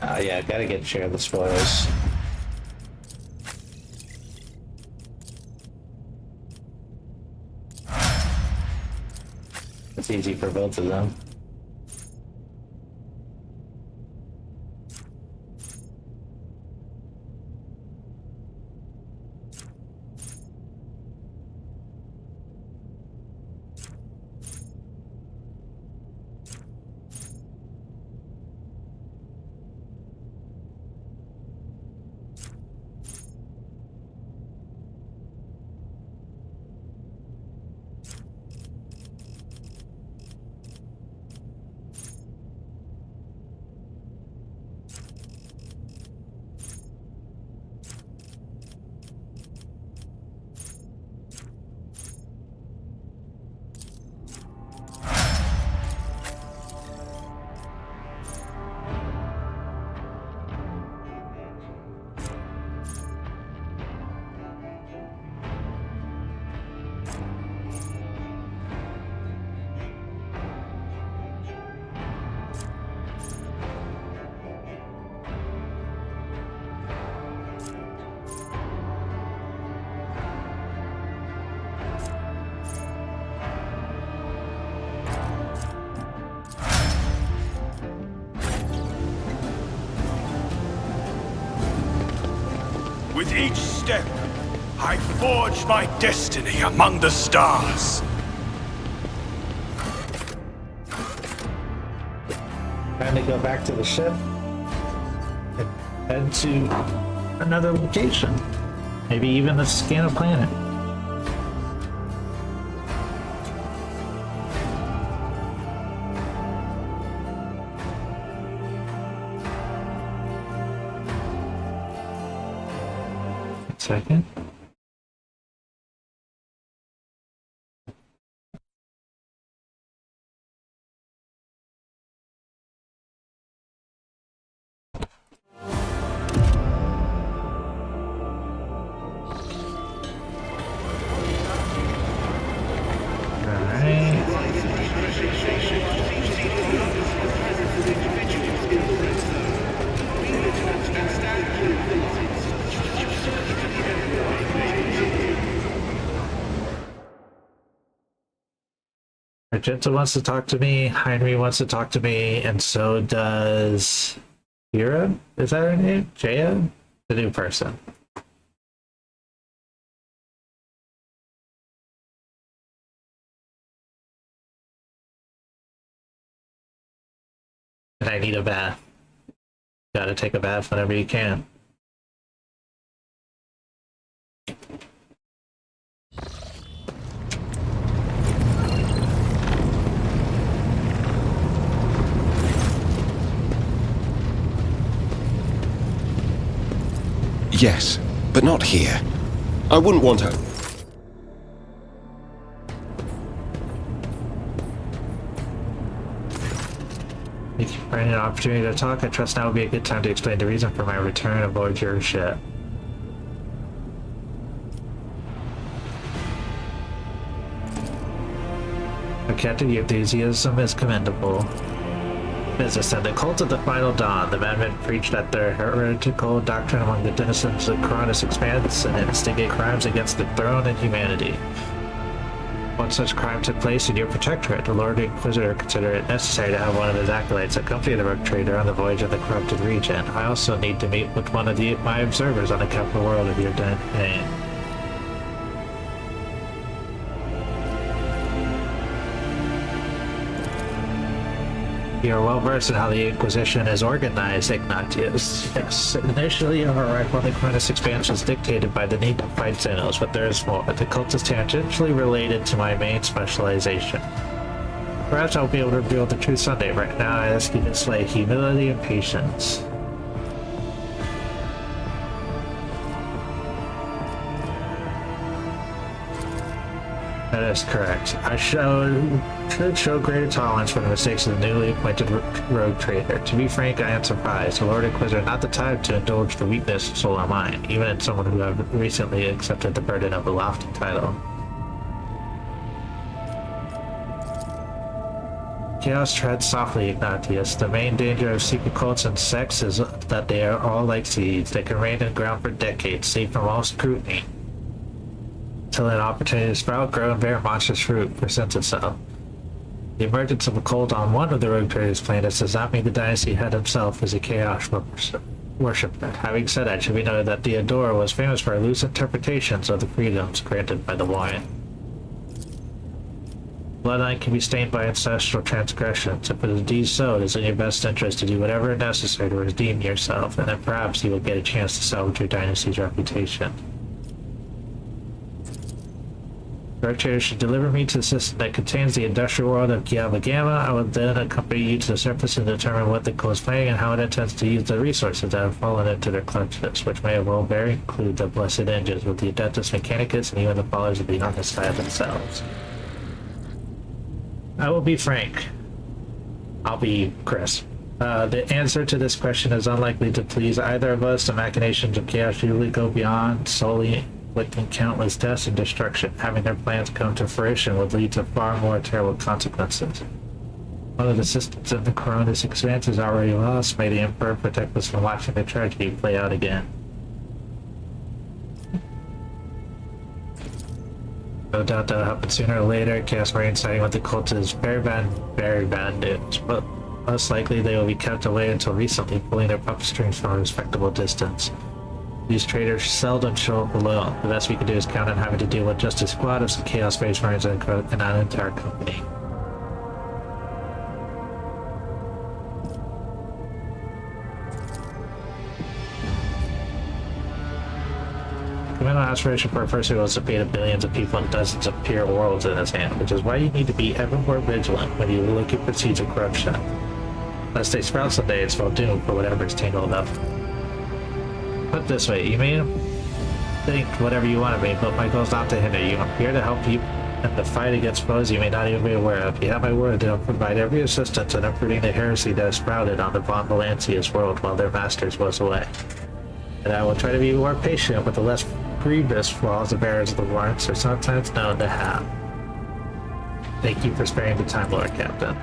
Oh yeah, gotta get share of the spoils. It's easy for both of them. With each step, I forge my destiny among the stars. Time to go back to the ship and head to another location. Maybe even the scan a planet. Second. Argenta wants to talk to me, Heinrich wants to talk to me, and so does Hira? Is that her name? Jaya? The new person. And I need a bath. Gotta take a bath whenever you can. Yes, but not here. I wouldn't want to... Thank you for finding an opportunity to talk. I trust now would be a good time to explain the reason for my return aboard your ship. Captain, your enthusiasm is commendable. business then. The cult of the final dawn. The madmen preached that their heretical doctrine among the denizens of Coronis expands and instigate crimes against the throne and humanity. One such crime took place in your protectorate. The Lord Inquisitor considered it necessary to have one of his acolytes accompany the rogue trader on the voyage of the corrupted region. I also need to meet with one of my observers on the capital world of your domain. You are well versed in how the Inquisition is organized, Ignatius. Yes, initially our arrival on the Cronus expansion was dictated by the need to fight Xenos, but there is more. The cult is tangentially related to my main specialization. Perhaps I'll be able to reveal the truth someday. Right now I ask you to display humility and patience. That is correct. I should show greater tolerance for the mistakes of the newly appointed rogue trader. To be frank, I am surprised. The Lord Inquisitor not the type to indulge the weakness of soul or mind, even in someone who have recently accepted the burden of a lofty title. Chaos treads softly, Ignatius. The main danger of secret cults and sects is that they are all like seeds. They can reign in the ground for decades, safe from all scrutiny, till an opportunity to sprout, grow, and bear monstrous fruit presents itself. The emergence of a cult on one of the rogue traders' planets does not mean the dynasty head himself is a chaos worshipper. Having said that, it should be noted that the Adorer was famous for loose interpretations of the freedoms granted by the Warren. Bloodline can be stained by ancestral transgressions. If it is indeed so, it is in your best interest to do whatever is necessary to redeem yourself, and then perhaps you will get a chance to salvage your dynasty's reputation. The rogue trader should deliver me to the system that contains the industrial world of Gamma Gamma. I will then accompany you to the surface and determine what the cult is planning and how it intends to use the resources that have fallen into their clutches, which may well very include the blessed engines with the Adeptus Mechanicus and even the followers of the Omnissiah themselves. I will be frank. I'll be Chris. The answer to this question is unlikely to please either of us. The machinations of chaos usually go beyond solely inflicting countless deaths and destruction. Having their plans come to fruition would lead to far more terrible consequences. One of the systems in the Coronis expanse is already lost. May the Emperor protect us from watching the tragedy play out again. No doubt that'll happen sooner or later. Chaos Marine siding with the cult is very bad news, but most likely they will be kept away until recently, pulling their puppet strings from a respectable distance. These traders seldom show up alone. The best we can do is count on having to deal with just a squad of some Chaos Space Marines and an entire company. Committal aspiration for a person who has defeated billions of people and dozens of pure worlds in his hand, which is why you need to be ever more vigilant when you are looking for seeds of corruption. Lest they sprout someday, it's well doomed for whatever is tangled up. Put it this way, you may think whatever you want of me, but my goal is not to hinder you. I'm here to help you in the fight against foes you may not even be aware of. You have my word that I'll provide every assistance in uprooting the heresy that has sprouted on the Von Valancius world while their masters was away. And I will try to be more patient with the less grievous flaws the bearers of the warrants are sometimes known to have. Thank you for sparing the time, Lord Captain.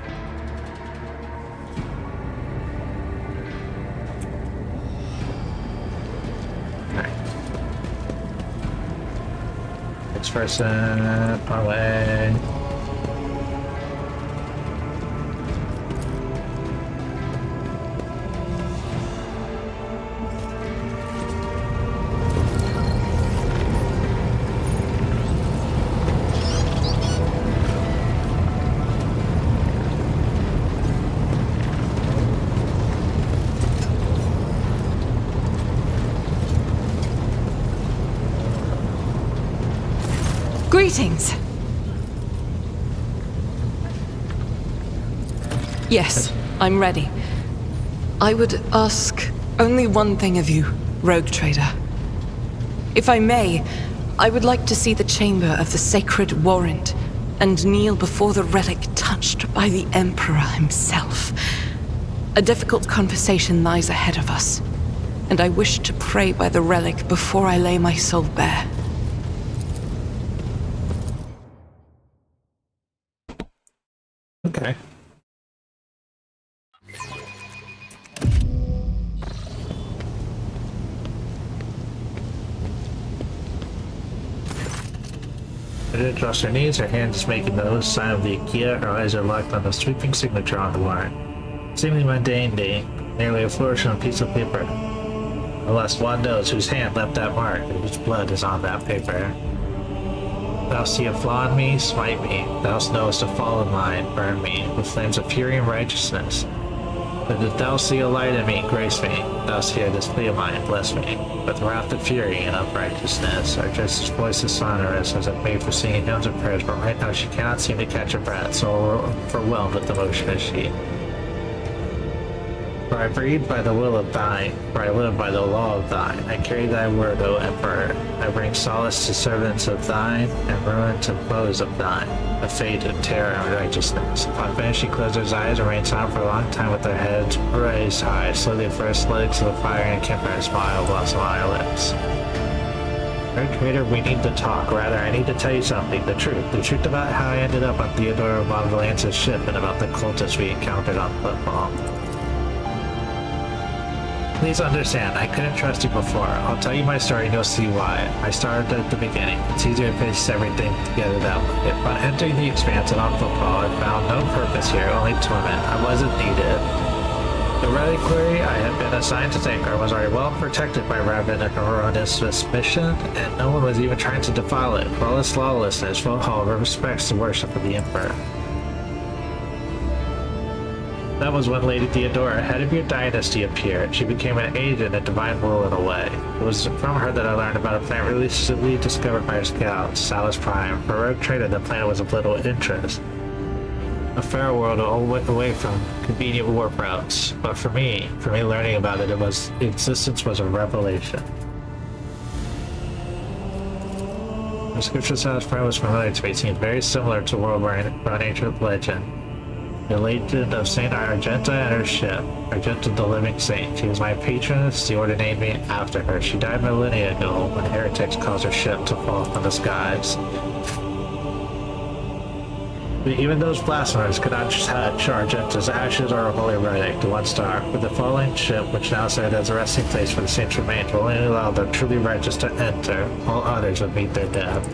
Next person, our way. Greetings. Yes, I'm ready. I would ask only one thing of you, Rogue Trader. If I may, I would like to see the chamber of the Sacred Warrant and kneel before the relic touched by the Emperor himself. A difficult conversation lies ahead of us, and I wish to pray by the relic before I lay my soul bare. Okay. She didn't trust her knees, her hand is making the sign of the Ikea, her eyes are locked on the sweeping signature on the warrant. Seemingly mundane day, nearly a flourish on a piece of paper. Unless one knows whose hand left that mark and whose blood is on that paper. Thou see a flaw in me, smite me. Thou knowest a fall in mine, burn me, with flames of fury and righteousness. But if thou see a light in me, grace me. Thou hear this plea of mine, bless me. With wrath and fury and of righteousness. Our justice voice is sonorous as it made for singing hymns and prayers, but right now she cannot seem to catch her breath, so overwhelmed with emotion is she. For I breathe by the will of thine, for I live by the law of thine. I carry thy word, O Emperor. I bring solace to servants of thine, and ruin to foes of thine. A fate of terror and righteousness. Upon finish, she closed her eyes and remained silent for a long time with her head raised high. Slowly the first legs of the fire and a campfire smile blossom on her lips. Lord Creator, we need to talk. Rather, I need to tell you something. The truth about how I ended up on Theodora von Valance's ship and about the cultists we encountered on football. Please understand, I couldn't trust you before. I'll tell you my story and you'll see why. I started at the beginning. It's easier to piece everything together that way. Upon entering the Expanse and on football, I found no purpose here, only torment. I wasn't needed. The reliquary I had been assigned to Tankar was already well protected by Raven and Heronis's mission, and no one was even trying to defile it. For all its lawlessness, Valhalla respects the worship of the Emperor. That was when Lady Theodora, head of your dynasty, appeared. She became an agent and divine rule in a way. It was from her that I learned about a planet recently discovered by her scouts, Salus Prime. For Rogue Trader, the planet was of little interest. A fair world away from convenient warp routes. But for me learning about it, its existence was a revelation. The description of Salus Prime was familiar to me. It seemed very similar to World War ancient legend. The legend of Saint Argenta and her ship. Argenta, the living saint. She was my patroness. The order named me after her. She died millennia ago when heretics caused her ship to fall from the skies. But even those blasphemers could not touch Argenta's ashes or a holy relic, the one star. With the falling ship, which now served as a resting place for the saints remained, will only allow the truly righteous to enter. All others would meet their death.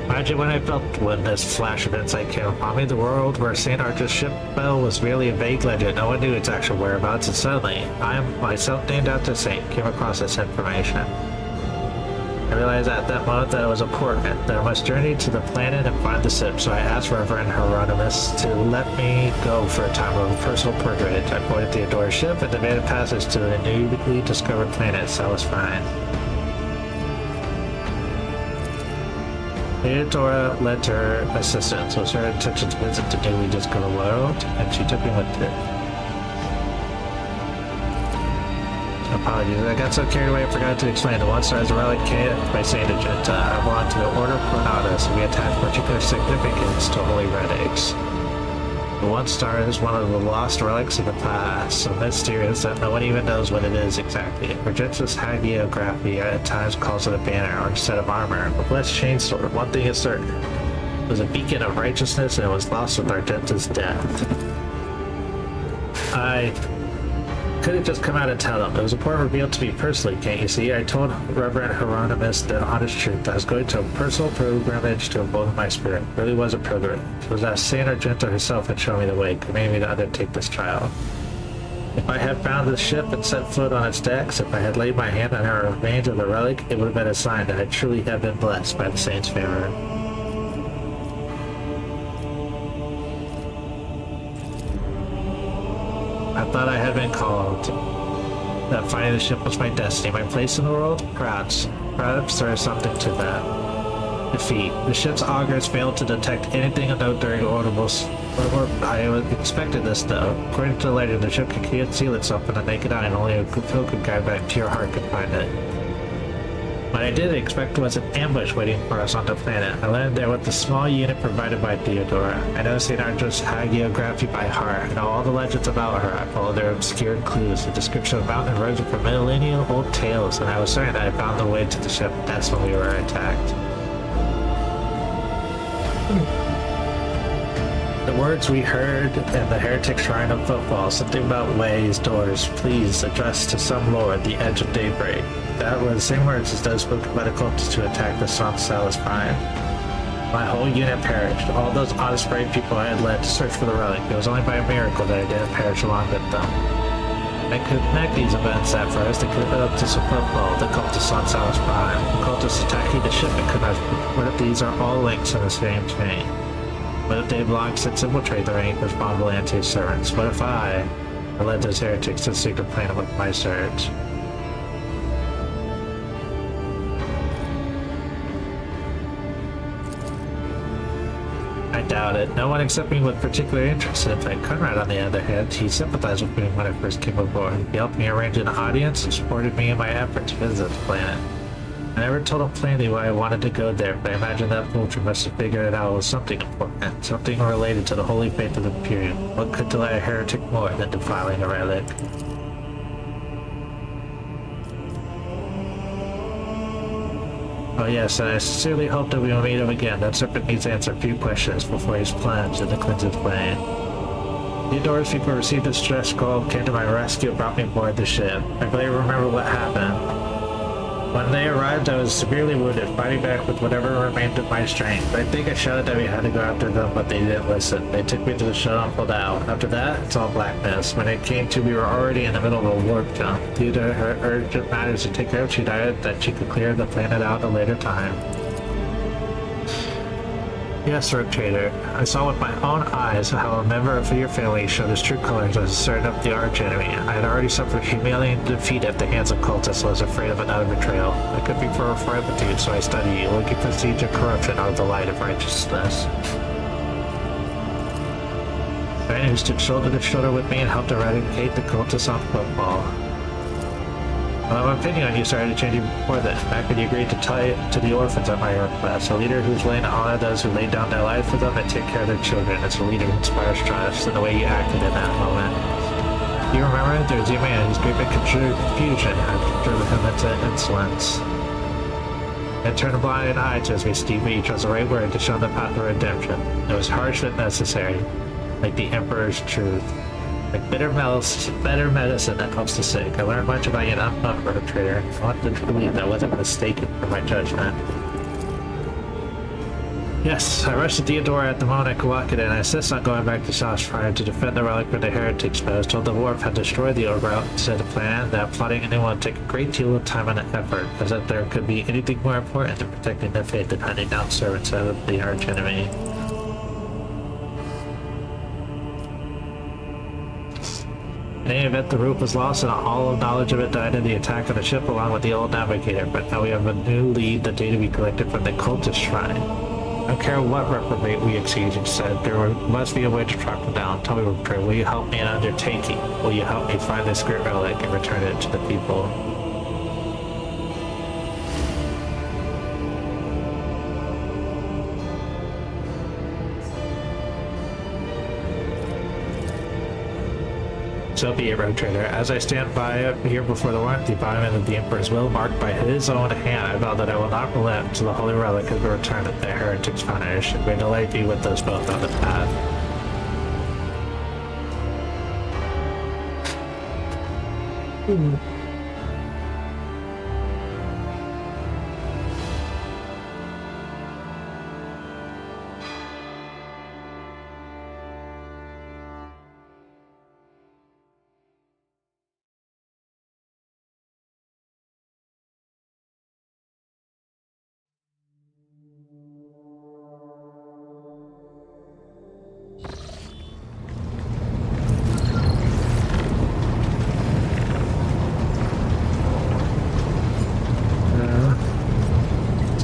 Imagine when I felt when this flash of insight came upon me. The world where St. Archer's ship fell was merely a vague legend. No one knew its actual whereabouts, and suddenly, I, myself named after Saint, came across this information. I realized at that moment that it was important, that I must journey to the planet and find the ship, so I asked Reverend Hieronymus to let me go for a time of personal pilgrimage. I boarded Theodora's ship and demanded passage to the newly discovered planet, Salus Prime. Theodora led to her assistant, so it was her intention to visit the newly discovered world, and she took me with it. Apologies, I got so carried away I forgot to explain. The one star is a relic by Saint Argenta. I belong to the Order of Pronatus, and we attach particular significance to holy relics. The one star is one of the lost relics of the past, so mysterious that no one even knows what it is exactly. Argenta's hagiography at times calls it a banner or a set of armor, but let's change sword. One thing is certain. It was a beacon of righteousness and it was lost with Argenta's death. I couldn't just come out and tell them. It was important revealed to me personally, can't you see? I told Reverend Hieronymus the honest truth. I was going to a personal pilgrimage to embolden my spirit. It really was a pilgrimage. It was as Saint Argenta herself had shown me the way, commanding me to undertake this trial. If I had found the ship and set foot on its decks, if I had laid my hand on her remains of the relic, it would have been a sign that I truly had been blessed by the saint's favor. I thought I had been called. That finding the ship was my destiny, my place in the world? Perhaps there is something to that. Defeat. The ship's augurs failed to detect anything of note during orbital. I expected this though. According to the legend, the ship can conceal itself with the naked eye and only a pilgrim guide back to your heart can find it. What I didn't expect was an ambush waiting for us on the planet. I landed there with the small unit provided by Theodora. I know St. Argenta's hagiography by heart. I know all the legends about her. I followed their obscure clues. The description of mountain erosion from millennial-old tales, and I was certain that I found the way to the ship. That's when we were attacked. The words we heard in the heretic shrine of football, something about ways, doors, please, addressed to some lord, the edge of daybreak. that were the same words as those spoken by the cultists to attack the Song Salas Prime. My whole unit perished. All those honest, brave people I had led to search for the relic. It was only by a miracle that I didn't perish along with them. I could connect these events at first. They could have led up to Superflow, the cultists on Salas Prime. The cultists attacking the ship and could not. What if these are all links in the same chain? What if they have long since infiltrated the rank of Bonvalante's servants? What if I led those heretics to the secret plan with my search? I doubt it. No one except me was particularly interested. In fact, Conrad, on the other hand, he sympathized with me when I first came aboard. He helped me arrange an audience and supported me in my effort to visit the planet. I never told him plainly why I wanted to go there, but I imagine that vulture must have figured it out with something important, something related to the holy faith of the Imperium. What could delay a heretic more than defiling a relic? Oh yes, and I sincerely hope that we will meet him again. That serpent needs to answer a few questions before he's plunged in the Cleansing Flame. Theodore's people received a distress call, came to my rescue, and brought me aboard the ship. I barely remember what happened. When they arrived, I was severely wounded, fighting back with whatever remained of my strength. I think I shouted that we had to go after them, but they didn't listen. They took me to the shuttle and pulled out. After that, it's all blackness. When it came to, we were already in the middle of a warp jump. Due to her urgent matters to take care of, she died that she could clear the planet out at a later time. Yes, Rogue Trader. I saw with my own eyes how a member of your family showed his true colors as a certain of the arch enemy. I had already suffered humiliating defeat at the hands of cultists, so I was afraid of another betrayal. I could be for fortitude, so I studied you, looking for seeds of corruption out of the light of righteousness. Man who stood shoulder to shoulder with me and helped eradicate the cultists on football. Well, my opinion on you started changing before then. Back when you agreed to tie it to the orphans at my request. A leader who's laying to honor those who laid down their lives for them and take care of their children. It's a leader who inspires trust in the way you acted in that moment. Do you remember? There was a man whose great big confusion had driven him into insolence. And turned a blind eye to us, Steve, but you chose the right word to show the path of redemption. It was harsh but necessary, like the Emperor's truth. Like better medicine that helps the sick. I learned much about you, and I'm not a traitor. I wanted to believe that I wasn't mistaken for my judgment. Yes, I rushed to Theodore at the moment I could walk it in. I insist on going back to Salas Prime to defend the relic from the heretics, but I was told the Wharf had destroyed the overroute instead of plan, that plotting a new one would take a great deal of time and effort, as if there could be anything more important than protecting the faith than hunting down servants of the arch enemy. In any event, the route was lost and all of knowledge of it died in the attack on the ship along with the old navigator, but now we have a new lead, the data we collected from the cultist shrine. I don't care what reprobate we exceed, he said. There must be a way to track them down. Tell me, will you help me in undertaking? Will you help me find this great relic and return it to the people? So be it, Rogue Trader. As I stand by here before the warrant, the embodiment of the Emperor's will, marked by his own hand, I vow that I will not relent until the holy relic has been returned at the heretics' punish. May the light be with us both on the path.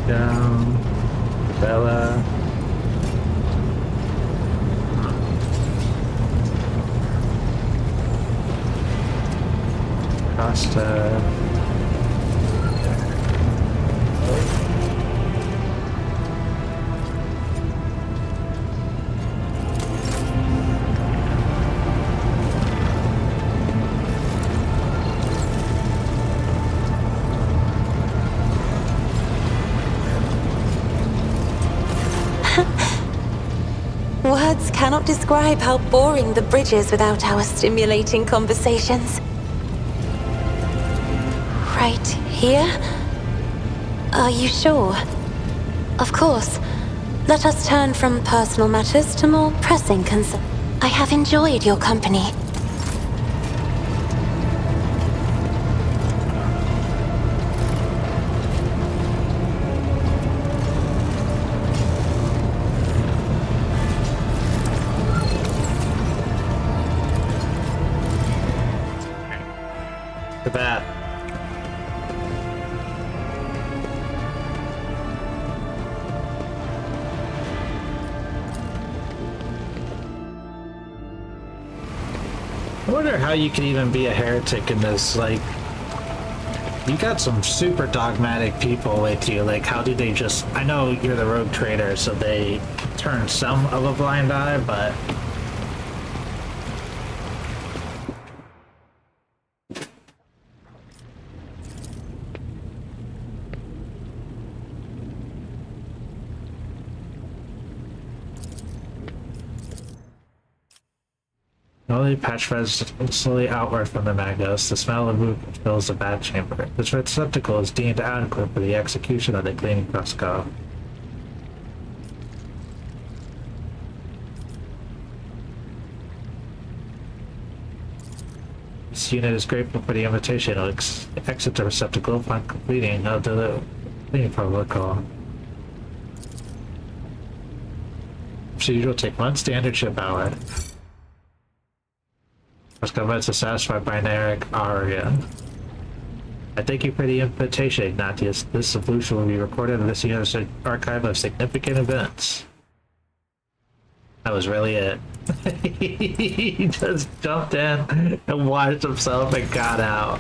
Down, Bella, Costa, Words cannot describe how boring the bridge is without our stimulating conversations. Right Here? Are you sure? Of course. Let us turn from personal matters to more pressing concerns. I have enjoyed your company. To that. I wonder how you can even be a heretic in this, like, you got some super dogmatic people with you, like, how do they just, I know you're the rogue trader, so they turn some of a blind eye, but... Slowly patch slowly outward from the Magos. The smell of movement fills the bat chamber. This receptacle is deemed adequate for the execution of the cleaning Crusco. This unit is grateful for the invitation. It'll exit the receptacle upon completing of the cleaning protocol. Procedure will take 1 standard ship hour. Comments are satisfied by Narek Aria. I thank you for the invitation, Ignatius. This solution will be recorded in this unit's archive of significant events. That was really it. He just jumped in and washed himself and got out.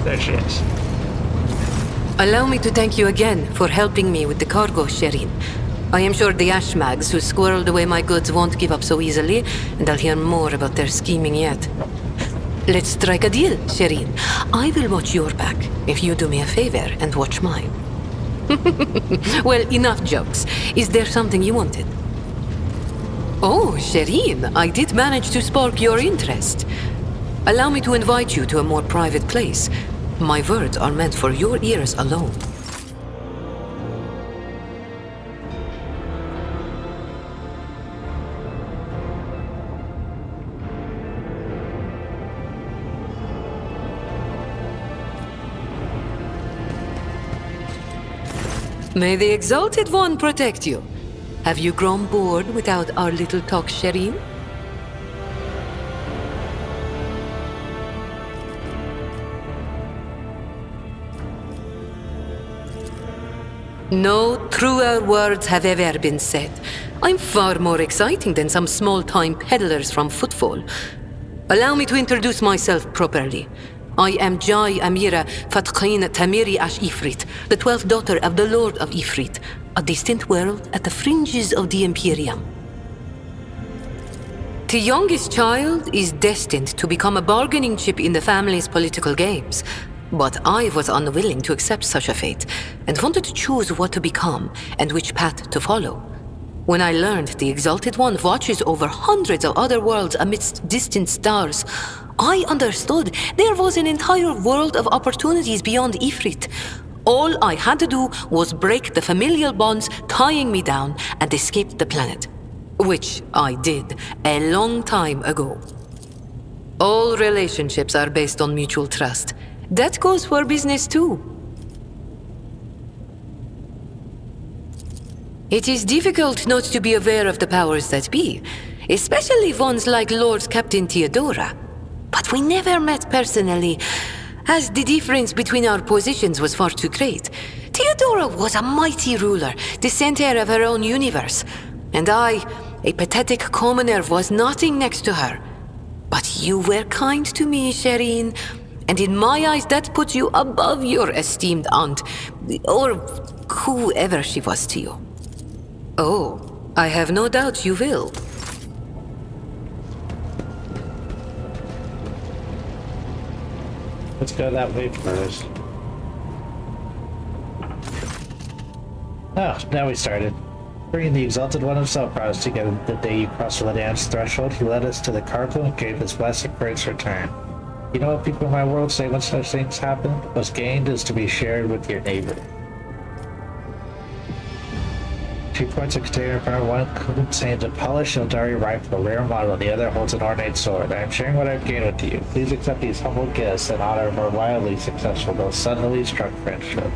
There she is. Allow me to thank you again for helping me with the cargo, Sherin. I am sure the Ashmags who squirreled away my goods won't give up so easily, and I'll hear more about their scheming yet. Let's strike a deal, Sherin. I will watch your back if you do me a favor and watch mine. Well, enough jokes. Is there something you wanted? Oh, Sherin, I did manage to spark your interest. Allow me to invite you to a more private place. My words are meant for your ears alone. May the Exalted One protect you. Have you grown bored without our little talk, Sherin? No truer words have ever been said. I'm far more exciting than some small-time peddlers from Footfall. Allow me to introduce myself properly. I am Jai Amira Fatqin Tamiri Ash Ifrit, the 12th daughter of the Lord of Ifrit, a distant world at the fringes of the Imperium. The youngest child is destined to become a bargaining chip in the family's political games. But I was unwilling to accept such a fate, and wanted to choose what to become and which path to follow. When I learned the Exalted One watches over hundreds of other worlds amidst distant stars, I understood there was an entire world of opportunities beyond Ifrit. All I had to do was break the familial bonds tying me down and escape the planet. Which I did a long time ago. All relationships are based on mutual trust. That goes for business too. It is difficult not to be aware of the powers that be, especially ones like Lord Captain Theodora. But we never met personally, as the difference between our positions was far too great. Theodora was a mighty ruler, the center of her own universe, and I, a pathetic commoner, was nothing next to her. But you were kind to me, Sherin. And in my eyes, that puts you above your esteemed aunt, or whoever she was to you. Oh, I have no doubt you will. Let's go that way first. Oh, now we started. Bringing the Exalted One himself brought us together the day you crossed Lydan's threshold. He led us to the cargo and gave his blessing for its return. You know what people in my world say when such things happen? What's gained is to be shared with your neighbor. She points a container in front of one contains a polished Eldari rifle, a rare model, and the other holds an ornate sword. I am sharing what I've gained with you. Please accept these humble gifts in honor of our wildly successful, though suddenly struck friendship.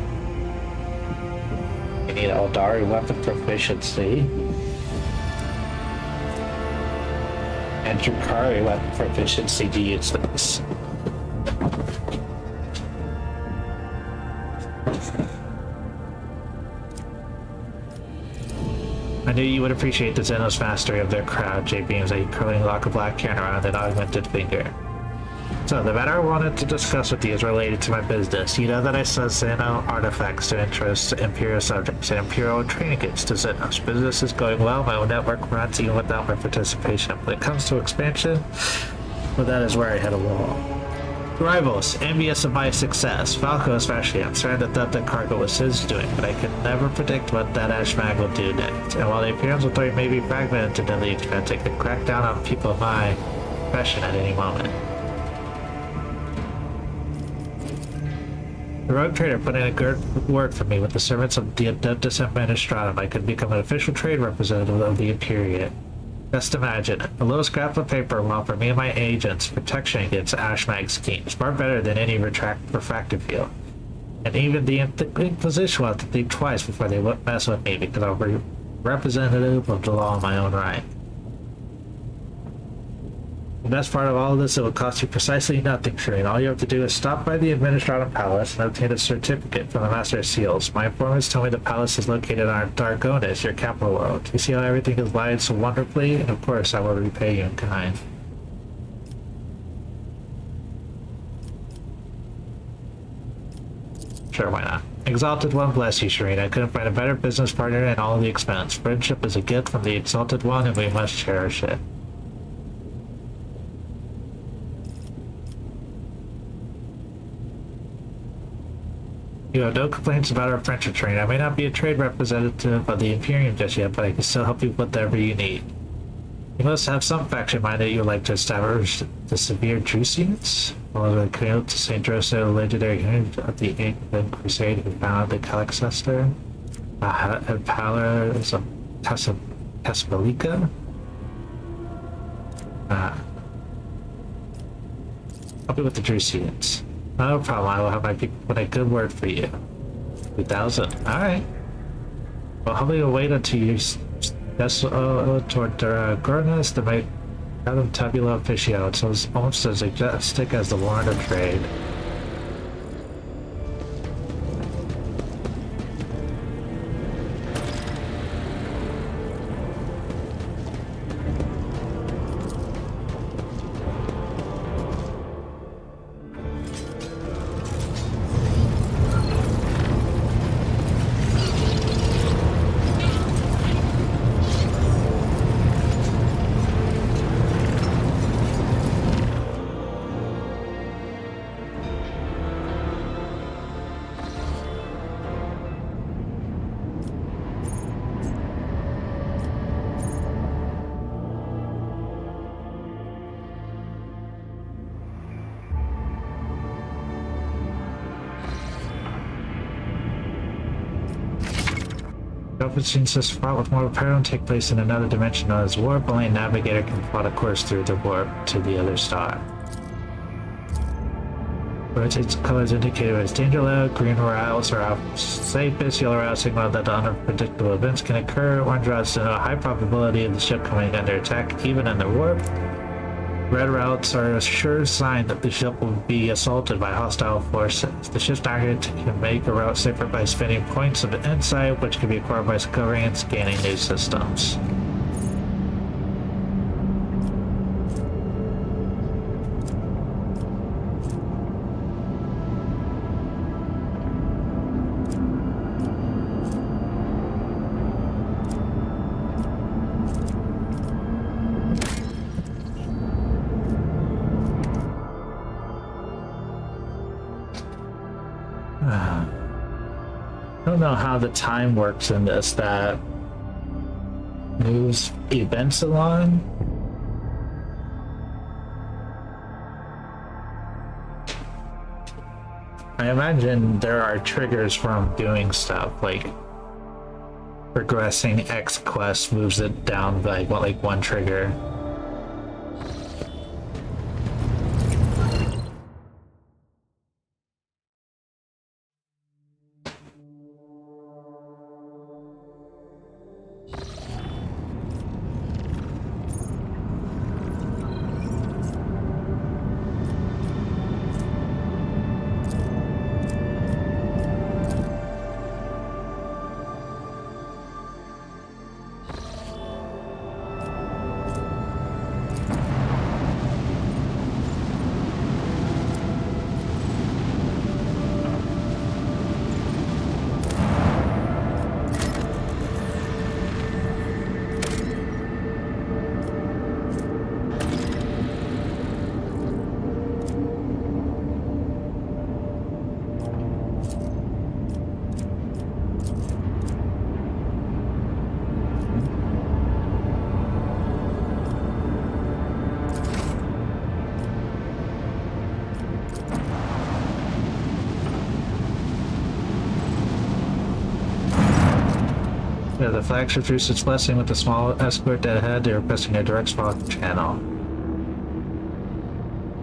You need Eldari weapon proficiency. And Drakari weapon proficiency to use this. I knew you would appreciate the Xenos mastery of their crowd, J beams a curling lock of black hair around an augmented finger. So, the matter I wanted to discuss with you is related to my business. You know that I sell Xeno artifacts to interest Imperial subjects and Imperial training kits to Xenos. Business is going well, my own network runs even without my participation. When it comes to expansion, well, that is where I hit a wall. Rivals, envious of my success. Falco especially. I'm starting to doubt that cargo was his doing, but I could never predict what that Ashmag will do next. And while the Imperial Authority may be fragmented to deadly expense, it could crack down on people of my profession at any moment. The rogue trader put in a good word for me with the servants of the Adeptus Administratum. I could become an official trade representative of the Imperium. Just imagine, a little scrap of paper will offer me and my agents protection against Ashmag schemes, far better than any refractive field. And even the Inquisition will have to think twice before they mess with me because I'll be representative of the law in my own right. The best part of all of this, it will cost you precisely nothing, Shireen. All you have to do is stop by the Administrative Palace and obtain a certificate from the Master of Seals. My informants tell me the palace is located on Dargonis, your capital world. You see how everything is lined so wonderfully? And of course, I will repay you in kind. Sure, why not? Exalted One bless you, Shireen. I couldn't find a better business partner in all the expense. Friendship is a gift from the Exalted One, and we must cherish it. You have no complaints about our friendship trade. I may not be a trade representative of the Imperium just yet, but I can still help you with whatever you need. You must have some faction in mind that you would like to establish the severe Drusians? Well, the Canute to St. Joseph, a legendary unit of the Ancient Crusade who founded the Calixester, and Pala is a Caspalica? Help me with the Drusians. No problem, I will have my people put a good word for you. 2,000, alright. Well, hopefully you'll wait until you toward Gornas to make Adam Tabula Officio. It's almost as suggestive as the warrant of trade. Since this fight with mortal peril take place in another dimension known as warp, only a navigator can plot a course through the warp to the other star. Rotates colors indicated as danger low, green routes are off safest, yellow routes signal that unpredictable events can occur, orange routes denote a high probability of the ship coming under attack even in the warp. Red routes are a sure sign that the ship will be assaulted by hostile forces. The ship's target can make a route safer by spending points of insight, which can be acquired by discovering and scanning new systems. don't know how the time works in this that moves events along. I imagine there are triggers from doing stuff, like progressing X quest moves it down by like one trigger. Yeah, the flagship drew its blessing with a small escort ahead. They were requesting a direct spot channel.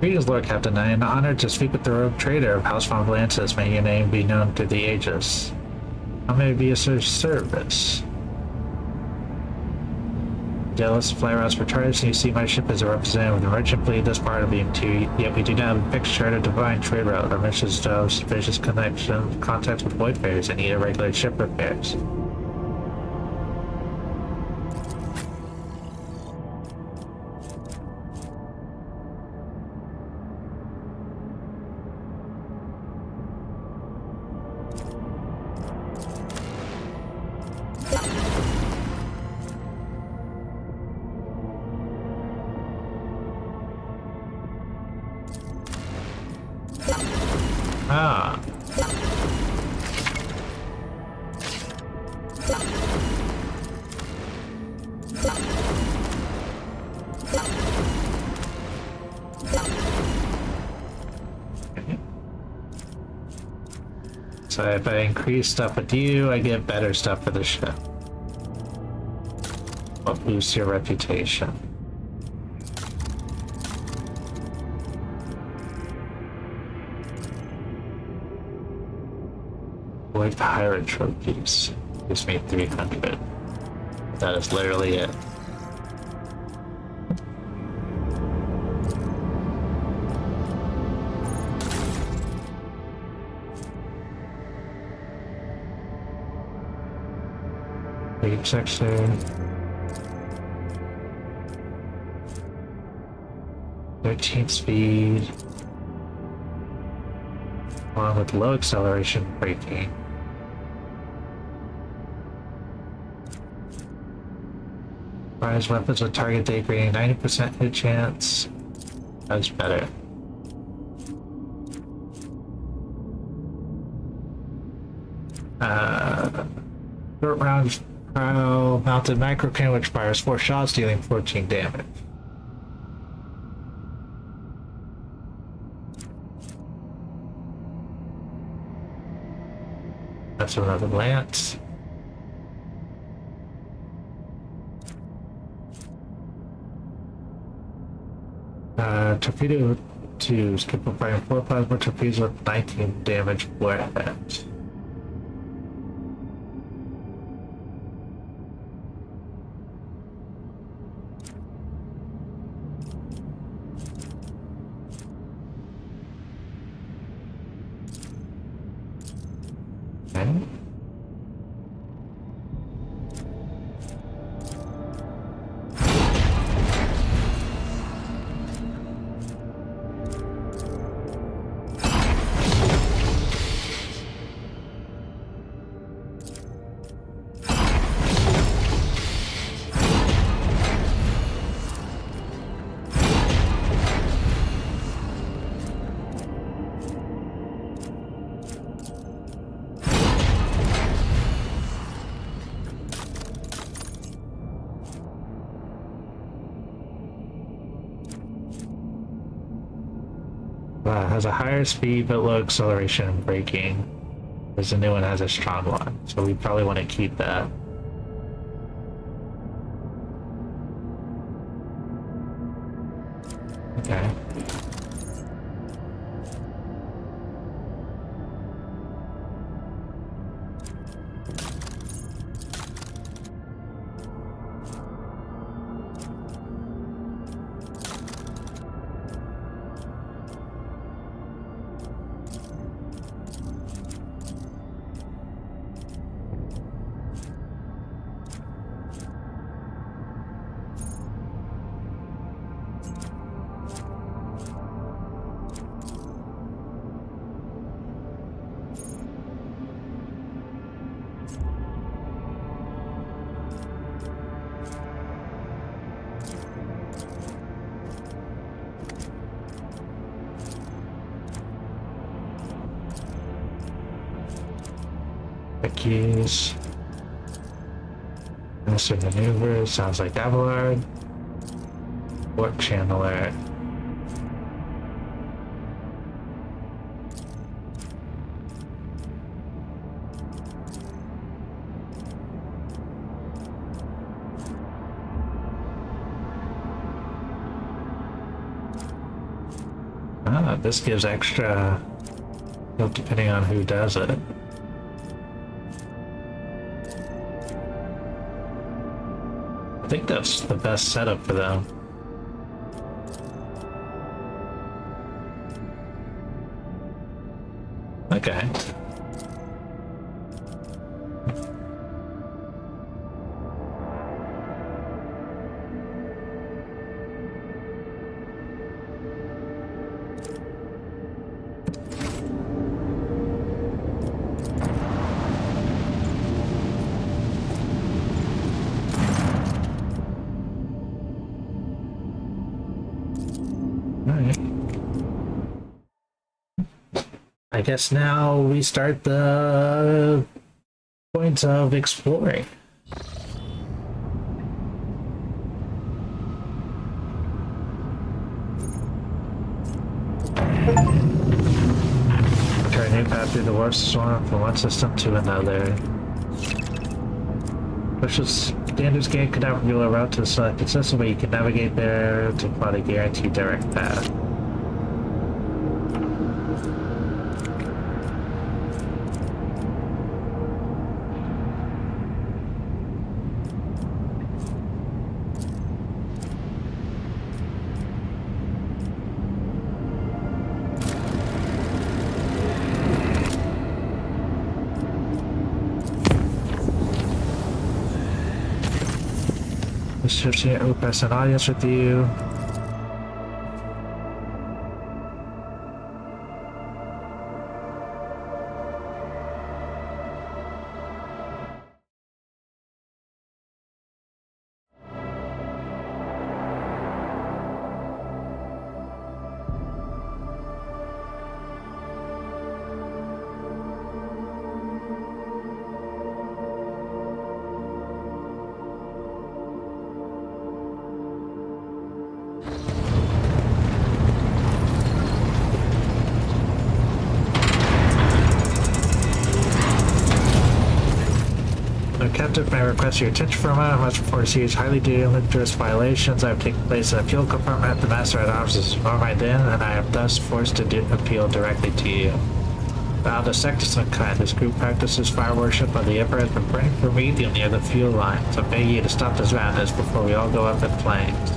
Greetings, Lord Captain. I am honored to speak with the rogue trader of House von Valantis. May your name be known through the ages. How may I be of service? Jealous fly routes for charters, and you see my ship as a representative of the merchant fleet of this part of EM2, yet we do not have a fixed charter divine trade route. Our mission is to have suspicious contacts with voidfarers and need irregular ship repairs. Ah. So if I increase stuff with you, I get better stuff for the ship. What boosts your reputation? Avoid pirate trophies. Gives me 300. That is literally it. Lead section. 13 speed. Along with low acceleration braking. Fires weapons with target degrading 90% hit chance. That's better. Short round mounted macro cannon which fires 4 shots, dealing 14 damage. That's another lance. Torpedo 2, skip from firing 4 plasma torpedoes with 19 damage warhead. Okay. Has a higher speed but low acceleration and braking. Whereas the new one has a strong one, so we probably want to keep that. Okay. Keys. Master maneuver, sounds like Davlard. Warp channeler. Ah, this gives extra help depending on who does it. I think that's the best setup for them. Okay. I guess now we start the point of exploring. Try a new path through the warp storm from one system to another. Push the standards gate could now reveal a route to the selected system, but you can navigate there to plot a guaranteed direct path. Mr. Request an audience with you. Captain, may I request your attention for a moment? I must report a series of highly dangerous violations that have taken place in the fuel compartment. The Master at Arms is informed in, and I am thus forced to appeal directly to you. Found a sect of some kind. This group practices fire worship, but the Emperor has been burning promethium near the fuel line, so I beg you to stop this madness before we all go up in flames.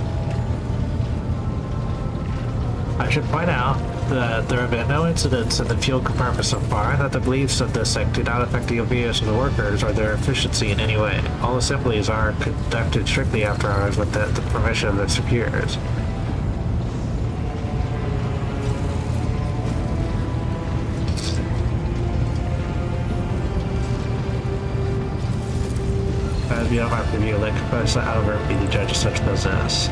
I should point out that there have been no incidents in the fuel compartment so far, and that the beliefs of this sect do not affect the obedience of the workers or their efficiency in any way. All assemblies are conducted strictly after hours with the permission of their superiors. As beyond my review, let Professor Albert be the judge of such business.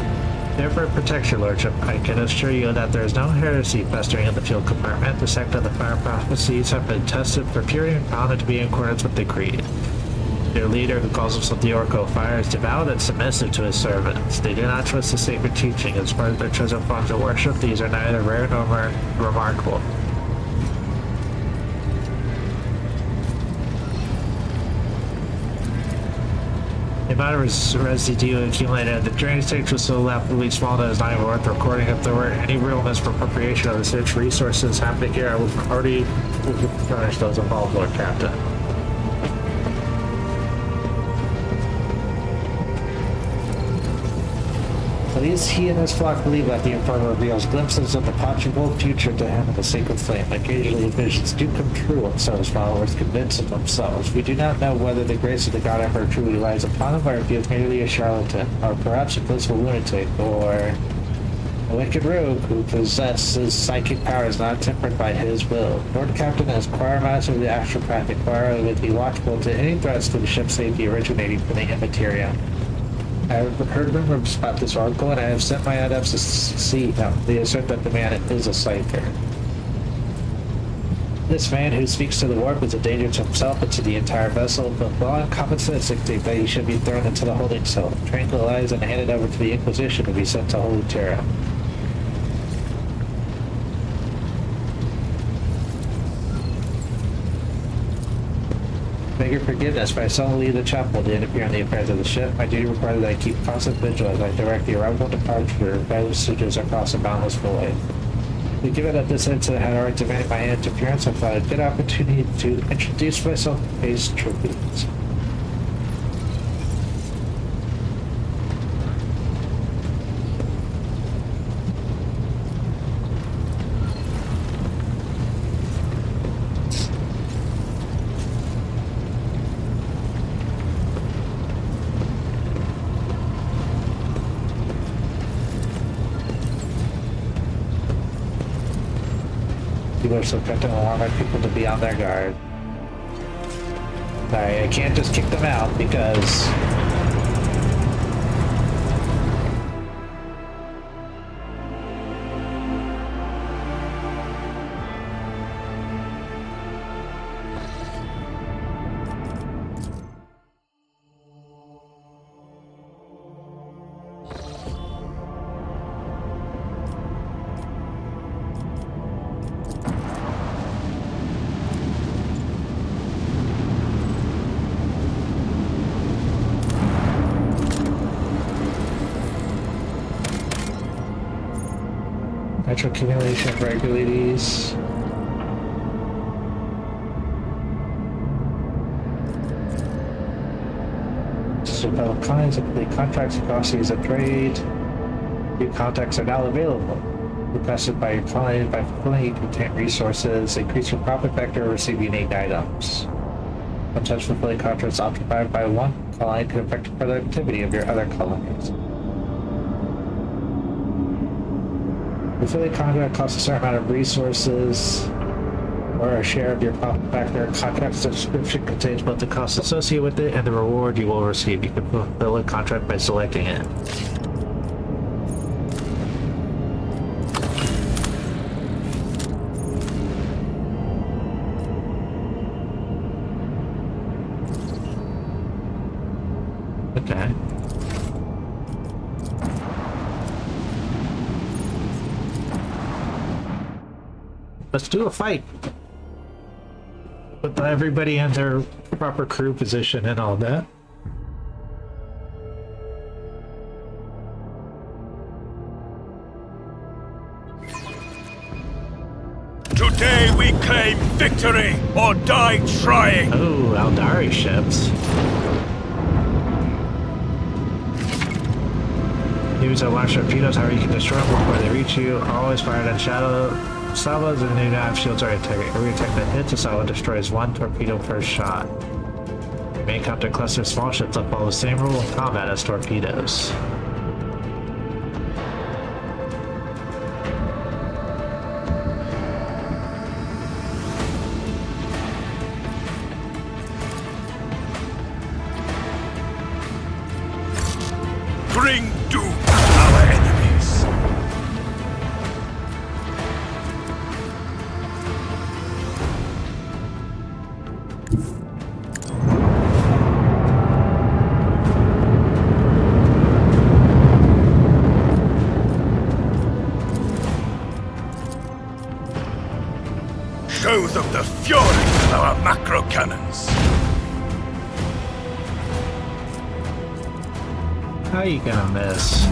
Therefore, protect your lordship. I can assure you that there is no heresy festering in the fuel compartment. The sect of the fire prophecies have been tested for purity and found it to be in accordance with the creed. Their leader, who calls himself the Orco of Fire, is devout and submissive to his servants. They do not trust the sacred teaching as part of their chosen forms of worship. These are neither rare nor remarkable. The amount of residue accumulated at the drainage stage was so laughably small that it's not even worth recording. If there were any real misappropriation of the search resources happening here, I would already furnish those involved, Lord Captain. At least he and his flock believe that the Inferno reveals glimpses of the possible future to him in the sacred flame. Occasionally visions do come true, and so his followers convince of themselves. We do not know whether the grace of the God Emperor truly lies upon him, or if he is merely a charlatan, or perhaps a blissful lunatic, or a wicked rogue who possesses psychic powers not tempered by his will. Lord Captain, as choir master of the astropathic choir, would be watchful to any threats to the ship's safety originating from the Immaterium. I have heard rumors about this oracle, and I have sent my adepts to see him. They assert that the man is a cipher. This man who speaks to the warp is a danger to himself and to the entire vessel, but law and common sense dictate that he should be thrown into the holding cell, tranquilized, and handed over to the Inquisition to be sent to Holy Terra. Beg your forgiveness, but I seldom leave the chapel to interfere in the affairs of the ship. My duty requires that I keep constant vigil as I direct the arrival and departure of messages across the boundless void. Given that this incident had already demanded my interference, I thought a good opportunity to introduce myself and face tributes. People are so cut and alarm at people to be on their guard. Sorry, I can't just kick them out because natural accumulation of regularities. To develop kinds of complete contracts across seas of trade. New contacts are now available. Requested by your client by fulfilling you contain resources, increase your profit vector, or receive unique items. Sometimes fulfilling contracts occupied by one client can affect the productivity of your other colonies. Fulfilling contract costs a certain amount of resources or a share of your profit factor. Contract subscription contains both the costs associated with it and the reward you will receive. You can fulfill a contract by selecting it. Okay. Let's do a fight with everybody in their proper crew position and all that. Today we claim victory or die trying. Oh, Aldari ships. Use a launch torpedoes, however you can destroy them before they reach you. Always fired on shadow. Salvos and new nav shields are attacked. Every attack that hits a salvo destroys one torpedo per shot. You may encounter cluster of small ships that follow the same rule of combat as torpedoes. Bring doom to our enemies. macro cannons. How are you gonna miss?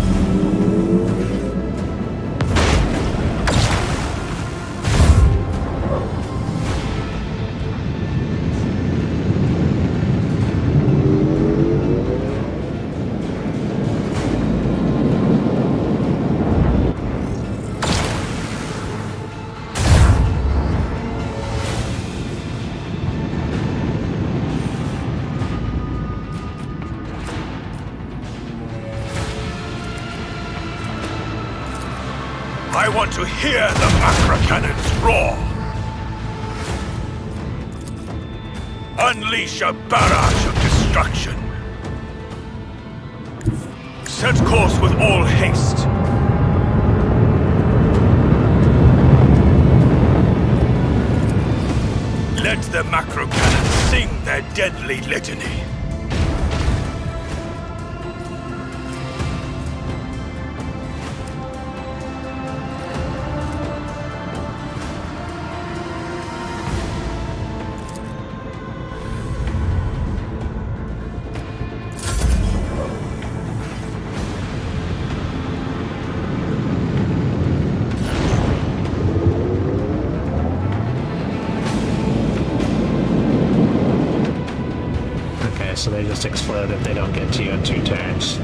I want to hear the macro cannons roar. Unleash a barrage of destruction. Set course with all haste. Let the macro cannons sing their deadly litany. So they just explode if they don't get to you in 2 turns.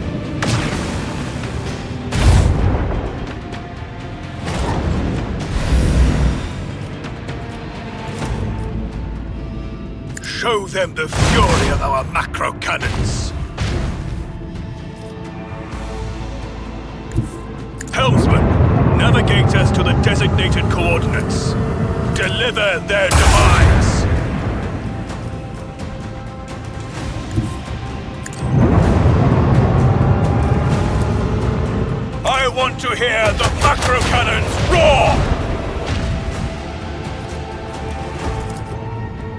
Show them the fury of our macro cannons. Helmsman, navigate us to the designated coordinates. Deliver their demise. I want to hear the macro cannons roar!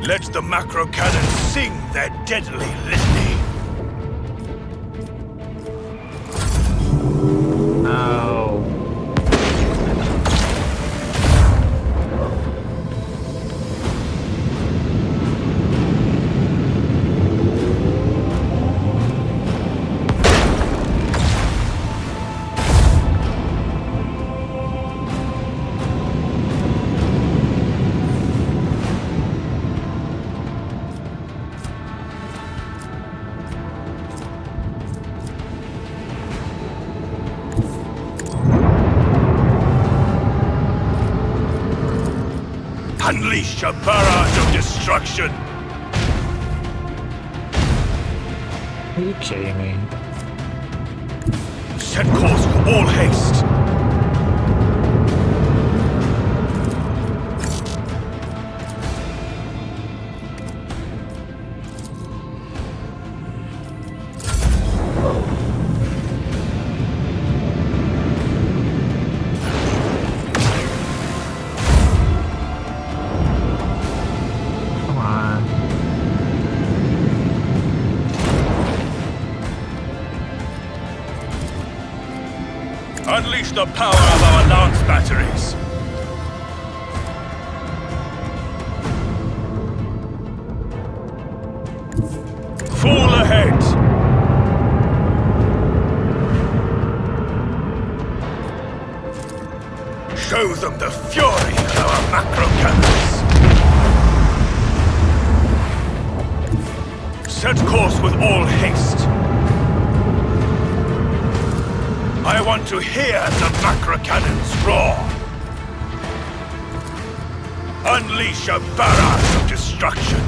Let the macro cannons sing their deadly litany. Oh. Unleash a barrage of destruction! Are you kidding me? Set course with all haste! Unleash the power of our lance batteries! Full ahead! Show them the fury of our macro cannons! Set course with all haste! I want to hear the macro cannons roar! Unleash a barrage of destruction!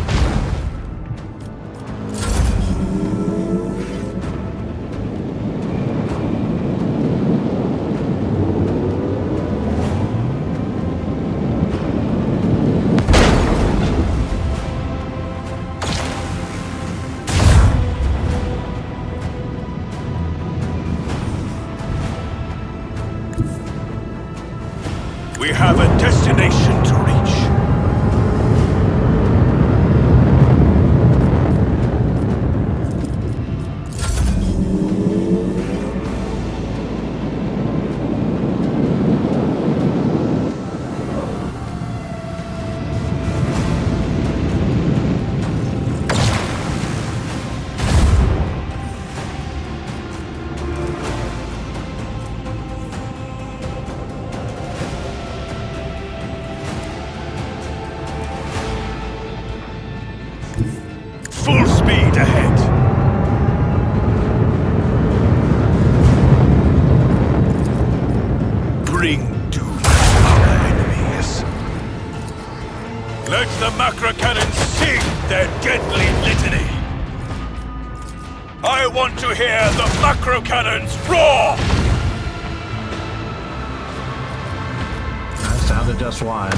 We have a destination to reach. macro cannons sing their deadly litany. I want to hear the macro cannons roar! That sounded just one.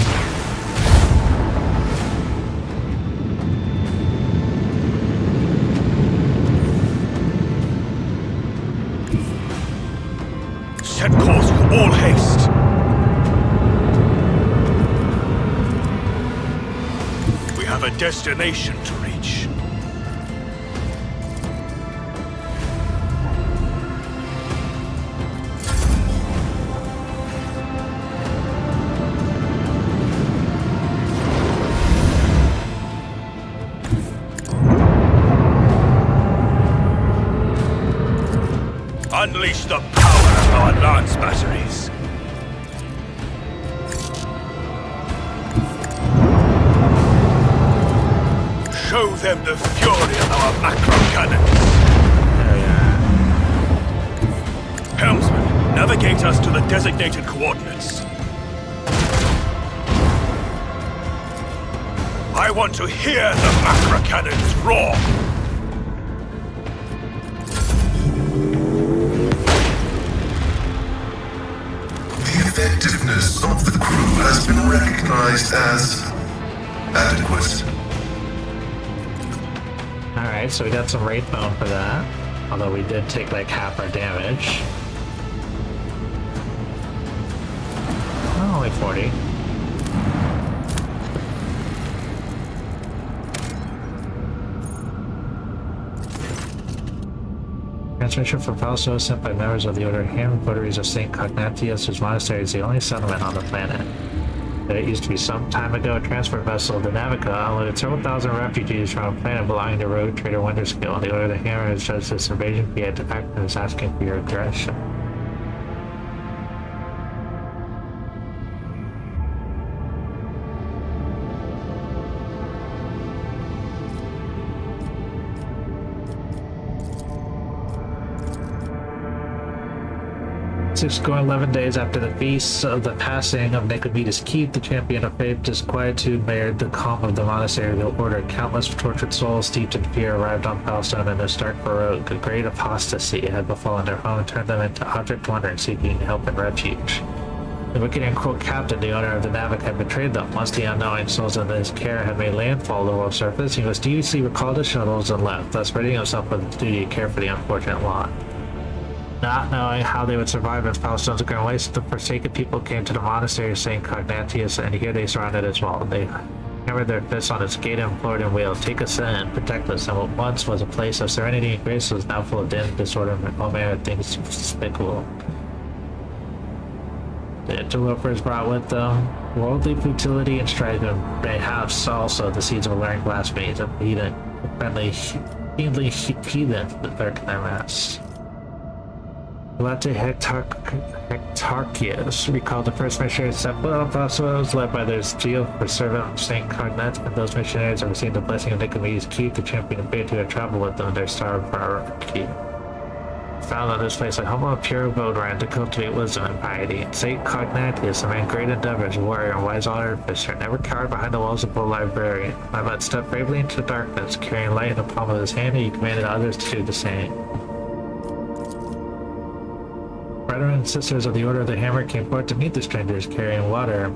Set course with all haste. We have a destination to reach. Unleash the power of our lance batteries. Show them the fury of our macro cannons. There we are. Helmsman, navigate us to the designated coordinates. I want to hear the macro cannons roar. The effectiveness of the crew has been recognized as adequate. Alright, so we got some Wraith Bone for that. Although we did take like half our damage. Oh, only 40. Transmission from Fausto sent by members of the Order of Hammer votaries of St. Cognatius, whose monastery is the only settlement on the planet. That it used to be some time ago, a transport vessel, the Navica, unloaded several thousand refugees from a planet belonging to rogue trader Wonderskill. The Order of the Hammer has judged this invasion via attack and is asking for your aggression. Going 11 days after the feast of the passing of Nicomedes Keith, the champion of faith, disquietude marred the calm of the monastery of the order. Countless tortured souls steeped in fear arrived on Palestone, and their stark baroque, a great apostasy had befallen their home and turned them into object wonder, seeking help and refuge. The wicked and cruel captain, the owner of the Navic, had betrayed them. Once the unknowing souls under his care had made landfall on the world's surface, he must deviously recall the shuttles and left, thus ridding himself of the duty to care for the unfortunate lot. Not knowing how they would survive in Faustone's ground waste, the forsaken people came to the monastery of St. Cognatius, and here they surrounded its wall. They hammered their fists on its gate and implored and wailed, "Take us in, protect us," and what once was a place of serenity and grace was now full of din, disorder, and all manner of things despicable. The interlopers brought with them worldly futility and strife, and perhaps also the seeds of learning blasphemies of heathen, friendly, fiendly heathen that lurk in their mass. Latte Hectarchius recalled the first missionary set foot on Fausto was led by their zeal for servant of St. Cognet, and those missionaries have received the blessing of Nicomedes Keith, the champion of faith, who had traveled with them in their starved hierarchy. Found on this place a humble and pure abode wherein to cultivate wisdom and piety. St. Cognatius, a man great endeavors, a warrior and wise artificer, never cowered behind the walls of the librarian. My but stepped bravely into the darkness, carrying light in the palm of his hand, and he commanded others to do the same. Brethren and sisters of the Order of the Hammer came forth to meet the strangers, carrying water and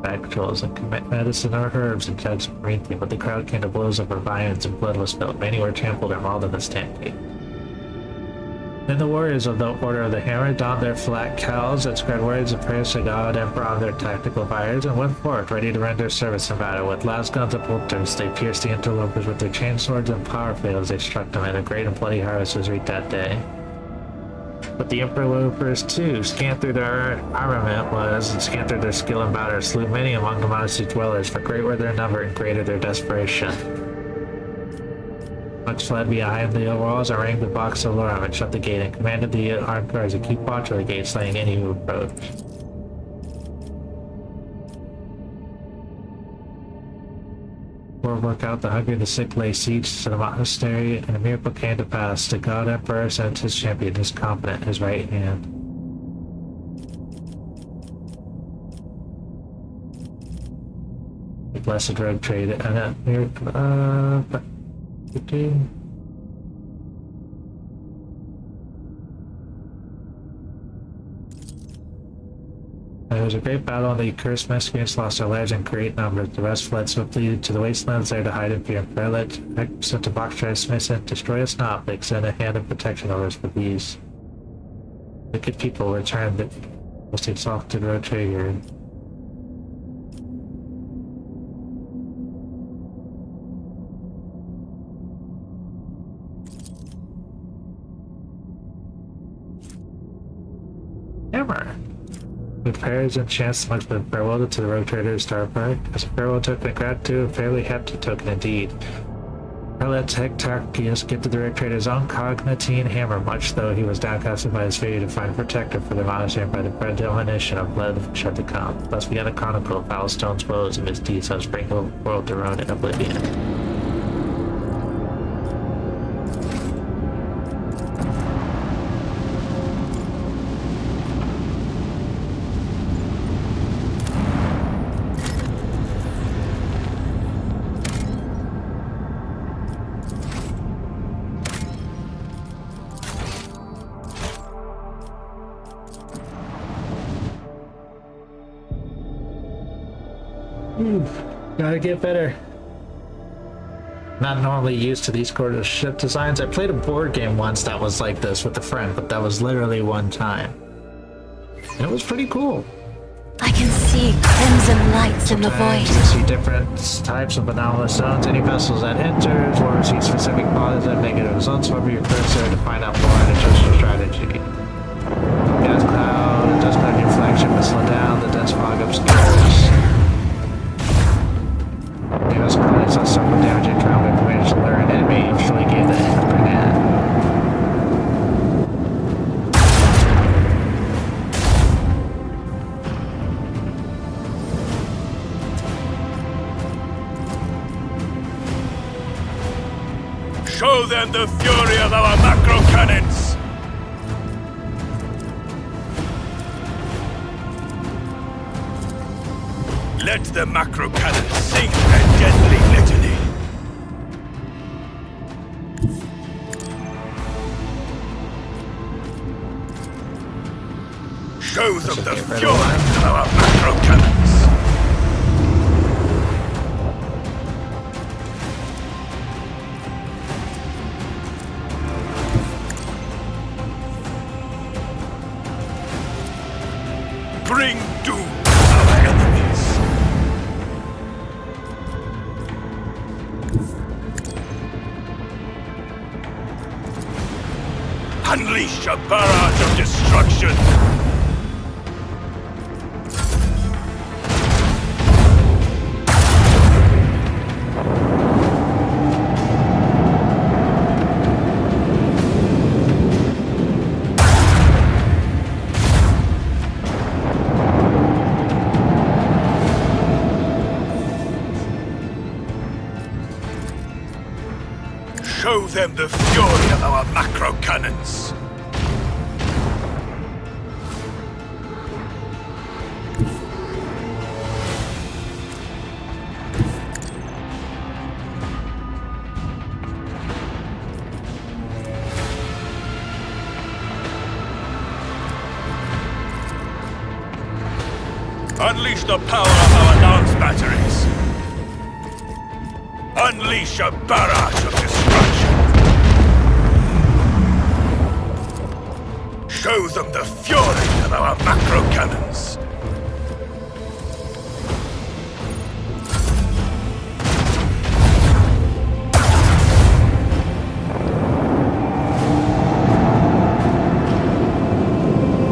victuals and medicine or herbs and jugs of green tea, but the crowd came to blows over viands and blood was spilled. Many were trampled and mauled in the stampede. Then the warriors of the Order of the Hammer donned their flat cowls and spread words of praise to God Emperor on their tactical fires and went forth, ready to render service in battle. With las guns and bolters, they pierced the interlopers with their chain swords and power fails. They struck them, and a great and bloody harvest was reaped that day. But the interlopers too, scant through their armament was, and scant through their skill in battle, slew many among the monastery dwellers, for great were their number and greater their desperation. Much fled behind the walls and rang the box of Loram and shut the gate, and commanded the armed guards to keep watch of the gate, slaying any who approached. Work out the hungry and the sick lay siege to the monastery, and a miracle came to pass. The god emperor sent his champion, his confidant, his right hand. blessed rogue trade. It was a great battle, and the cursed Mexicans lost their lives in great numbers. The rest fled swiftly to the wastelands there to hide in fear. Fairlet sent to Box try to smith it, destroy us not, but extend a hand of protection over us for these. Wicked people returned that most exalted road trigger. Hammer. With prayers and chants much but farewell to the rogue trader Starfire. As a farewell token of gratitude, a fairly hefty token indeed. Let Hectarchius get to the rogue trader's own cognitine hammer, much though he was downcasted by his failure to find a protector for the monastery by the premonition of blood which had to come. Thus began a chronicle of Valstone's woes and misdeeds that sprinkled the world to ruin and oblivion. Gotta get better. Not normally used to these sort of ship designs. I played a board game once that was like this with a friend, but that was literally one time. And it was pretty cool. I can see crimson lights in the void. You see different types of anomalous zones. Any vessels that enters, or see specific bodies that negative results. Hover your cursor to find out more and adjust your strategy. Gas cloud. The dust cloud your flagship will slow down. The dense fog obscures. Neos colonies that suffer damage and travel information to lure an enemy usually gave the upper hand. Show them the fury of our macro cannons! Let the macro cannon sing a deadly litany. Show them the fury of our macro cannons. Bring doom to our enemies. Unleash a barrage of destruction! Show them the fury of our macro cannons! Unleash the power of our lance batteries! Unleash a barrage of destruction! Show them the fury of our macro cannons!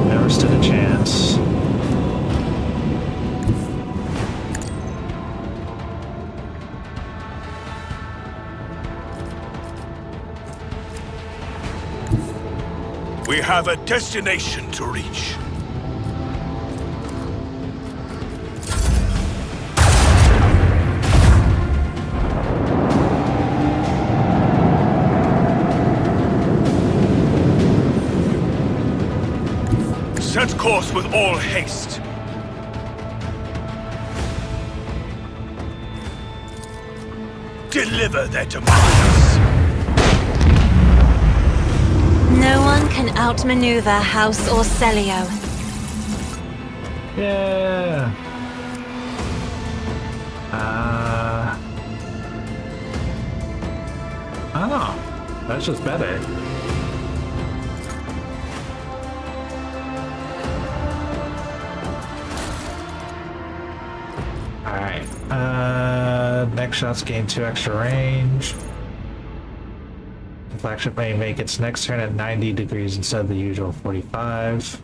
Never stood a chance. We have a destination to reach. Set course with all haste. deliver their demands. No one can outmaneuver House Orselio. Yeah. Oh, that's just better. Alright. Next shots gain 2 extra range. The flagship may make its next turn at 90 degrees instead of the usual 45.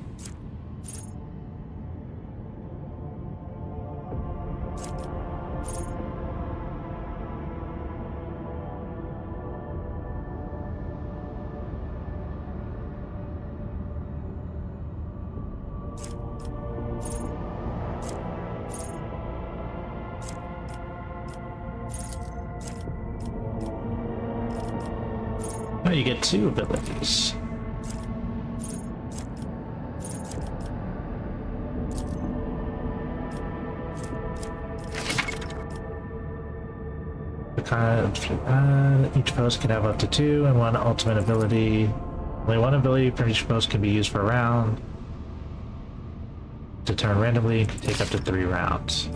Oh, you get 2 abilities. Each post can have up to 2 and 1 ultimate ability. Only 1 ability from each post can be used per round. To turn randomly, it can take up to 3 rounds.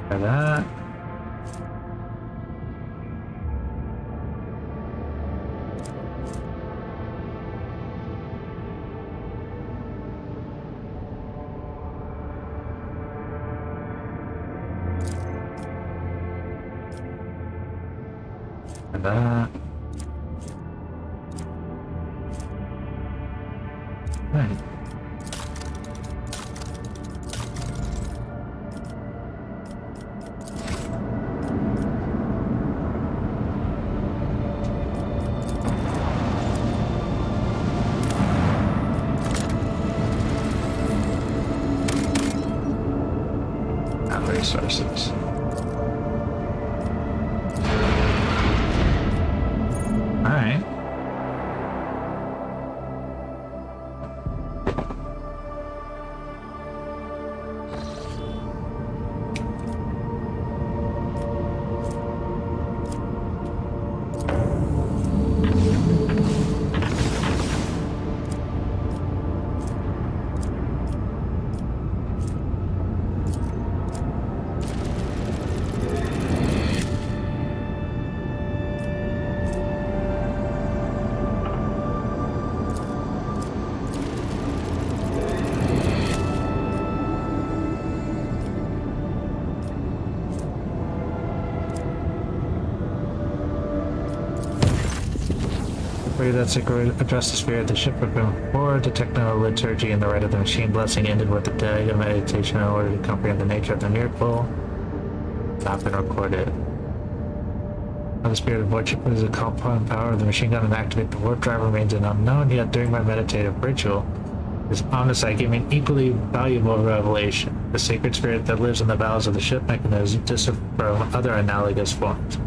That. And that. Right. Resources. Alright. That sacred addressed the spirit of the ship before the techno liturgy and the rite of the machine blessing ended with the day of meditation in order to comprehend the nature of the miracle. Not been recorded. How the spirit of worship is a compound power of the machine gun and activate the warp drive remains an unknown, yet during my meditative ritual, this omnisci gave me an equally valuable revelation. The sacred spirit that lives in the bowels of the ship mechanism differs from other analogous forms.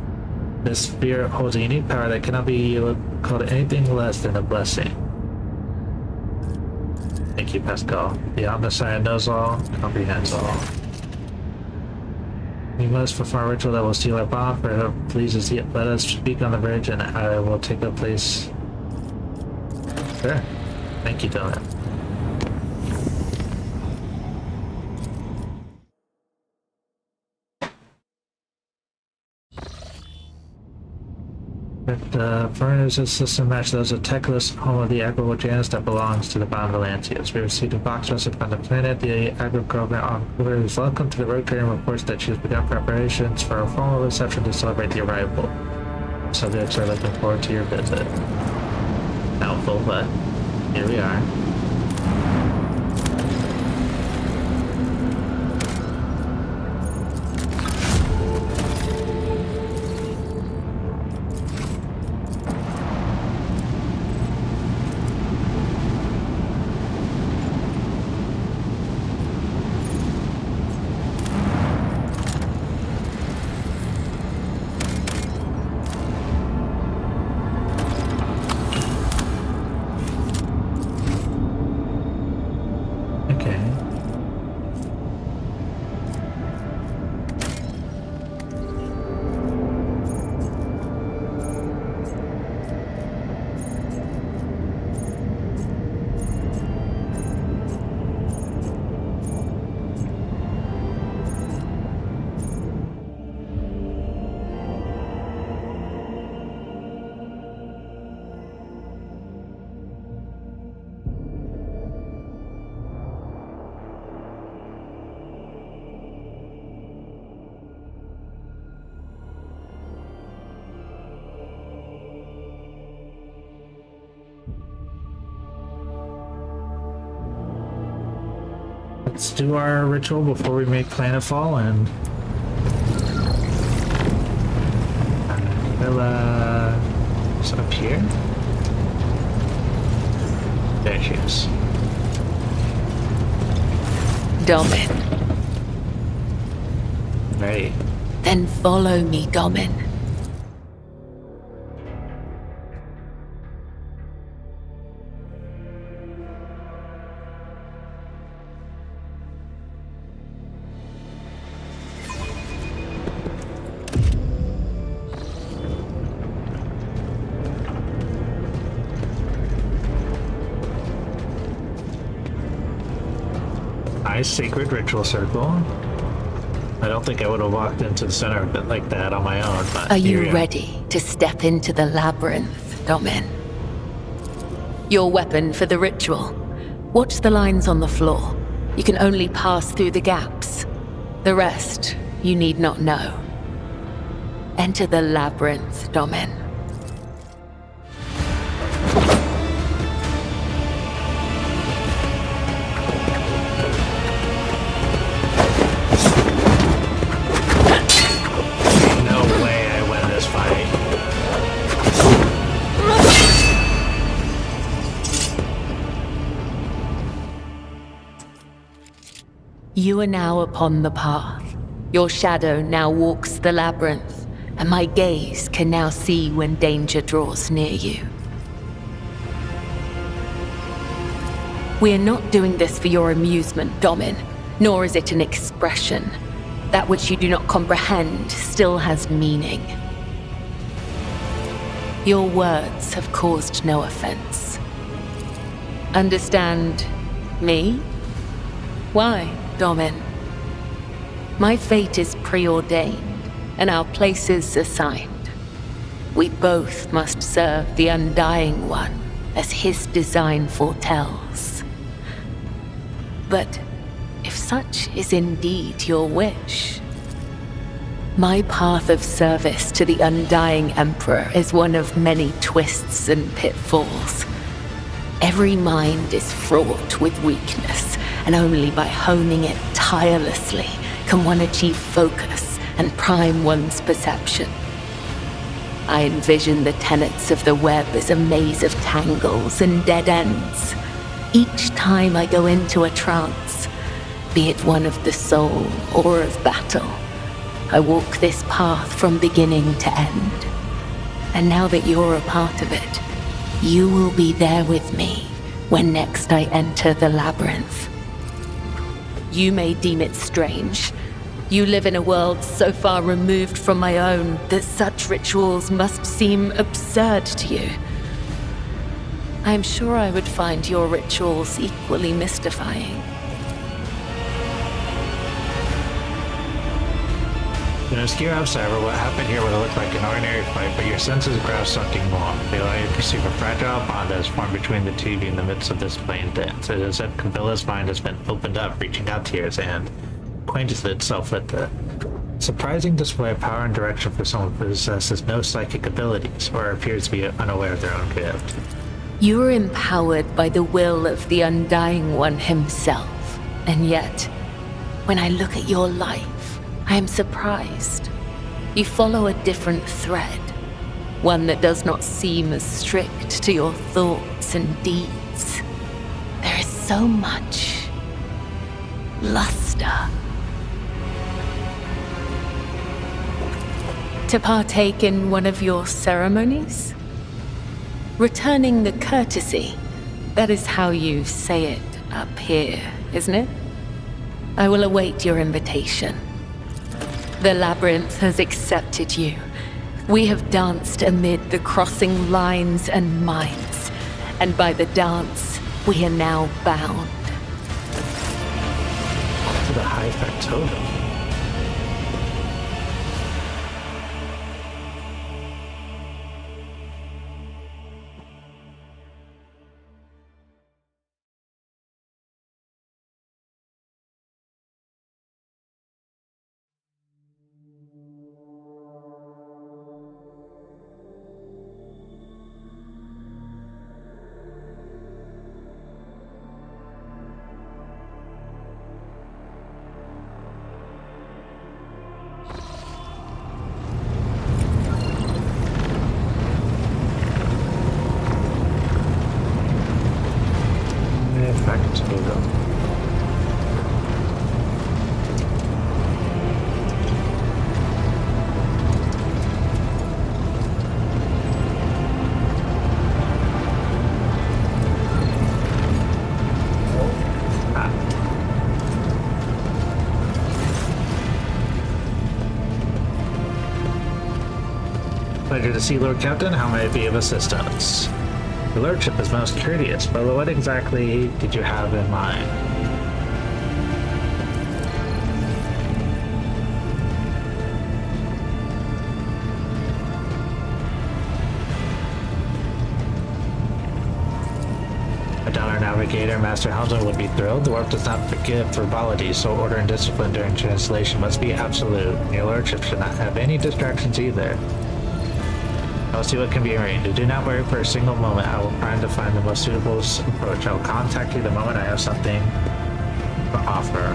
This spirit holds a unique power that cannot be called anything less than a blessing. Thank you, Pascal. The Omniscient knows all, comprehends all. We must perform a ritual that will seal our bond, for whoever pleases yet let us speak on the bridge and I will take the place. Sure. Thank you, Donut. The furnaces system match those of Teclis, home of the agro-Janus that belongs to the Bound Valantians. We received a box message from the planet. The agro-government on is welcome to the road train and reports that she has begun preparations for a formal reception to celebrate the arrival. Subjects are looking forward to your visit. Doubtful, but here we are. Let's do our ritual before we make planetfall, and is up here? There she is. Domin. Right. Then follow me, Domin. Nice sacred ritual circle. I don't think I would have walked into the center of it like that on my own, but Are you here we are. ready to step into the labyrinth, Domin? Your weapon for the ritual. Watch the lines on the floor. You can only pass through the gaps. The rest, you need not know. Enter the labyrinth, Domin. No way I win this fight. You are now upon the path. Your shadow now walks the labyrinth, and my gaze can now see when danger draws near you. We are not doing this for your amusement, Domin, nor is it an expression. That which you do not comprehend still has meaning. Your words have caused no offense. Understand me? Why, Domin? My fate is preordained, and our places assigned. We both must serve the Undying One, as his design foretells. But if such is indeed your wish, my path of service to the Undying Emperor is one of many twists and pitfalls. Every mind is fraught with weakness, and only by honing it tirelessly can one achieve focus and prime one's perception. I envision the tenets of the web as a maze of tangles and dead ends. Each time I go into a trance, be it one of the soul or of battle, I walk this path from beginning to end. And now that you're a part of it, you will be there with me when next I enter the labyrinth. You may deem it strange. You live in a world so far removed from my own that such rituals must seem absurd to you. I am sure I would find your rituals equally mystifying. To an obscure outsider, what happened here would look like an ordinary fight, but your senses grasp something more. They allow you to perceive a fragile bond that has formed between the two of you in the midst of this plain dance. It is as if Cabilla's mind has been opened up, reaching out to yours, and acquainted itself with the surprising display of power and direction for someone who possesses no psychic abilities, or appears to be unaware of their own gift. You are empowered by the will of the Undying One himself, and yet, when I look at your life, I am surprised. You follow a different thread, one that does not seem as strict to your thoughts and deeds. There is so much luster. To partake in one of your ceremonies? Returning the courtesy, that is how you say it up here, isn't it? I will await your invitation. The labyrinth has accepted you. We have danced amid the crossing lines and minds, and by the dance, we are now bound. To the high factotum. back to them. Pleasure to see, Lord Captain. How may I be of assistance? Your lordship is most courteous, but what exactly did you have in mind? Our navigator, Master Helmsman, would be thrilled. The warp does not forgive frivolities, so order and discipline during translation must be absolute. Your lordship should not have any distractions either. I will see what can be arranged. Do not worry for a single moment. I will try to find the most suitable approach. I will contact you the moment I have something to offer.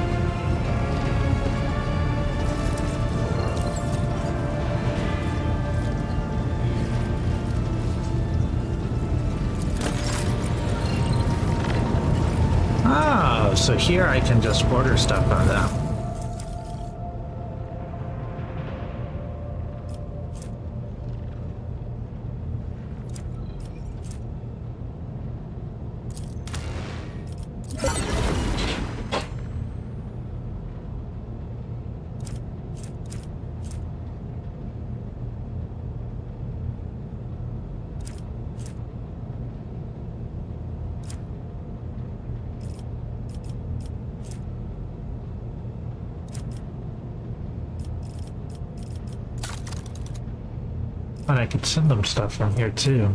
Oh, so here I can just order stuff on them. But I could send them stuff from here too.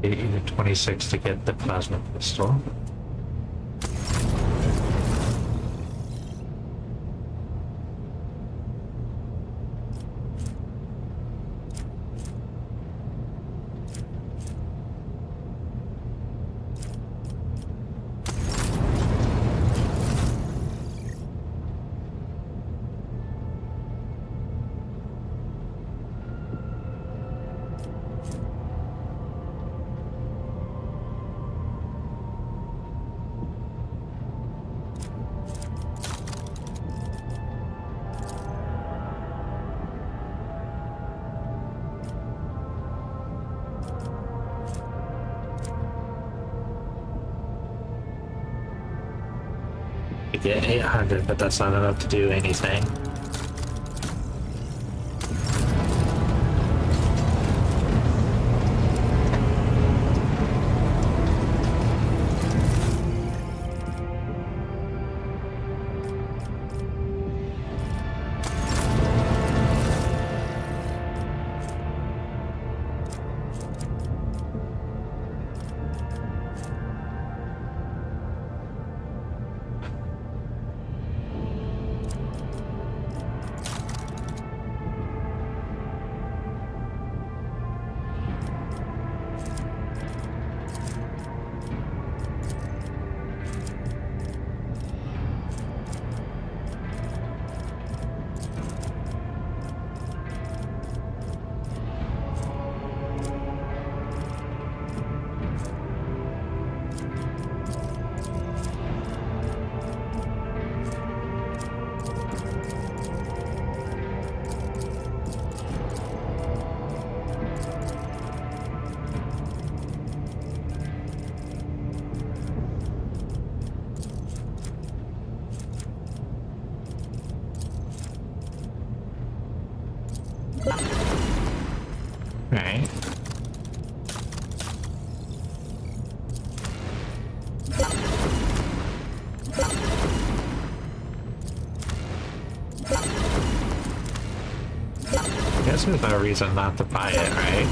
Either 26 to get the plasma pistol. Get 800, but that's not enough to do anything. Right. I guess there's no reason not to buy it, right?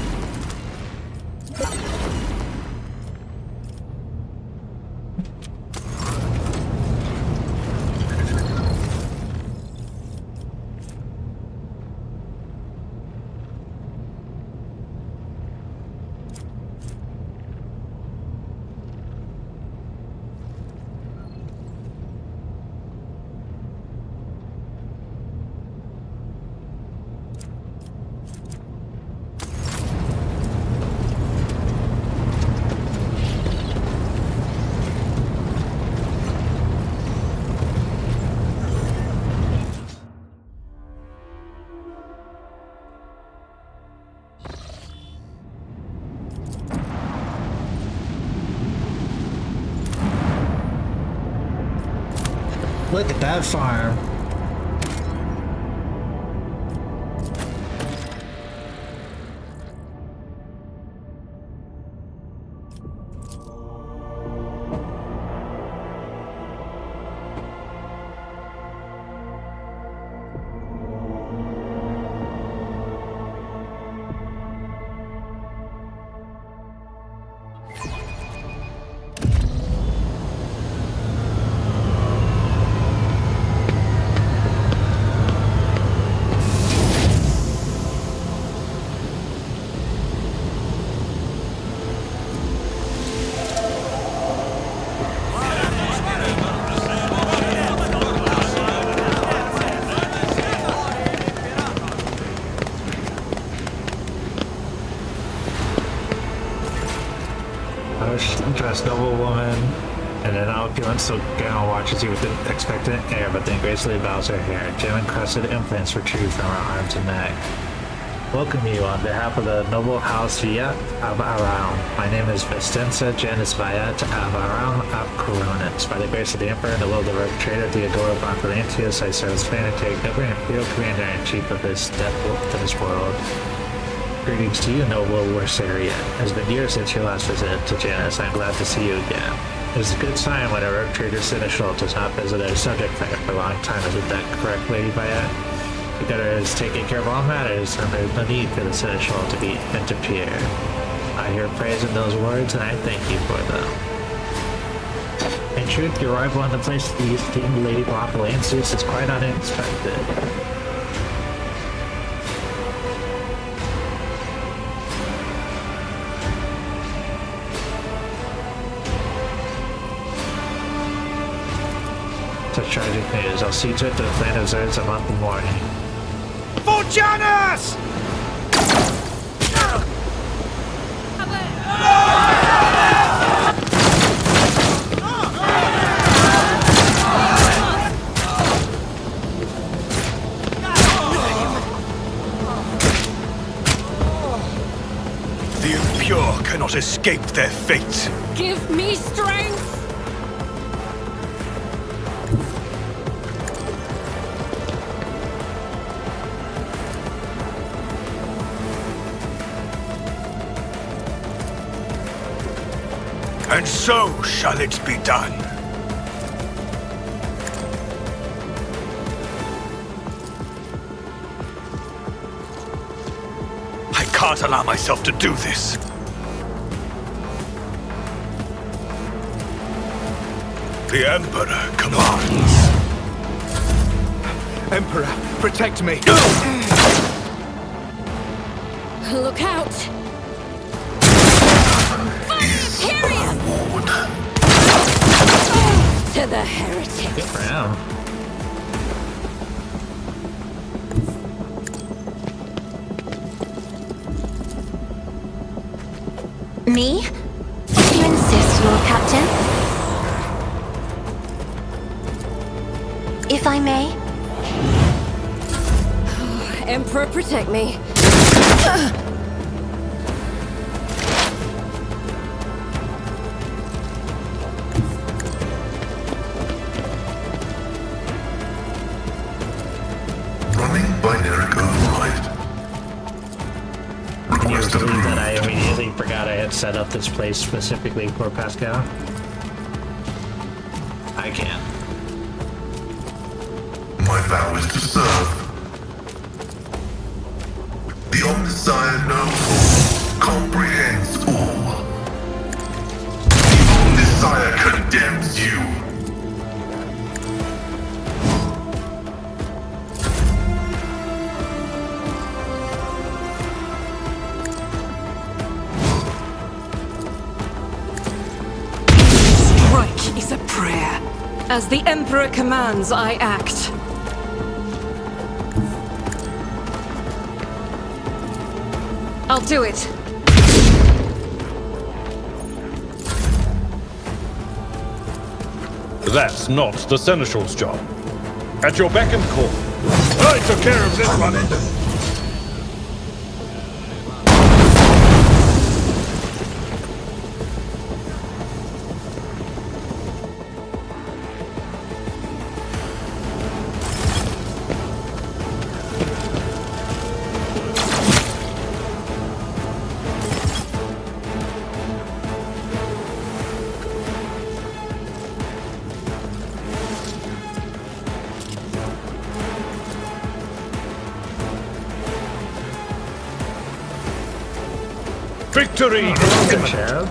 Look at that farm. Dressed noblewoman, and an opulent silk gown watches you with an expectant air, but then gracefully bows her hair. Gem-encrusted implants protrude from her arms and neck. Welcome you on behalf of the noble house Viat of Aram. My name is Vestensa Janice Viat of Aram of Coronis. By the grace of the Emperor and the will of the rogue trader Theodora von Valentius, I serve as planetary governor and imperial commander-in-chief of this world. Greetings to you, noble Warsaria. It has been years since your last visit to Janus. I'm glad to see you again. It is a good sign when a rogue trader Seneschal does not visit a subject fair for a long time. Isn't that correct, Lady Viat? The governor is taking care of all matters, and there's no need for the Seneschal to interfere. I hear praise in those words, and I thank you for them. In truth, your arrival on the place of the esteemed Lady Valentius is quite unexpected. Such tragic news. I'll see to it that the plan observes a month of mourning. For Janus! The impure cannot escape their fate. Give me strength! And so shall it be done. I can't allow myself to do this. The Emperor commands. Emperor, protect me. Look out! To the heretics. Good for him. Me? If you insist, Lord Captain. If I may. Emperor, protect me. Forgot I had set up this place specifically for Pascal. I can. My vow is to serve. The Omniscient knows all, comprehends all. The Omniscient condemns you. Is a prayer. As the Emperor commands, I act. I'll do it. That's not the Seneschal's job. At your beck and call. I took care of this one. Victory! Good job.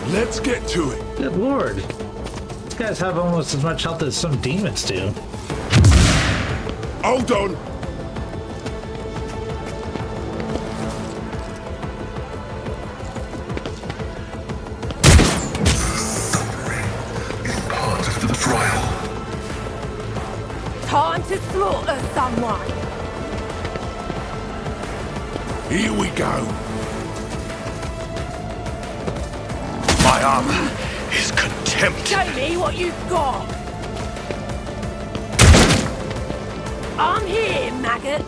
Let's get to it. Good lord. These guys have almost as much health as some demons do. Hold on. Suffering is part of the trial. Time to slaughter someone. Here we go. My armor is contempt. Show me what you've got. I'm here, maggot.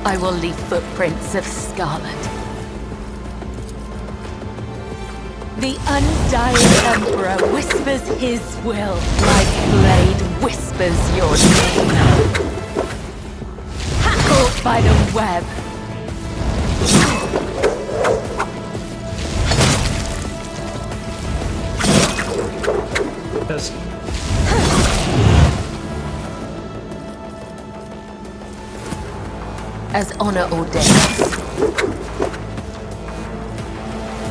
I will leave footprints of scarlet. The undying Emperor whispers his will, like blade whispers your name. Caught by the web. Yes. As honor ordains.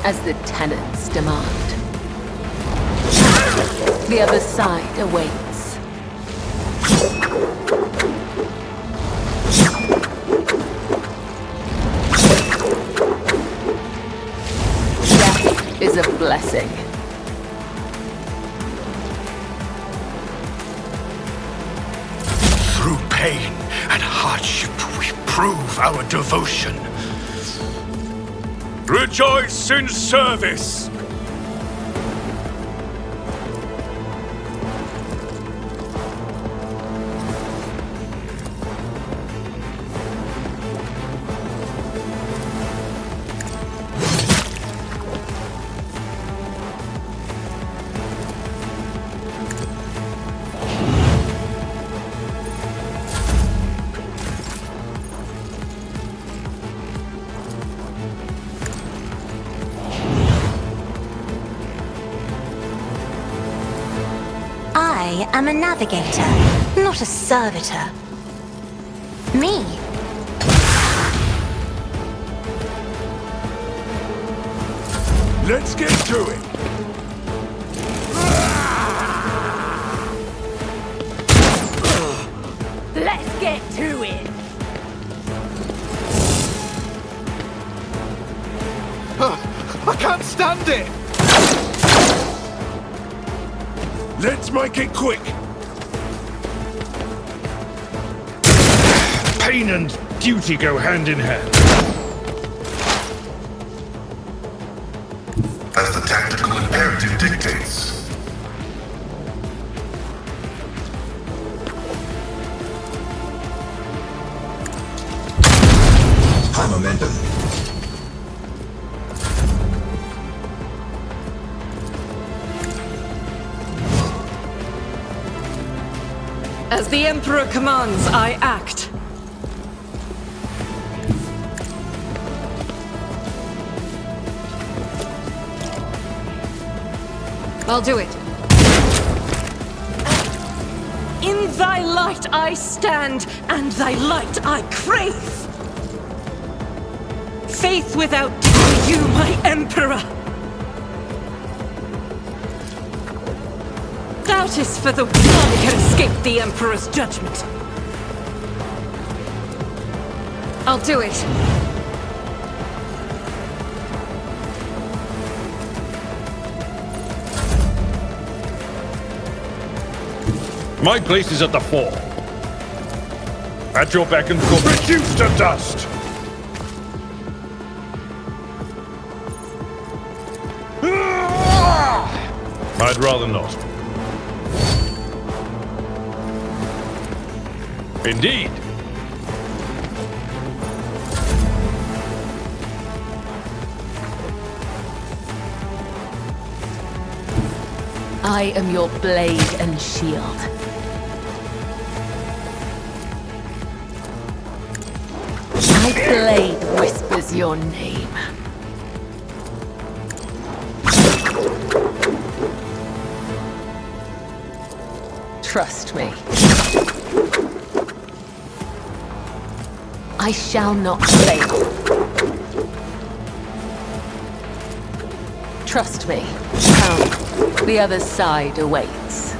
As the tenets demand. The other side awaits. Death is a blessing. Through pain and hardship, we prove our devotion. Rejoice in service! I am a navigator, not a servitor. Me. Let's get to it. Let's get to it. I can't stand it! Let's make it quick. Pain and duty go hand in hand. As the tactical imperative dictates. High momentum. As the Emperor commands, I act. I'll do it. In thy light I stand, and thy light I crave. Faith without you, my Emperor. Doubtest for the one can escape the Emperor's judgment. I'll do it. My place is at the fore. At your beck and call. Reduced to dust! I'd rather not. Indeed. I am your blade and shield. My blade whispers your name. Trust me. I shall not fail. Trust me. Come, the other side awaits.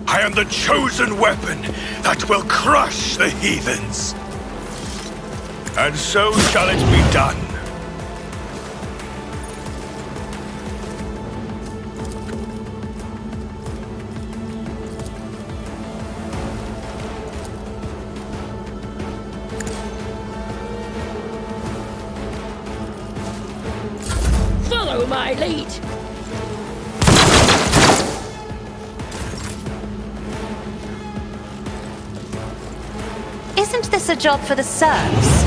I am the chosen weapon that will crush the heathens. And so shall it be done. Follow my lead. Isn't this a job for the serfs?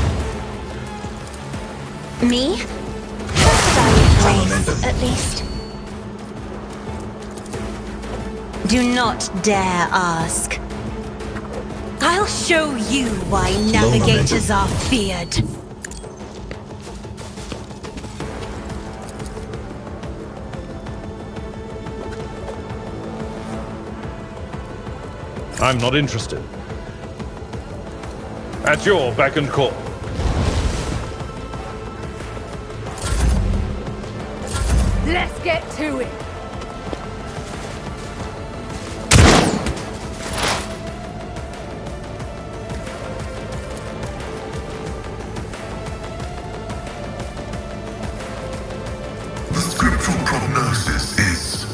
Me? First I race, at least. Do not dare ask. I'll show you why navigators are feared. I'm not interested. At your beck and call. Let's get to it. The scriptural prognosis is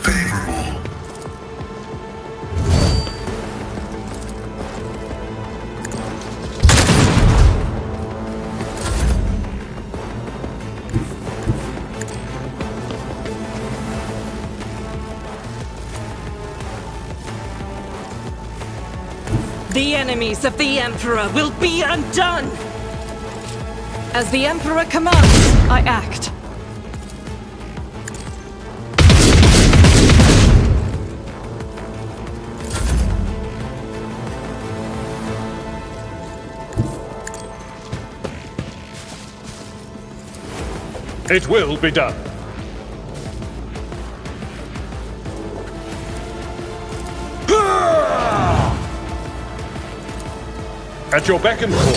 favorable. The enemies of the Emperor will be undone! As the Emperor commands, I act. It will be done. At your beck and call.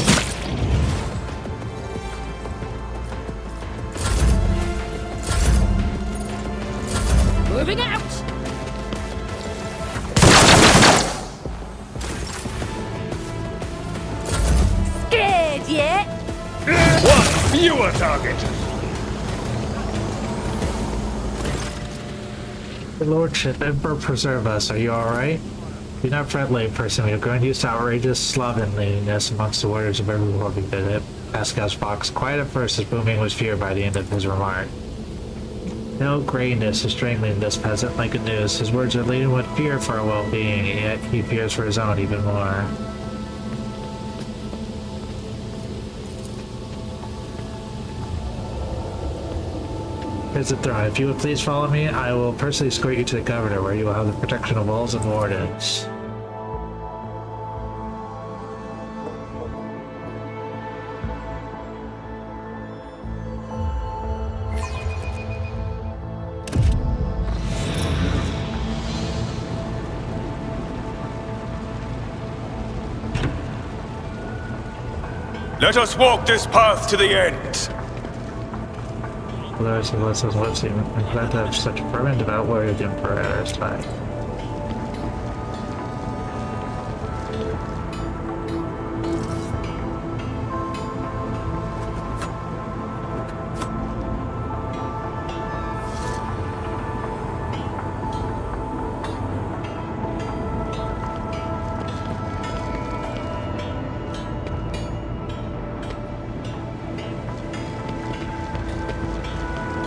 Moving out! Scared yet? One fewer target. Your Lordship, Emperor preserve us. Are you alright? Do not fret, lay person. We have grown used to outrageous slovenliness amongst the warriors of every war we visit. Pascal's fox, quiet at first, his booming was feared by the end of his remark. No grayness is strangling this peasant like a noose. His words are laden with fear for our well-being, yet he fears for his own even more. Here's the throne. If you would please follow me, I will personally escort you to the governor, where you will have the protection of walls and wardens. Let us walk this path to the end. Those of us as let's see, I'm glad to have such a fervent devout warrior of the Emperor at our side.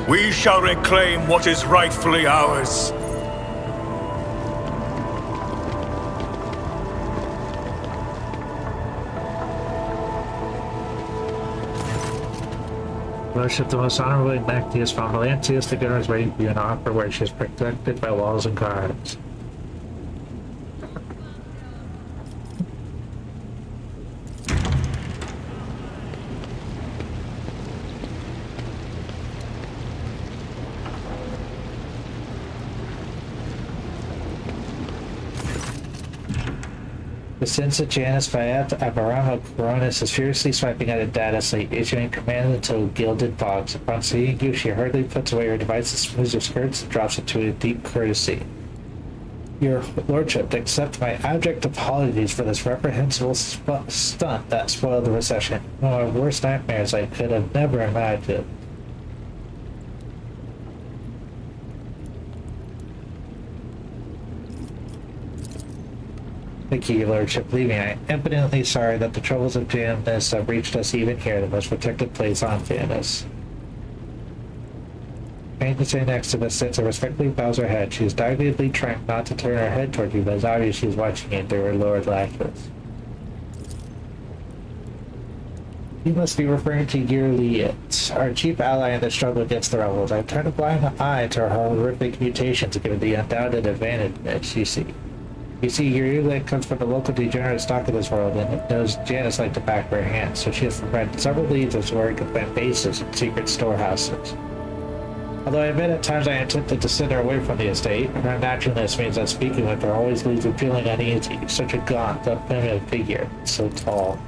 We shall reclaim what is rightfully ours. Worship the most honorable Ignatius von Valentius, the gunner is waiting for you in an upper where she is protected by walls and guards. The sense of Janus Fayette Abarama Coronis is furiously swiping at a data slate, issuing command into a gilded box. Upon seeing you, she hurriedly puts away her device, smooths her skirts, and drops into a deep courtesy. Your lordship, accept my abject apologies for this reprehensible stunt that spoiled the reception. One of my worst nightmares I could have never imagined. Thank you, your lordship. Believe me, I am impotently sorry that the troubles of Janus have reached us even here, the most protected place on Janus. Pain to say next to the sits and respectfully bows her head. She is doggedly trying not to turn her head toward you, but it's obvious she is watching you through her lowered lashes. You must be referring to Yearliet, our chief ally in the struggle against the rebels. I've turned a blind eye to her horrific mutations, given the undoubted advantage you see. You see, Yearliet comes from the local degenerate stock of this world, and it knows Janus like the back of her hand, so she has provided several leads as where it can find bases and secret storehouses. Although I admit at times I am tempted to send her away from the estate, her naturalness means that speaking with her always leaves me feeling uneasy. Such a gaunt, feminine figure, so tall.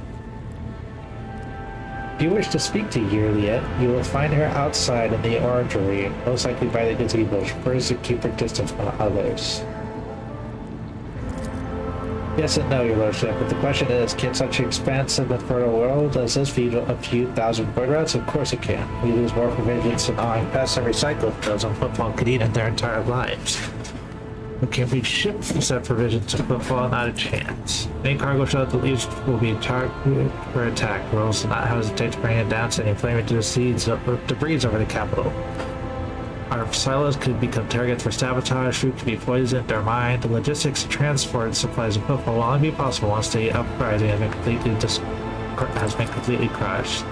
If you wish to speak to Yearliet, you will find her outside in the orangery, most likely by the gazebo. She prefers to keep her distance from others. Yes and no, your lordship, but the question is, can such an expansive and fertile world as this feed a few thousand bird rats? Of course it can. We lose more provisions to gnawing pests and recycle those on football could eat in their entire lives. But can we ship said provisions to football? Not a chance. Any cargo ship that leaves will be targeted for attack. Rebels will not hesitate to bring it down, sending flaming debris over the capital. Our silos could become targets for sabotage, food could be poisoned, or mined. The logistics to transport supplies of football will only be possible once the uprising has been completely crushed.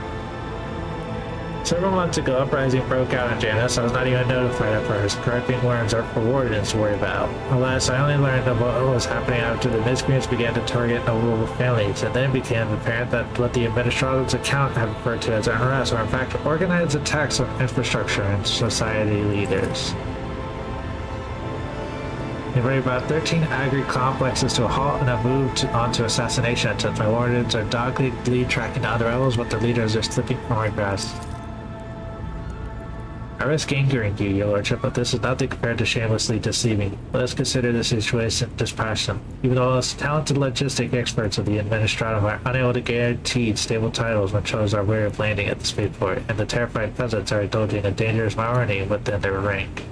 Several months ago, uprising broke out in Janus. I was not even notified at first. Corrupting worms are for wardens to worry about. Alas, I only learned of what was happening after the miscreants began to target noble families, and then it became apparent that what the administrator's account had referred to as unrest were in fact organized attacks on infrastructure and society leaders. They brought about 13 agri complexes to a halt and have moved on to assassination attempts. My wardens are doggedly tracking other rebels, but their leaders are slipping from my grasp. I risk angering you, your lordship, but this is nothing compared to shamelessly deceiving. Let us consider the situation dispassion. Even the most talented logistic experts of the administratum are unable to guarantee stable titles when chose are wary of landing at the spaceport, and the terrified peasants are indulging a dangerous minority within their rank.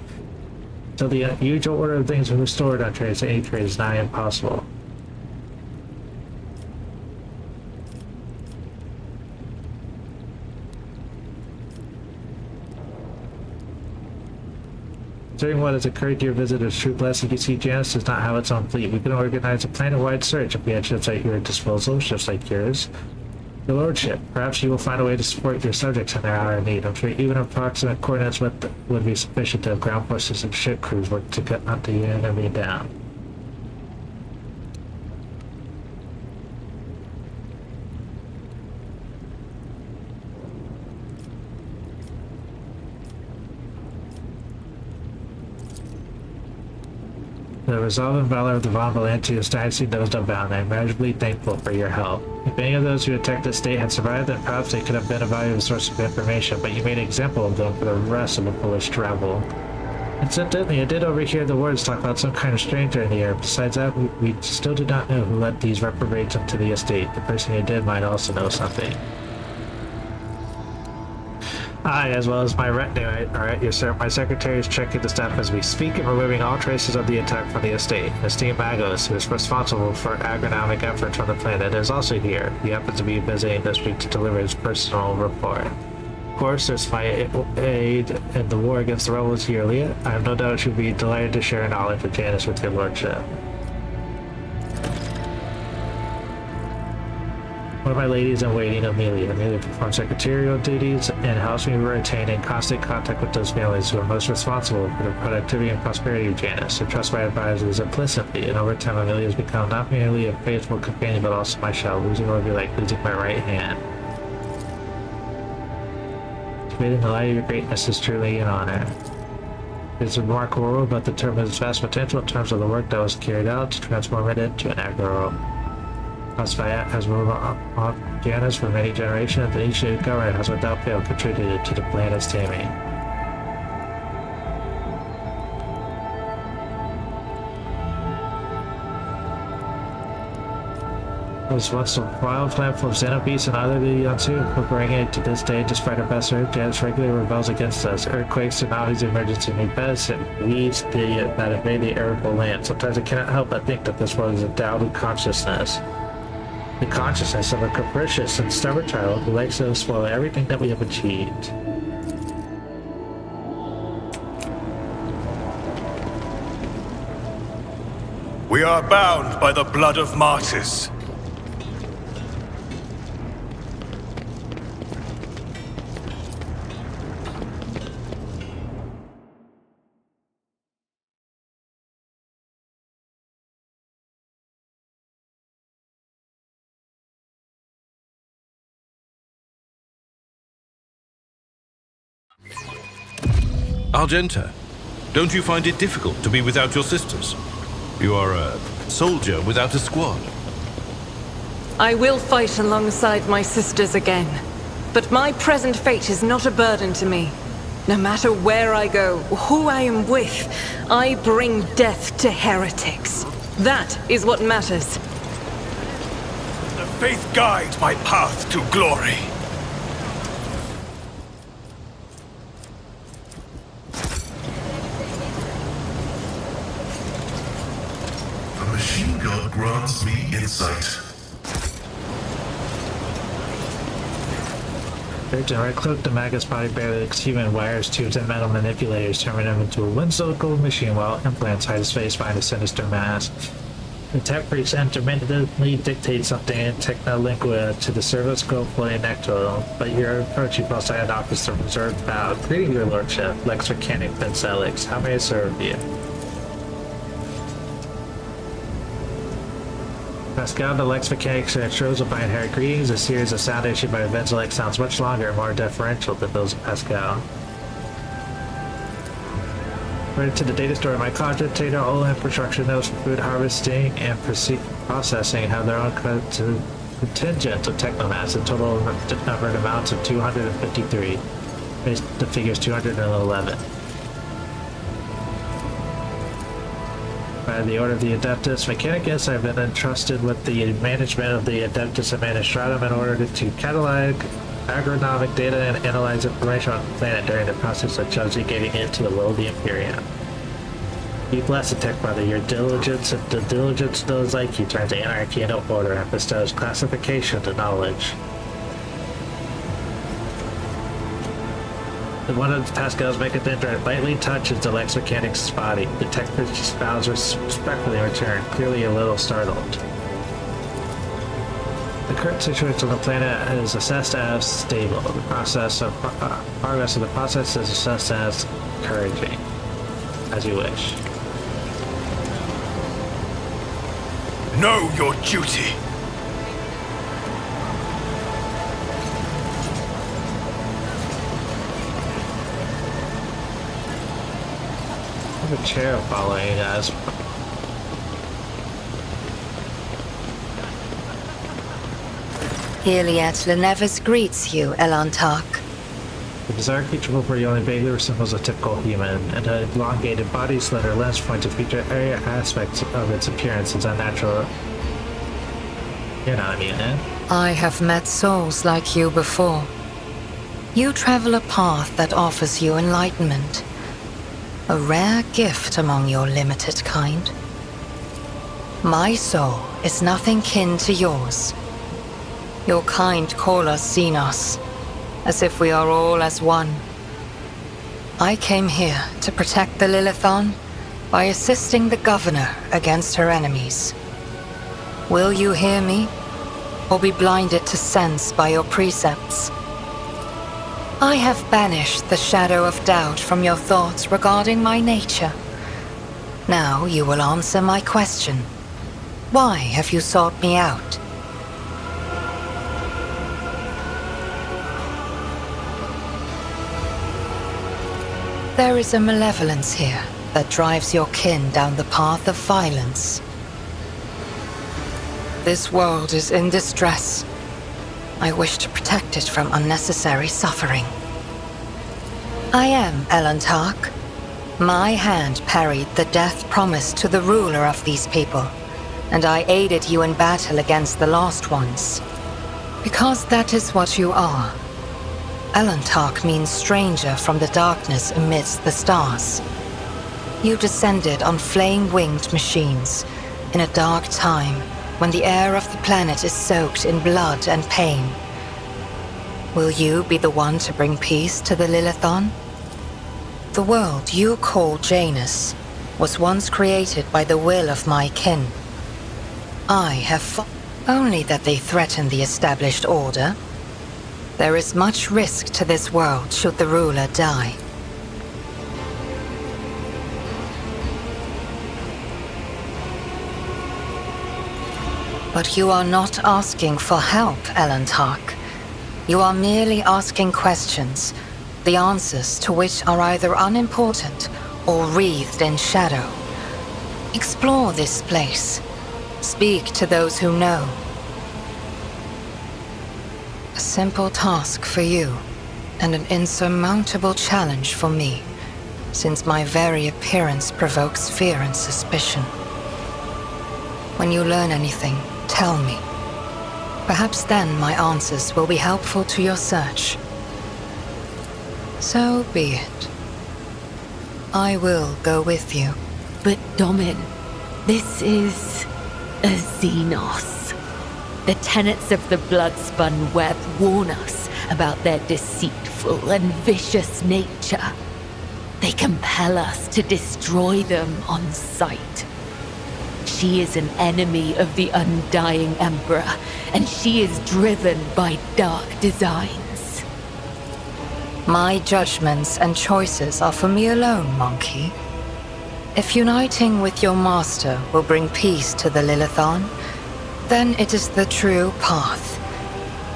So the usual order of things restored on trade is nigh impossible. During what has occurred to your visitors, true blessing, you see Janus does not have its own fleet. We can organize a planet-wide search if we had ships at your disposal, ships like yours. Your lordship, perhaps you will find a way to support your subjects in their hour of need. I'm sure even approximate coordinates would be sufficient to have ground forces and ship crews work to hunt the enemy down. The resolve and valor of the Von Valentius dynasty knows no bound. I am immeasurably thankful for your help. If any of those who attacked the state had survived, then perhaps they could have been a valuable source of information, but you made an example of them for the rest of the foolish rabble. Incidentally, I did overhear the words talk about some kind of stranger in the air. Besides that, we still do not know who let these reprobates into the estate. The person who did might also know something. I, as well as my retinue, are at your service. My secretary is checking the staff as we speak and removing all traces of the attack from the estate. Esteemed Magos, who is responsible for agronomic efforts on the planet, is also here. He happens to be visiting this week to deliver his personal report. Of course, there's my aid in the war against the rebels yearly. I have no doubt she would be delighted to share knowledge of Janus with your lordship. One of my ladies in waiting, Amelia. Amelia performs secretarial duties and helps me retain in constant contact with those families who are most responsible for the productivity and prosperity of Janus. I trust my advisors implicitly, and over time Amelia has become not merely a faithful companion, but also my shadow. Losing her would be like losing my right hand. Creating the light of your greatness is truly an honor. It's a remarkable world, but determines its vast potential in terms of the work that was carried out to transform it into an accurate world. Asphayat has ruled on Janus for many generations, and each new government has without fail contributed to the planet's taming. It was once a wild plan for Xenobeasts and other Yonsu, but bringing it to this day, despite our best efforts, Janus regularly rebels against us. Earthquakes, tsunamis, emergency new pests, and weeds that invade the arable land. Sometimes I cannot help but think that this world is endowed with consciousness. The consciousness of a capricious and stubborn child who likes to spoil everything that we have achieved. We are bound by the blood of martyrs. Argenta, don't you find it difficult to be without your sisters? You are a soldier without a squad. I will fight alongside my sisters again, but my present fate is not a burden to me. No matter where I go, or who I am with, I bring death to heretics. That is what matters. The faith guides my path to glory. Machine God grants me insight. Their direct cloak, the Magus body barely looks human. Wires, tubes, and metal manipulators turn him into a whimsical machine, while implants hide his face behind a sinister mask. The tech priest intermittently dictates something in Technolingua to the servoscope floating next to him, but your approach you must sign off is the reserved bow. Greeting your lordship, Lex Mechanic Benzelix. How may I serve you? Pascal, the Lex Mechanic shows up by inherent greetings. A series of sound issued by Benzelix sounds much longer and more deferential than those of Pascal. According to the data store, my cogitator, all infrastructure nodes for food harvesting and processing have their own contingent of technomass. The total number amounts of 253. The figure is 211. By the order of the Adeptus Mechanicus, I've been entrusted with the management of the Adeptus Administratum in order to catalog agronomic data and analyze information on the planet during the process of subjugating it to the will of the Imperium. Be blessed, Tech Brother. Your diligence and the diligence of those like you turns anarchy into order and bestows classification to knowledge. One of Pascal's mechadendrite lightly touches the Lex Mechanic's body. The tech priest's bows respectfully in return, clearly a little startled. The current situation on the planet is assessed as stable. The progress of the process is assessed as encouraging. As you wish. Know your duty. A chair following us. Iliad Lenevus greets you, Elantark. The bizarre creature before you only vaguely resembles a typical human, and an elongated body, slender lens point to feature area aspects of its appearance is unnatural. You're not a mutant. I have met souls like you before. You travel a path that offers you enlightenment. A rare gift among your limited kind. My soul is nothing kin to yours. Your kind call us Xenos, as if we are all as one. I came here to protect the Lilithon by assisting the governor against her enemies. Will you hear me? or be blinded to sense by your precepts. I have banished the shadow of doubt from your thoughts regarding my nature. Now you will answer my question. Why have you sought me out? There is a malevolence here that drives your kin down the path of violence. This world is in distress. I wish to protect it from unnecessary suffering. I am Elantark. My hand parried the death promised to the ruler of these people, and I aided you in battle against the Lost Ones. Because that is what you are. Elantark means stranger from the darkness amidst the stars. You descended on flame-winged machines in a dark time when the air of the planet is soaked in blood and pain. Will you be the one to bring peace to the Lilithon? The world you call Janus was once created by the will of my kin. I have fought only that they threaten the established order. There is much risk to this world should the ruler die. But you are not asking for help, Elantark. You are merely asking questions, the answers to which are either unimportant or wreathed in shadow. Explore this place. Speak to those who know. A simple task for you, and an insurmountable challenge for me, since my very appearance provokes fear and suspicion. When you learn anything, tell me. Perhaps then my answers will be helpful to your search. So be it. I will go with you. But Domin, this is a Xenos. The tenets of the Bloodspun Web warn us about their deceitful and vicious nature. They compel us to destroy them on sight. She is an enemy of the Undying Emperor, and she is driven by dark designs. My judgments and choices are for me alone, monkey. If uniting with your master will bring peace to the Lilithon, then it is the true path.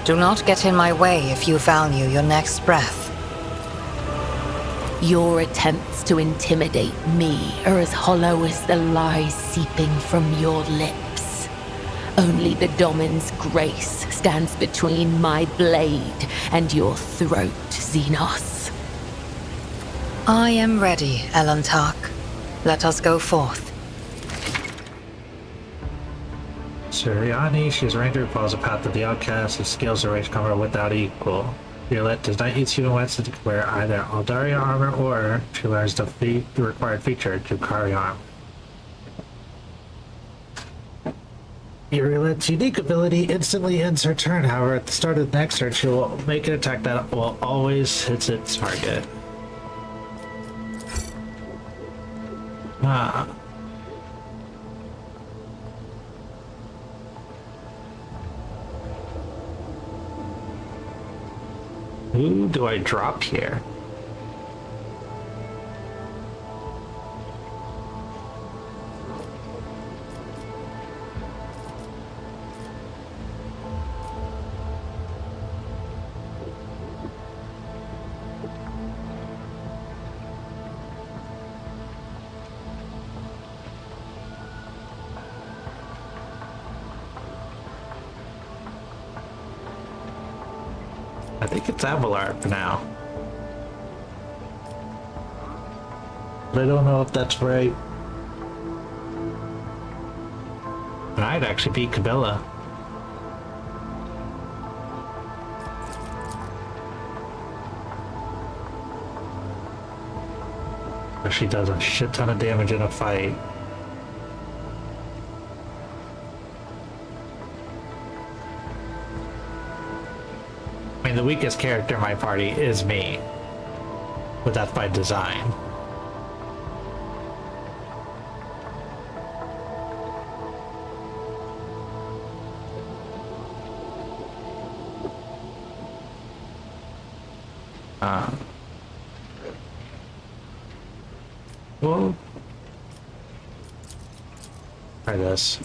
Do not get in my way if you value your next breath. Your attempts to intimidate me are as hollow as the lies seeping from your lips. Only the Domin's grace stands between my blade and your throat, Xenos. I am ready, Elantark. Let us go forth. Suriani, she is a ranger who follows the path of the outcast. His skills are range cover without equal. Violet does not use human weapons to wear either Aldaria armor or she learns the required feature to carry arm. Violet's unique ability instantly ends her turn. However, at the start of the next turn, she will make an attack that will always hit its target. Who do I drop here? I think it's Avalar for now. But I don't know if that's right. I'd actually beat Kabila. She does a shit ton of damage in a fight. I mean, the weakest character in my party is me, but that's by design. Well, try this.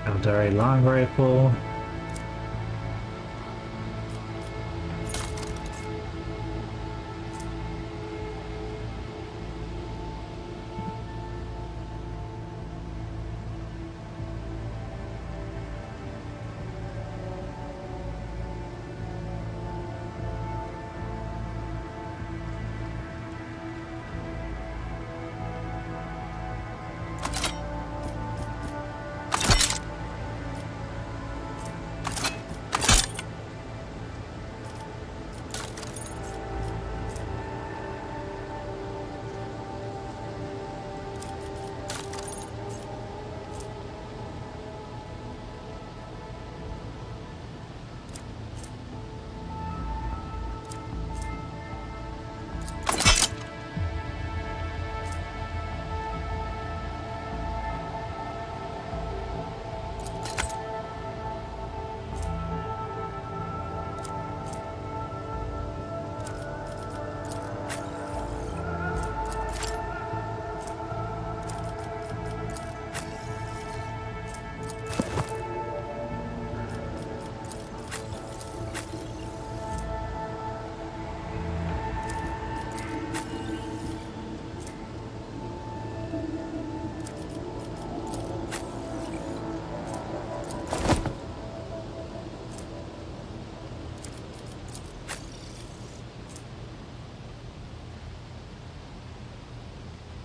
Eldari long rifle.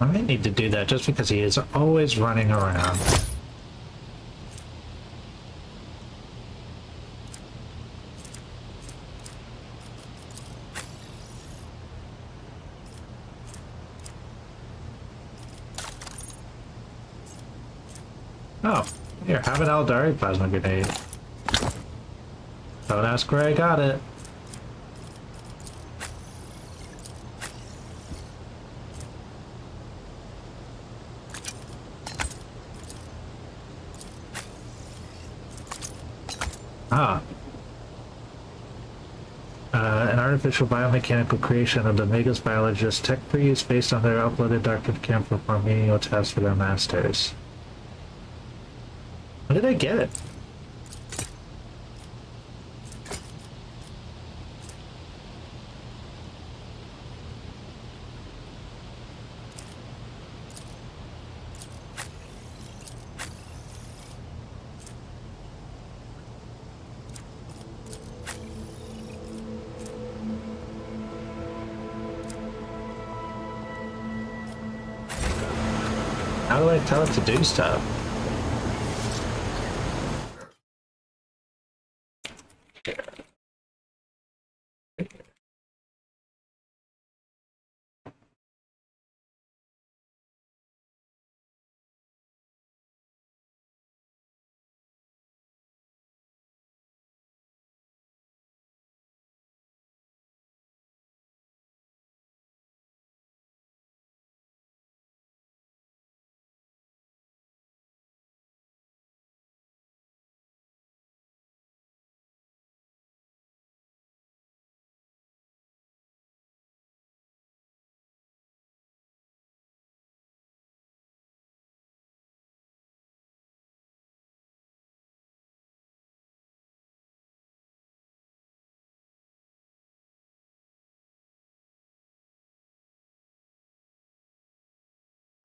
I may need to do that just because he is always running around. Oh, here, have an Eldari plasma grenade. Don't ask where I got it. Ah. An artificial biomechanical creation of the Magus biologists, tech for use based on their uploaded doctrine can perform menial tasks for their masters. When did I get it? How do I tell it to do stuff?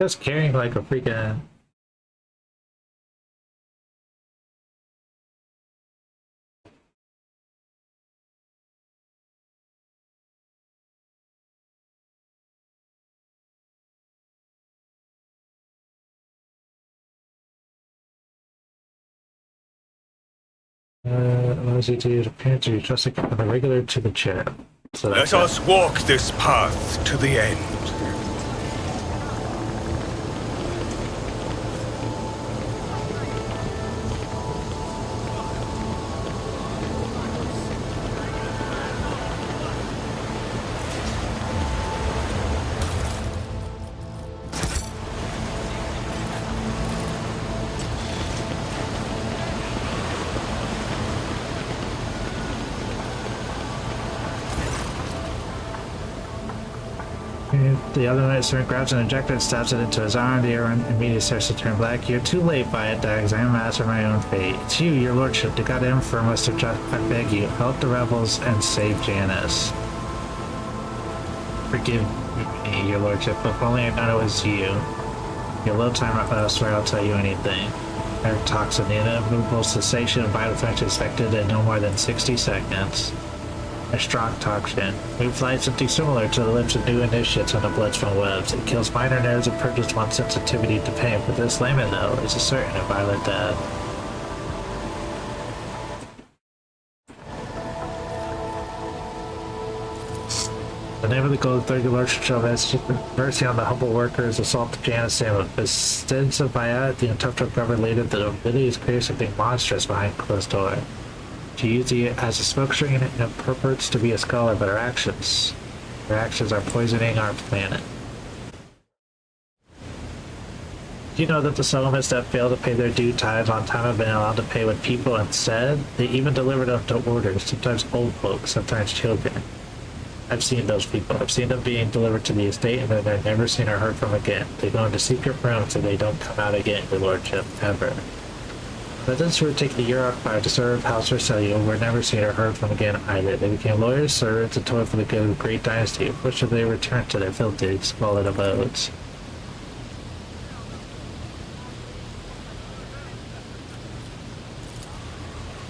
Just carrying like a freaking... allows you to appear to be trusted from the regular to the chair. So Let us walk this path to the end. The other knight servant grabs an injector and stabs it into his arm. The arrow immediately starts to turn black. You're too late by it, Dags. I am master of my own fate. It's you, your lordship. The god Emperor must have just... I beg you, help the rebels and save Janice. Forgive me, your lordship, but if only I known it was you. Your little time up, I swear I'll tell you anything. Air toxin, the inevitable cessation of vital function expected in no more than 60 seconds. A strong toxin. Moves light something similar to the lips of new initiates on the bloodstone webs. It kills minor nerves and purges one's sensitivity to pain, but this layman, though, is a certain and violent death. The name of the Golden Third Lordship shall have mercy on the humble workers, assault the Janus Salem. Instead of Bayat, the untouched government later the nobility is clear something monstrous behind closed door. She used it as a smokescreen and purports to be a scholar, but her actions are poisoning our planet. Do you know that the settlements that fail to pay their due tithes on time have been allowed to pay with people instead? They even deliver them to orders, sometimes old folks, sometimes children. I've seen those people. I've seen them being delivered to the estate and then they're never seen or heard from again. They go into secret rooms and they don't come out again, your lordship, ever. Residents who were taken to Europe to serve House Versailles were never seen or heard from again either. They became lawyers, servants, and toiled for the good of the great dynasty, which they returned to their filthy, squalid abodes.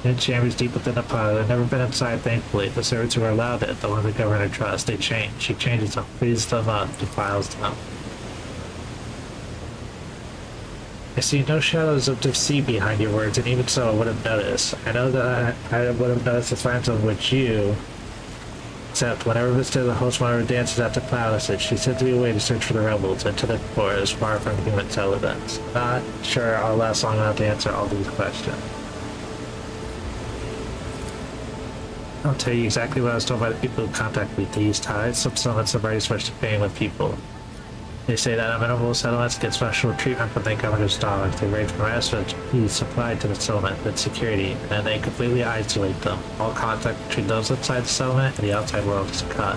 In chambers deep within the pile, they've never been inside, thankfully. The servants who are allowed it, the ones the governor trusts, they change. She changes them, frees them up, defiles them. I see no shadows of deceit behind your words, and even so I would have noticed. I know that I would have noticed the signs on which you... Except whenever visited the host whenever dances at the palace, she sent to be away to search for the rebels into the forest far from human intelligence. Not sure I'll last long enough to answer all these questions. I'll tell you exactly what I was told by the people who contact me these tides. Some settlements have already switched to paying with people. They say that amenable settlements get special treatment from the governor's dollars. They range from fees supplied to the settlement, then security, and then they completely isolate them. All contact between those inside the settlement and the outside world is cut.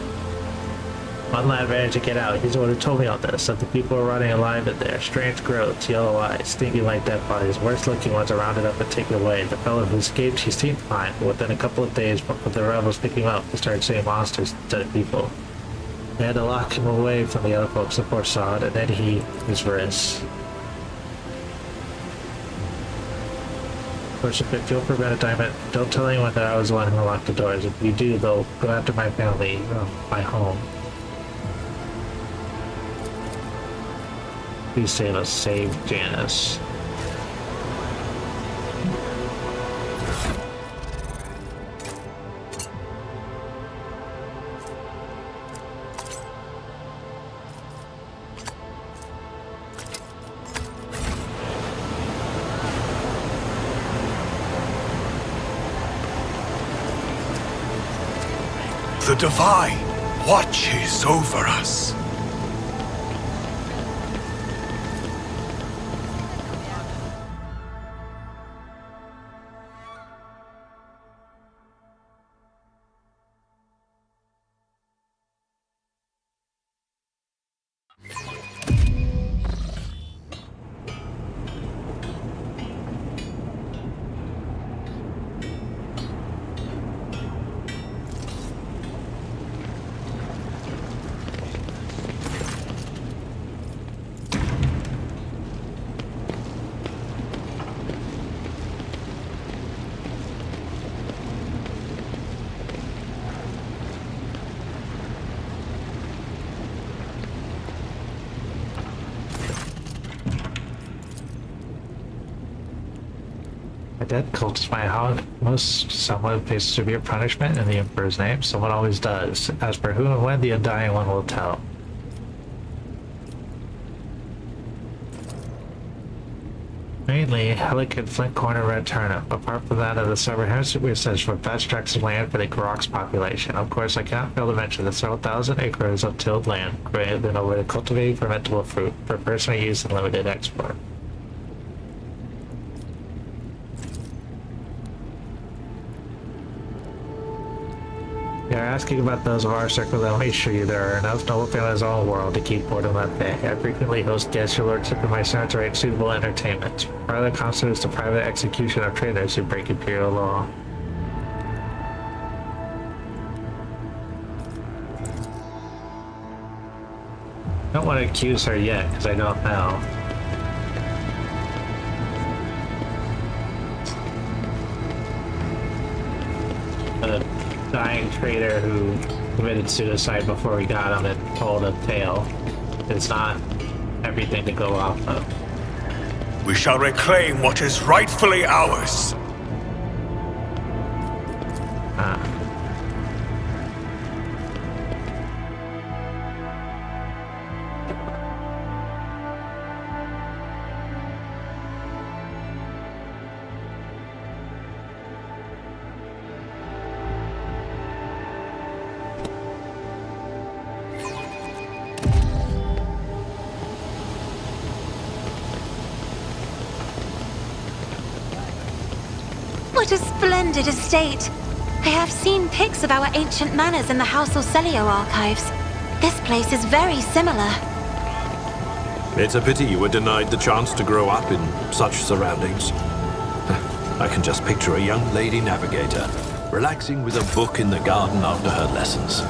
One lad managed to get out. He's the one who told me all this, that the people are running alive in there. Strange growths, yellow eyes, stinking like dead bodies. Worst looking ones are rounded up and taken away. The fellow who escaped, he seemed fine, but within a couple of days, with the rebels picking him up, they started seeing monsters instead of people. They had to lock him away from the other folks before saw it, and then his wrists. Worship, if you'll prevent a diamond, don't tell anyone that I was the one who locked the doors. If you do, they'll go after my family, my home. Please save us. Save Janice. The Divine watches over us. A dead cultist might how most someone faces severe punishment in the Emperor's name. Someone always does. As for who and when, the Undying One will tell. Mainly, Helican Flint Corner Red Turnip. Apart from that, of the Southern Hemisphere, we search for vast tracts of land for the Grok's population. Of course, I can't fail to mention the several thousand acres of tilled land granted over to cultivating fermentable fruit for personal use and limited export. You're asking about those of our circle, let me assure you there are enough noble families all in the world to keep boredom at bay. I frequently host guests your lordship and my son to arrange suitable entertainment. Part of the concert is the private execution of traitors who break imperial law. I don't want to accuse her yet, because I don't know. Dying traitor who committed suicide before we got him and told a tale. It's not everything to go off of. We shall reclaim what is rightfully ours. What a splendid estate! I have seen pics of our ancient manors in the House Orselio archives. This place is very similar. It's a pity you were denied the chance to grow up in such surroundings. I can just picture a young lady navigator, relaxing with a book in the garden after her lessons.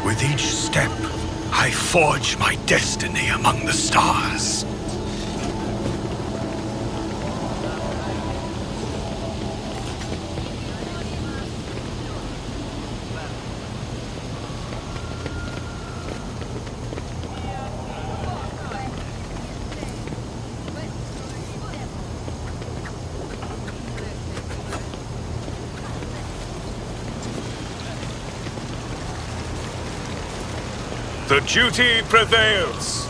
With each step, I forge my destiny among the stars. The duty prevails.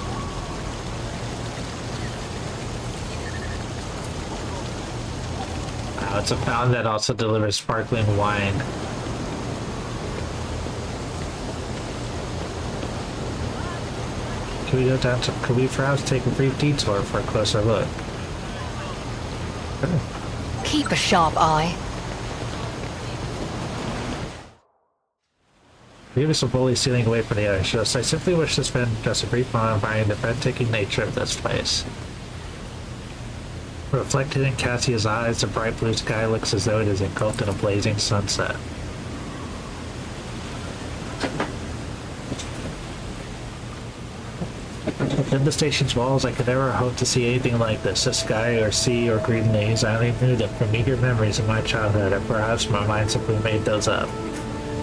Wow, it's a fountain that also delivers sparkling wine. Can we go down to, could we perhaps take a brief detour for a closer look? Keep a sharp eye. Leave us a bully stealing away from the other shows. I simply wish to spend just a brief moment admiring the breathtaking nature of this place. Reflected in Cassia's eyes, the bright blue sky looks as though it is engulfed in a blazing sunset. Within the station's walls, I could never hope to see anything like this. The sky or sea or green leaves, I only knew them from meager memories of my childhood, and perhaps my mind simply made those up.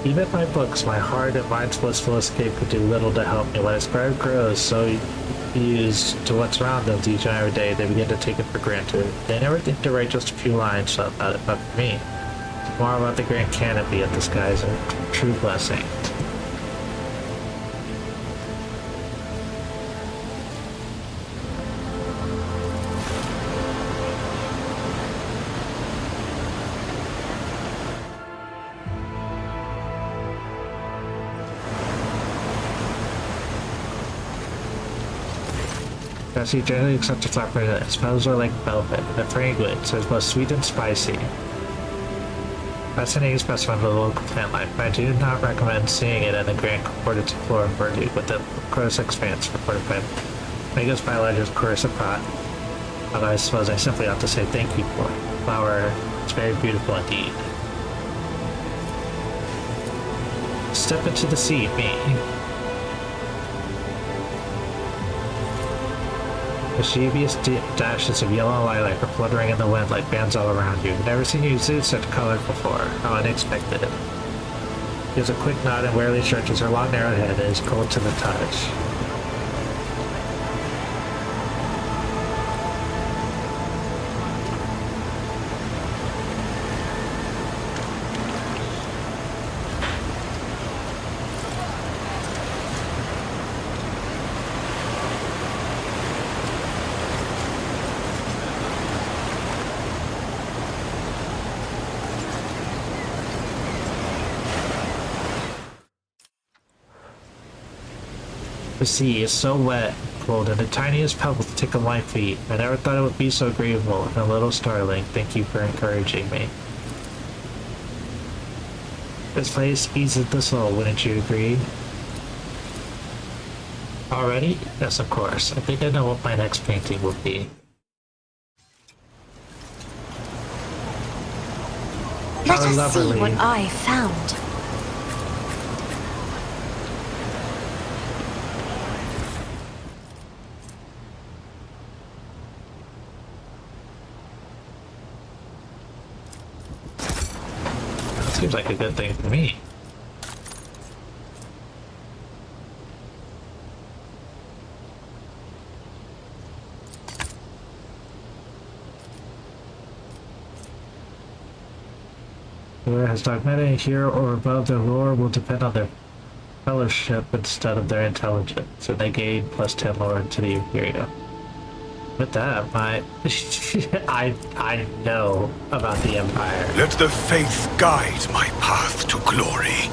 Even in my books, my heart and mind's blissful escape could do little to help me. When a scribe grows so used to what's around them each and every day, they begin to take it for granted. They never think to write just a few lines about it, but for me, it's more about the grand canopy of the skies and true blessing. Cassie generally accepts a flat bread. It smells like velvet. The fragrance is both sweet and spicy. Fascinating specimen of the local plant life, but I do not recommend seeing it in the grand concordance of flora and verdure with the close expanse reported by Mega's biologist Carissa Pratt. Although I suppose I simply ought to say thank you for it. The flower is very beautiful indeed. Step into the sea, me. Mischievous dashes of yellow lilac are fluttering in the wind like bands all around you. I've never seen you exude such color before. How unexpected. She gives a quick nod and warily stretches her long narrow head and is cold to the touch. The sea is so wet, cold, and the tiniest pebbles tickle my feet. I never thought it would be so agreeable and a little startling. Thank you for encouraging me. This place eases the soul, wouldn't you agree? Already? Yes, of course. I think I know what my next painting will be. Let us see what I found. Seems like a good thing for me. Whoever has dogmatic here or above their lore will depend on their fellowship instead of their intelligence, and they gain plus 10 lore to the Imperium. With that, I know about the Empire. Let the faith guide my path to glory.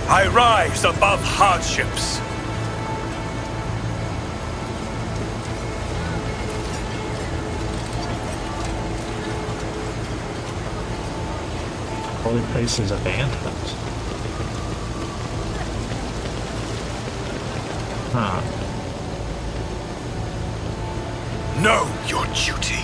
I rise above hardships. Holy places abandoned. Huh. Know your duty.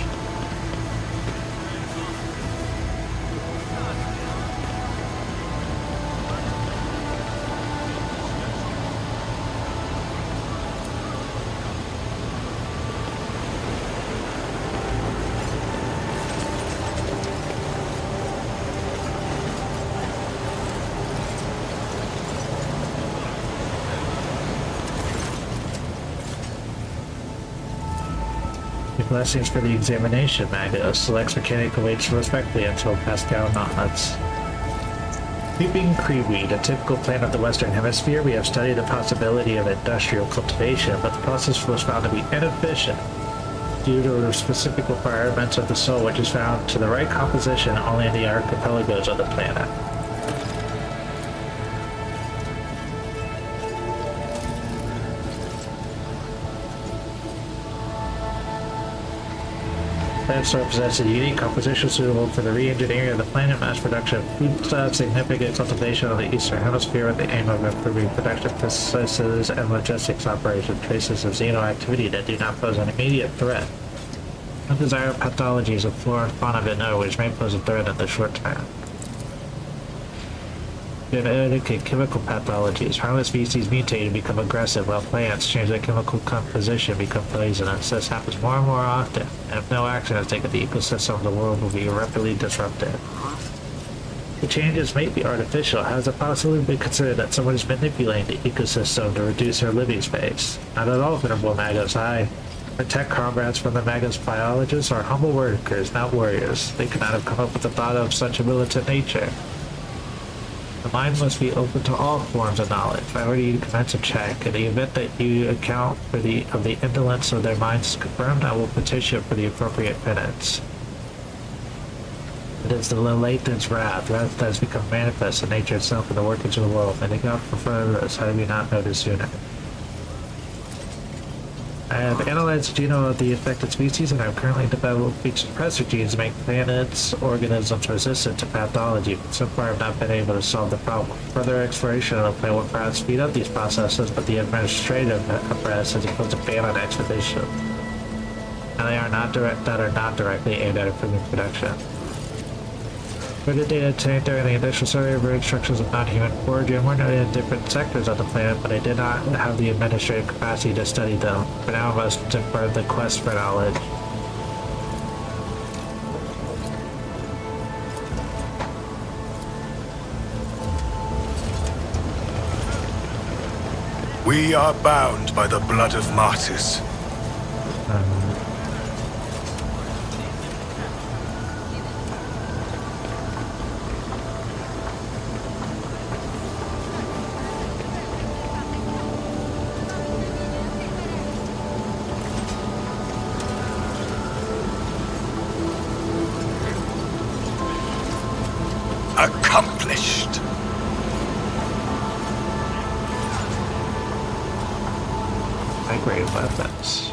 Blessings for the examination, Magos. Selects mechanic awaits respectfully until Pascal nods. Creeping creeweed, a typical plant of the Western Hemisphere, we have studied the possibility of industrial cultivation, but the process was found to be inefficient due to the specific requirements of the soil, which is found to the right composition only in the archipelagos of the planet. Plant soil possesses a unique composition suitable for the re-engineering of the planet, mass production of foodstuffs, significant cultivation of the Eastern Hemisphere with the aim of improving production processes and logistics operations, traces of xeno-activity that do not pose an immediate threat. Undesired pathologies of flora and fauna of Inno, which may pose a threat in the short term. Genetic and chemical pathologies. Harmless species mutate and become aggressive, while plants change their chemical composition and become poisonous. This happens more and more often, and if no action is taken, the ecosystem of the world will be rapidly disrupted. The changes may be artificial. Has it possibly been considered that someone is manipulating the ecosystem to reduce their living space? Not at all, Venerable Magos. Our tech comrades from the Magos biologists are humble workers, not warriors. They could not have come up with the thought of such a militant nature. The mind must be open to all forms of knowledge. I order you to commence a check. In the event that you account for the indolence of their minds confirmed, I will petition for the appropriate penance. It is the Lathan's wrath that has become manifest in nature itself and the workings of the world. May God prefer us, how do we not notice sooner? I have analyzed the genome of the affected species, and I'm currently developing suppressor genes to make planets' organisms resistant to pathology, but so far I've not been able to solve the problem. Further exploration of the planet will perhaps speed up these processes, but the administrative apparatus has imposed a ban on expedition, and they are not directly aimed at improving production. For the data obtained during the initial survey of root structures of non-human origin were noted in different sectors of the planet, but I did not have the administrative capacity to study them. For now, I must defer the quest for knowledge. We are bound by the blood of martyrs. Accomplished. High-grade weapons.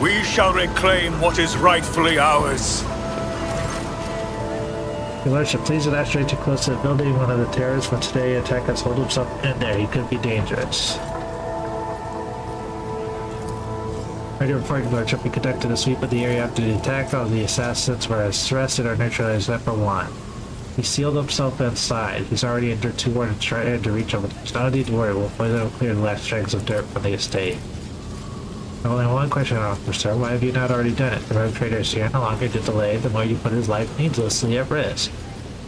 We shall reclaim what is rightfully ours. Your Lordship, please do not stray too close to the building. One of the terrorists from today attack us. Hold himself in there. He could be dangerous. Right before your Lordship, we conducted a sweep of the area after the attack. All the assassins were arrested or neutralized except for one. He sealed himself inside. He's already entered 2 wards and tried to reach over. There's no need to worry. We'll finally clear the last strings of dirt from the estate. Only one question, officer. Why have you not already done it? The rogue trader is here. No longer to delay. The more you put his life needlessly at risk.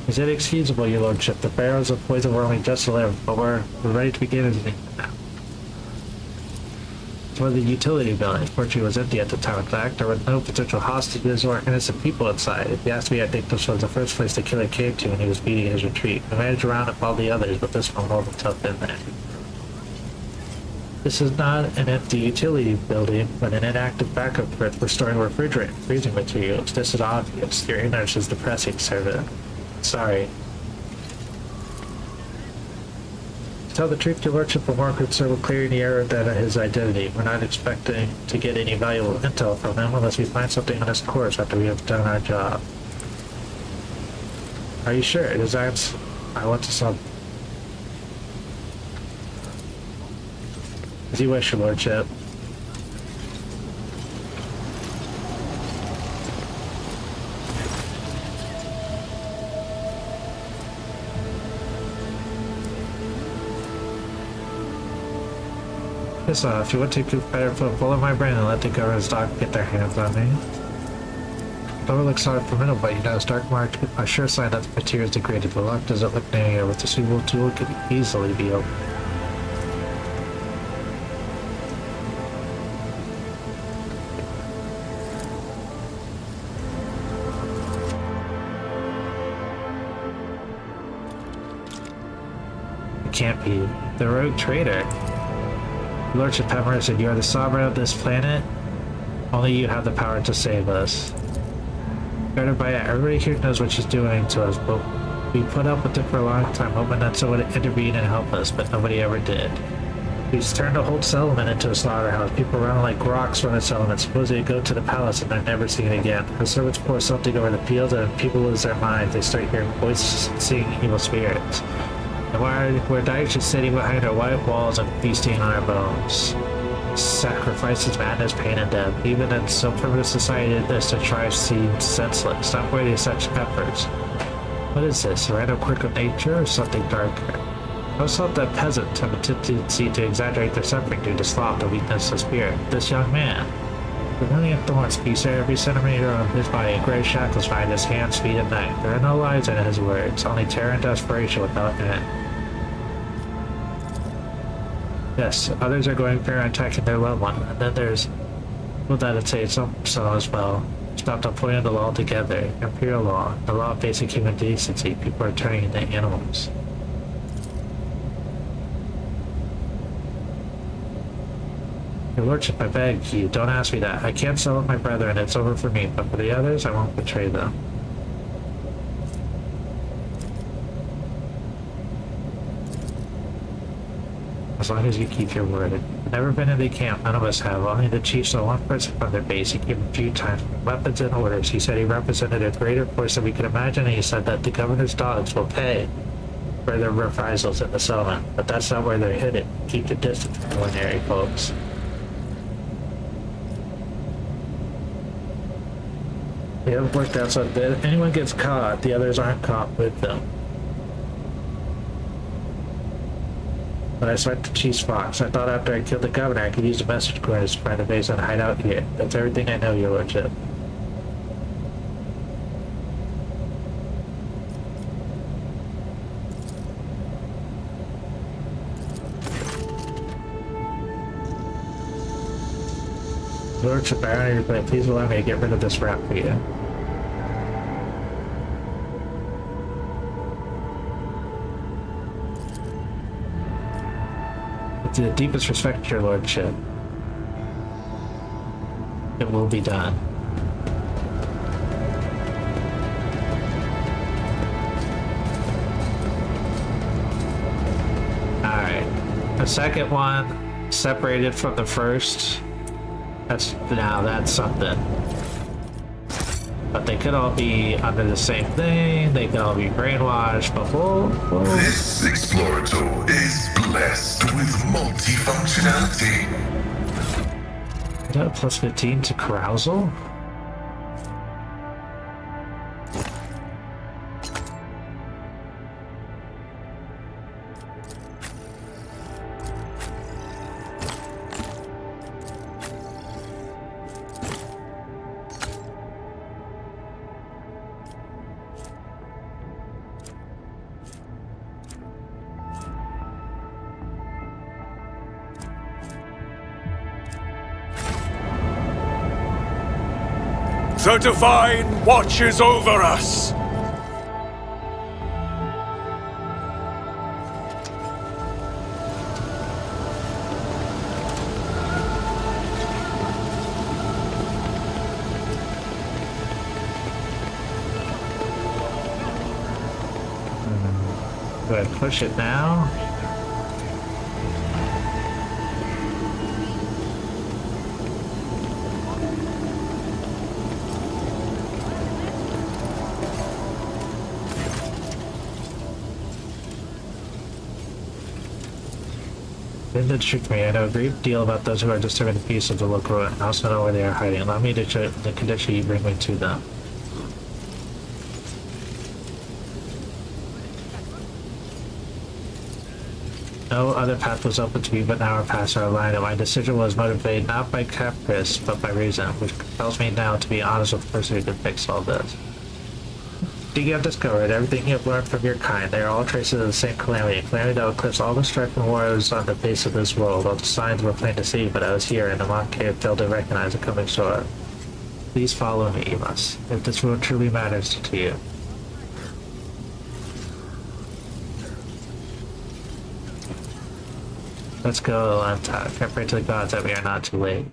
Is it excusable, your Lordship? The barrels of poison were only just delivered, but we're ready to begin now. For the utility building, fortunately was empty at the time of attack. There were no potential hostages or innocent people inside. If you ask me, I think this was the first place the killer came to when he was beating his retreat. We managed to round up all the others, but this one held himself in there. This is not an empty utility building, but an inactive backup grid for storing refrigerant and freezing materials. This is obvious. Your ignorance is depressing, servant. Sorry. To tell the truth, your Lordship, we're more concerned with clearing the air than his identity. We're not expecting to get any valuable intel from him unless we find something on his course after we have done our job. Are you sure? I want to solve. As you wish, your Lordship. If you want to better put a bullet in my brain and let the government's dog get their hands on me. Don't look sorry for a minute, but you know, it's dark mark, a sure sign that the material is degraded. The lock doesn't look linear. With the suitable tool, it could easily be opened. It can't be. The rogue trader. Lordship Hammer said, you are the sovereign of this planet. Only you have the power to save us. Guarded by it, everybody here knows what she's doing to us, but we put up with it for a long time, hoping that someone would intervene and help us, but nobody ever did. We've turned a whole settlement into a slaughterhouse. People run like rocks from the settlement, supposedly go to the palace and they're never seen again. The servants pour something over the field and people lose their minds. They start hearing voices and seeing evil spirits. And we're dying just sitting behind our white walls and feasting on our bones. Sacrifices, madness, pain, and death. Even in so primitive society as this, to try seems senseless, not worthy of such efforts. What is this, a random quirk of nature or something darker? I thought that peasants have a tendency to exaggerate their suffering due to sloth or weakness of spirit. This young man, the million thorns piece every centimeter of his body, and gray shackles bind his hands, feet, and neck. There are no lies in his words, only terror and desperation without end. Yes, others are going fair and attacking their loved one, and then there's, well, that'd say some as well. Stopped on point of the law altogether. Imperial law, the law of basic human decency. People are turning into animals. Your Lordship, I beg you, don't ask me that. I can't sell up my brethren, it's over for me, but for the others, I won't betray them. As long as you keep your word. I've never been in the camp, none of us have. Only the chief saw one person from their base. He came a few times with weapons and orders. He said he represented a greater force than we could imagine, and he said that the governor's dogs will pay for their reprisals in the settlement. But that's not where they're headed. Keep the distance from ordinary folks. They haven't worked out so that if anyone gets caught, the others aren't caught with them. When I selected Chief Fox, I thought after I killed the governor I could use the message coordinates to find a base and hide out here. That's everything I know, your lordship. Lordship Baron, please allow me to get rid of this rat for you. With the deepest respect, your lordship. It will be done. Alright. The second one, separated from the first. That's something. But they could all be under the same thing, they could all be brainwashed, but whoa. This Explorator is blessed with multifunctionality. Is that plus 15 to carousal? The Divine watches over us! Go ahead, push it now. Didn't trick me. I know a great deal about those who are disturbing the peace of the local, and I also know where they are hiding. Allow me to show the condition you bring me to them. No other path was open to me, but now our paths are aligned, and my decision was motivated not by caprice, but by reason, which compels me now to be honest with the person who could fix all this. You have discovered everything you have learned from your kind. They are all traces of the same calamity, a calamity that will eclipse all the strife and wars on the face of this world. All the signs were plain to see, but I was here, and the monk cave failed to recognize the coming sword. Please follow me, you must, if this world truly matters to you. Let's go, Lantok. I pray to the gods that we are not too late.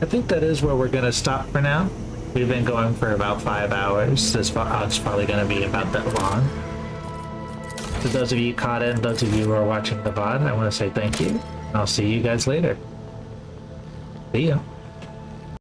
I think that is where we're going to stop for now. We've been going for about 5 hours. It's probably going to be about that long. To those of you caught in, those of you who are watching the VOD, I want to say thank you. I'll see you guys later. See ya.